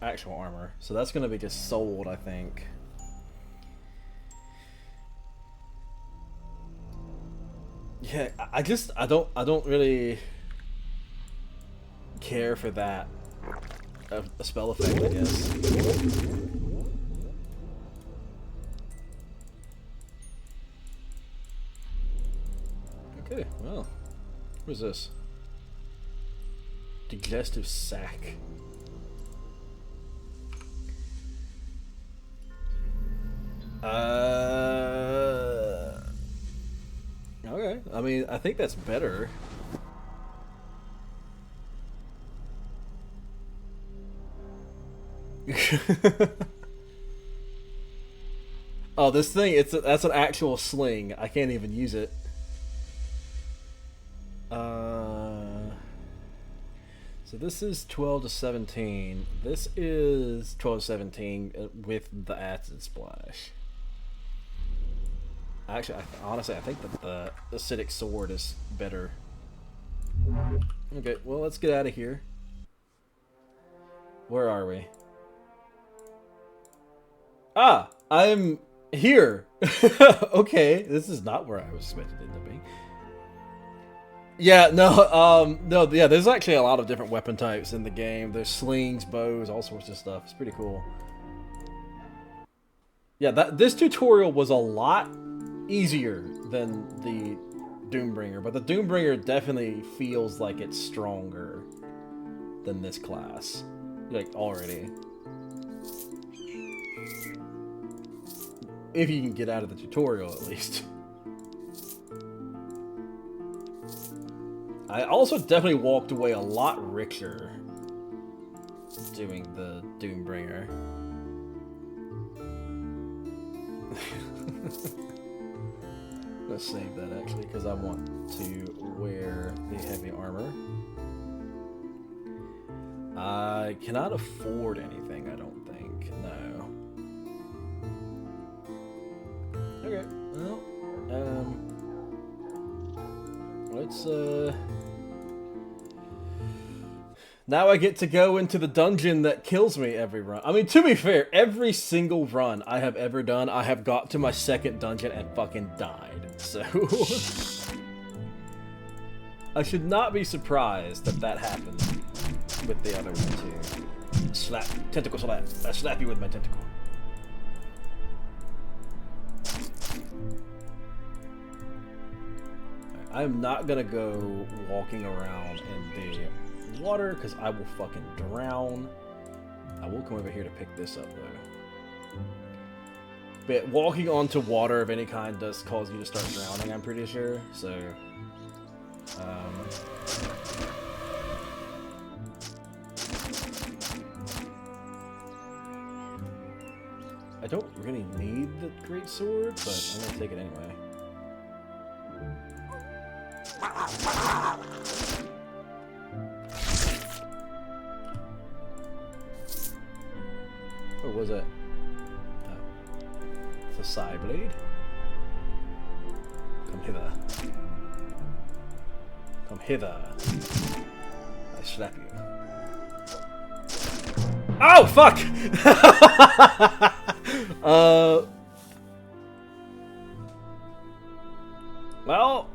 actual armor. So that's going to be just sold, I think. Yeah, I don't really care for that. A spell effect, I guess. Okay, well, what is this? Digestive sac. Okay, I mean, I think that's better. Oh, this thing, that's an actual sling. I can't even use it. So this is 12 to 17. This is 12 to 17 with the acid splash. Actually, honestly, I think that the acidic sword is better. Okay, well, let's get out of here. Where are we? Ah, I'm here. Okay, this is not where I was expected it to be. Yeah, no, no, yeah, there's actually a lot of different weapon types in the game. There's slings, bows, all sorts of stuff. It's pretty cool. Yeah, this tutorial was a lot easier than the Doombringer, but the Doombringer definitely feels like it's stronger than this class. Like, already. If you can get out of the tutorial, at least. I also definitely walked away a lot richer doing the Doombringer. I'm gonna save that actually because I want to wear the heavy armor. I cannot afford anything, I don't think. No. Okay, well, let's now I get to go into the dungeon that kills me every run. I mean, to be fair, every single run I have ever done, I have got to my second dungeon and fucking died. So I should not be surprised that that happened with the other one too. Slap, tentacle slap. I slap you with my tentacle. I am not gonna go walking around in the water because I will fucking drown. I will come over here to pick this up though. But walking onto water of any kind does cause you to start drowning, I'm pretty sure. So, I don't really need the great sword, but I'm gonna take it anyway. What was it? Oh. It's a side blade. Come hither. Come hither. I slap you. Oh, fuck! Well.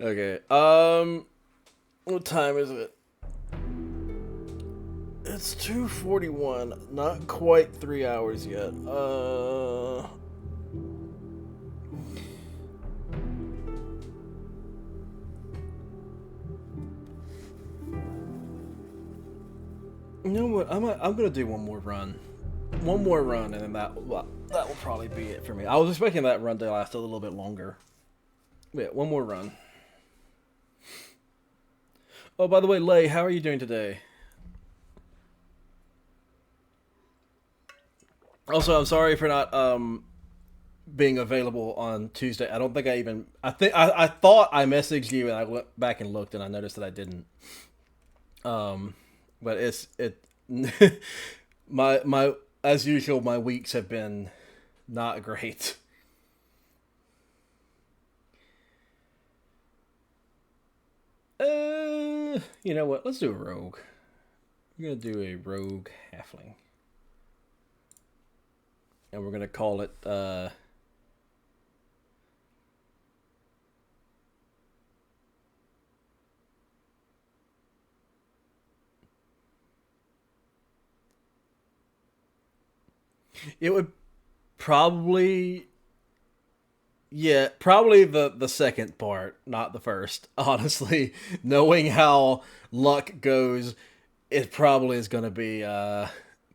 Okay, what time is it? It's 2:41, not quite 3 hours yet. You know what? I'm gonna do one more run, and then that will probably be it for me. I was expecting that run to last a little bit longer. Yeah, one more run. Oh, by the way, Lay, how are you doing today? Also, I'm sorry for not being available on Tuesday. I don't think I even. I thought I messaged you, and I went back and looked, and I noticed that I didn't. But my as usual, my weeks have been not great. You know what? Let's do a rogue. We're gonna do a rogue halfling. And we're gonna call it it would probably, yeah, probably the second part, not the first. Honestly, knowing how luck goes, it probably is gonna be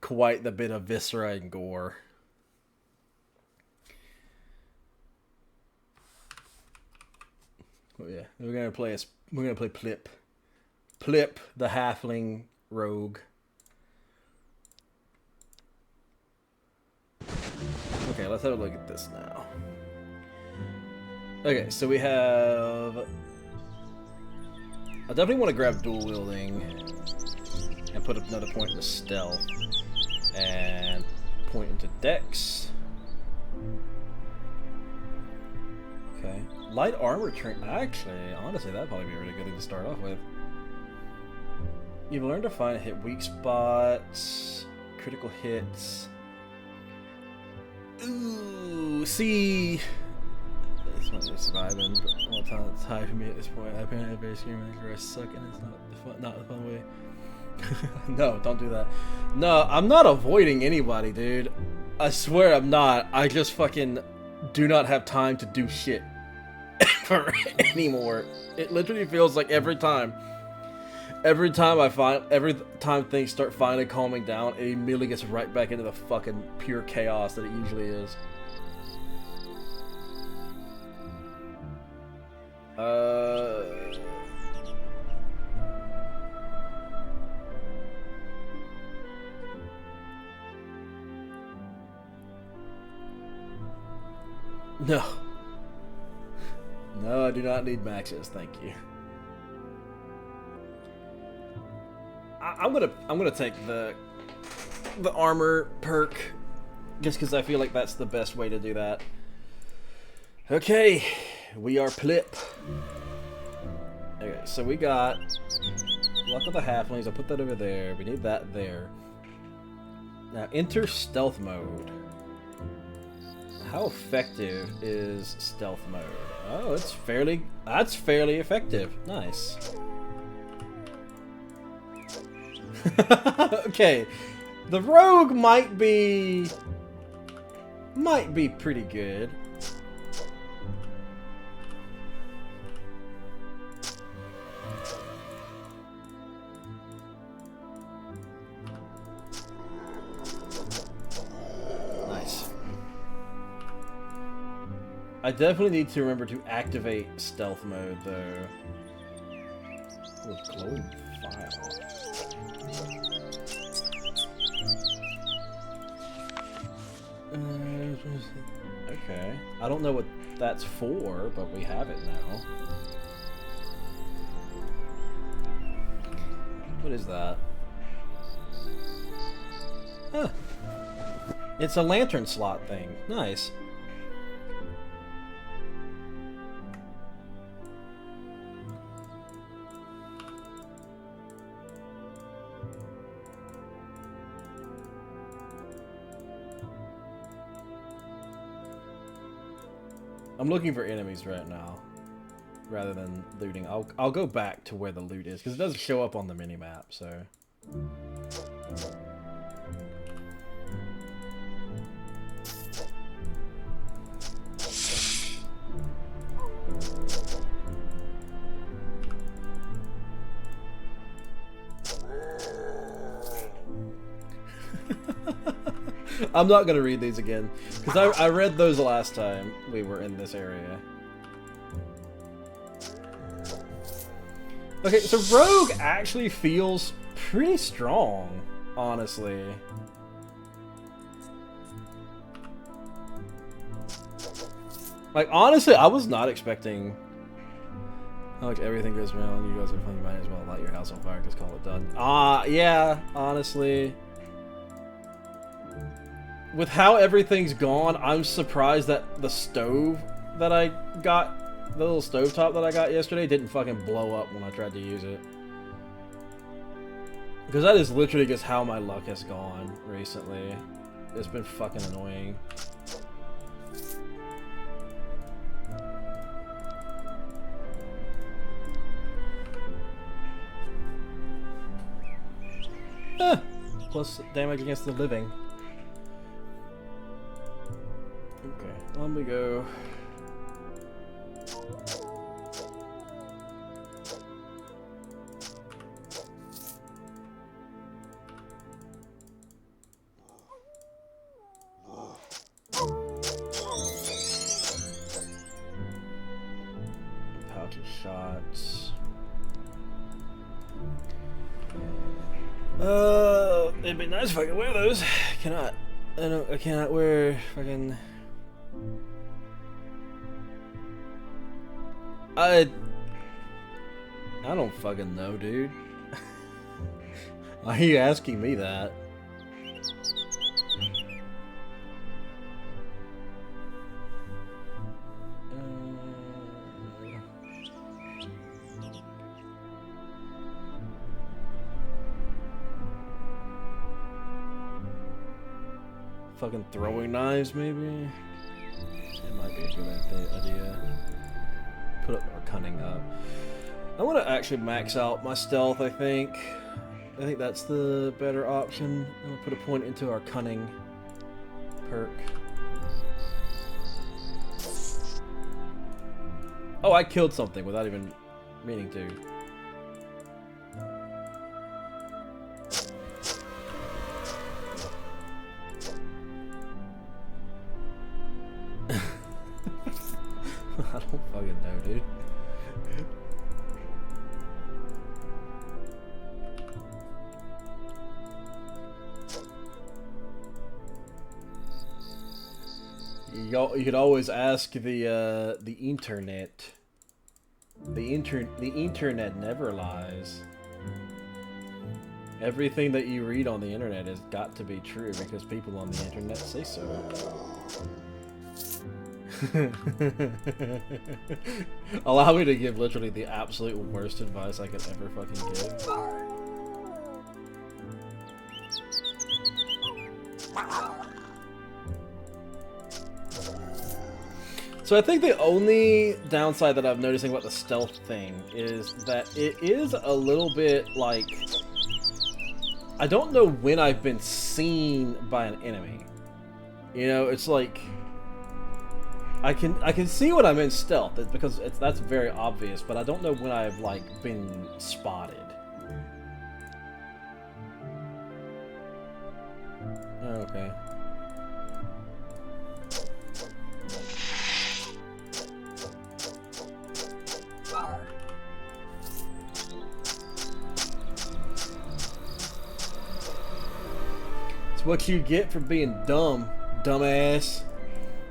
quite the bit of viscera and gore. Oh yeah, we're gonna play Plip, the halfling rogue. Okay, let's have a look at this now. Okay, so we have. I definitely want to grab dual wielding and put another point into stealth and point into dex. Okay. Light armor train. Actually, honestly, that'd probably be a really good thing to start off with. You've learned to find hit weak spots, critical hits. Ooh, see. This one's just surviving, but all the time it's high for me at this point. I've been at a very screaming where I suck, and it's not the fun way. No, don't do that. No, I'm not avoiding anybody, dude. I swear I'm not. I just fucking do not have time to do shit anymore. It literally feels like every time things start finally calming down, it immediately gets right back into the fucking pure chaos that it usually is. No. No, I do not need maxes, thank you. I'm gonna take the armor perk just because I feel like that's the best way to do that. Okay, we are Plip. Okay, so we got Luck of the Halflings. I'll put that over there. We need that there. Now enter stealth mode. How effective is stealth mode? Oh, that's fairly effective. Nice. Okay, the rogue might be pretty good. I definitely need to remember to activate stealth mode, though. Oh, glowing file. Okay. I don't know what that's for, but we have it now. What is that? Huh. It's a lantern slot thing. Nice. I'm looking for enemies right now, rather than looting. I'll go back to where the loot is, because it doesn't show up on the minimap, so... I'm not gonna read these again, because I read those last time we were in this area. Okay, so Rogue actually feels pretty strong, honestly. Like, honestly, I was not expecting... Like, everything goes wrong, you guys are playing, might as well light your house on fire, just call it done. Yeah, honestly... With how everything's gone, I'm surprised that the stove that I got, the little stovetop that I got yesterday, didn't fucking blow up when I tried to use it. Because that is literally just how my luck has gone recently. It's been fucking annoying. Plus damage against the living. Okay, on we go. Pouch of shots. It'd be nice if I could wear those. I cannot wear fucking... I don't fucking know, dude. Why are you asking me that? Fucking throwing knives, maybe? It might be a good idea. Put up our cunning up. I want to actually max out my stealth, I think. I think that's the better option. I'm going to put a point into our cunning perk. Oh, I killed something without even meaning to. I don't fucking know, dude. You could always ask the internet. The internet never lies. Everything that you read on the internet has got to be true because people on the internet say so. Allow me to give literally the absolute worst advice I could ever fucking give. So I think the only downside that I'm noticing about the stealth thing is that it is a little bit like... I don't know when I've been seen by an enemy. You know, it's like... I can see when I'm in stealth, because that's very obvious, but I don't know when I've, like, been spotted. Okay. what you get for being dumb, dumbass.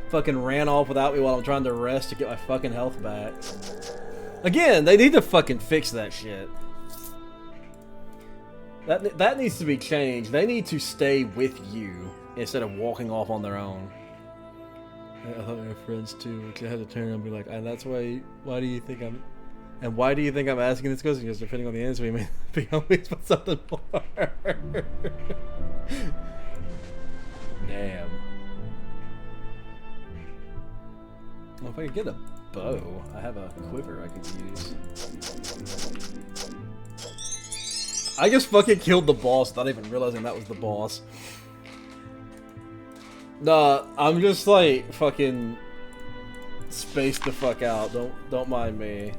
Fucking ran off without me while I'm trying to rest to get my fucking health back. Again, they need to fucking fix that shit. That needs to be changed. They need to stay with you instead of walking off on their own. I thought we were friends too, which I had to turn and be like, and that's why do you think I'm... And why do you think I'm asking this question? Because depending on the answer, we may be homies for something more. Damn. Well, if I could get a bow, I have a quiver I could use. I just fucking killed the boss without even realizing that was the boss. Nah, I'm just like fucking spaced the fuck out. Don't mind me.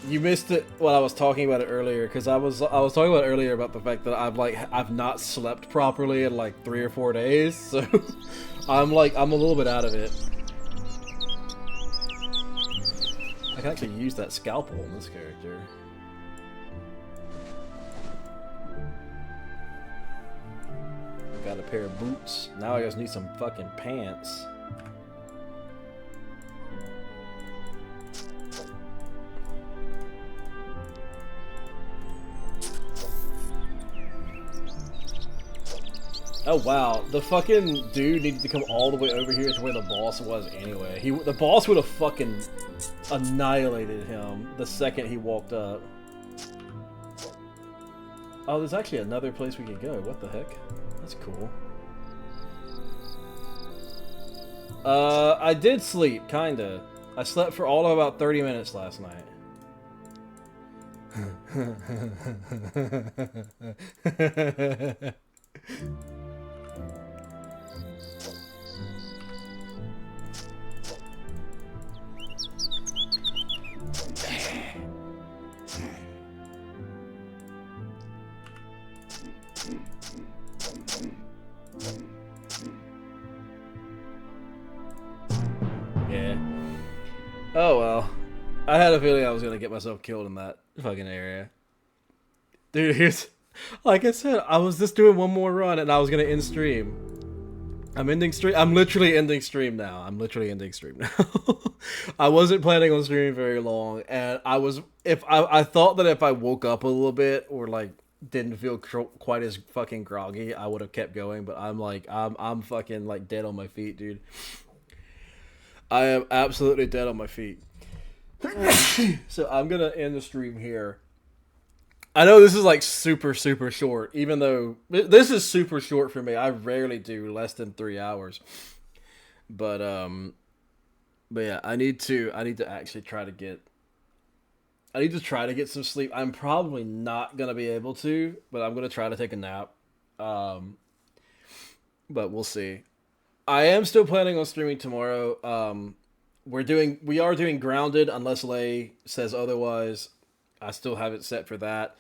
You missed it when I was talking about it earlier, because I was talking about it earlier about the fact that I've not slept properly in like 3 or 4 days, so I'm a little bit out of it. I can actually use that scalpel in this character. I got a pair of boots. Now I just need some fucking pants. Oh wow, the fucking dude needed to come all the way over here to where the boss was anyway. The boss would have fucking annihilated him the second he walked up. Oh, there's actually another place we can go. What the heck? That's cool. I did sleep, kinda. I slept for all of about 30 minutes last night. Yeah. Oh well. I had a feeling I was gonna get myself killed in that fucking area. Dude, here's... Like I said, I was just doing one more run and I was gonna end stream. I'm ending stream. I'm literally ending stream now. I wasn't planning on streaming very long, and I thought that if I woke up a little bit or like didn't feel quite as fucking groggy, I would have kept going. But I'm fucking like dead on my feet, dude. I am absolutely dead on my feet. So I'm gonna end the stream here. I know this is like super short, even though this is super short for me. I rarely do less than 3 hours. But yeah, I need to actually try to get some sleep. I'm probably not gonna be able to, but I'm gonna try to take a nap. But we'll see. I am still planning on streaming tomorrow. We are doing Grounded unless Lay says otherwise. I still have it set for that.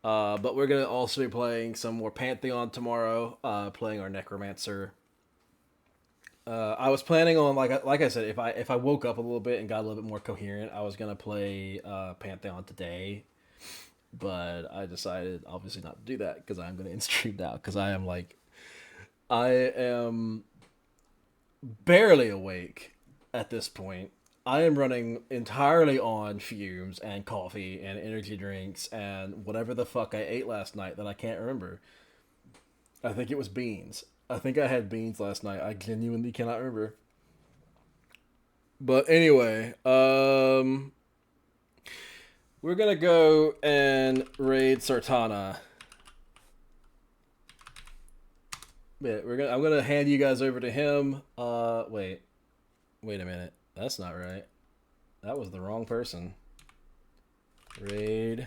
But we're gonna also be playing some more Pantheon tomorrow. Playing our Necromancer. I was planning on like I said, if I woke up a little bit and got a little bit more coherent, I was gonna play Pantheon today. But I decided obviously not to do that because I'm gonna end stream now because I am barely awake at this point. I am running entirely on fumes and coffee and energy drinks and whatever the fuck I ate last night that I can't remember. I think it was beans. I think I had beans last night. I genuinely cannot remember. But anyway, we're gonna go and raid Sartana. Yeah, I'm gonna hand you guys over to him. Wait a minute. That's not right. That was the wrong person. Raid.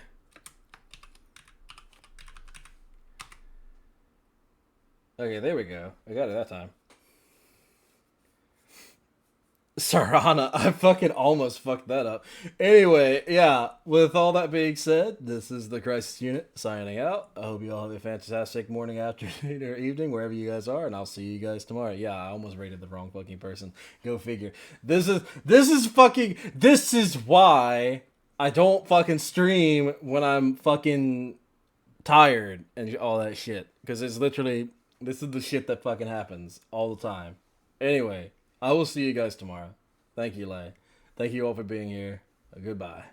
Okay, there we go. I got it that time. Sarana, I fucking almost fucked that up. Anyway, yeah, with all that being said, this is the Crisis Unit signing out. I hope you all have a fantastic morning, afternoon, or evening, wherever you guys are, and I'll see you guys tomorrow. Yeah, I almost rated the wrong fucking person. Go figure. This is why I don't fucking stream when I'm fucking tired and all that shit. Because it's literally, this is the shit that fucking happens all the time. Anyway, I will see you guys tomorrow. Thank you, Lay. Thank you all for being here. Goodbye.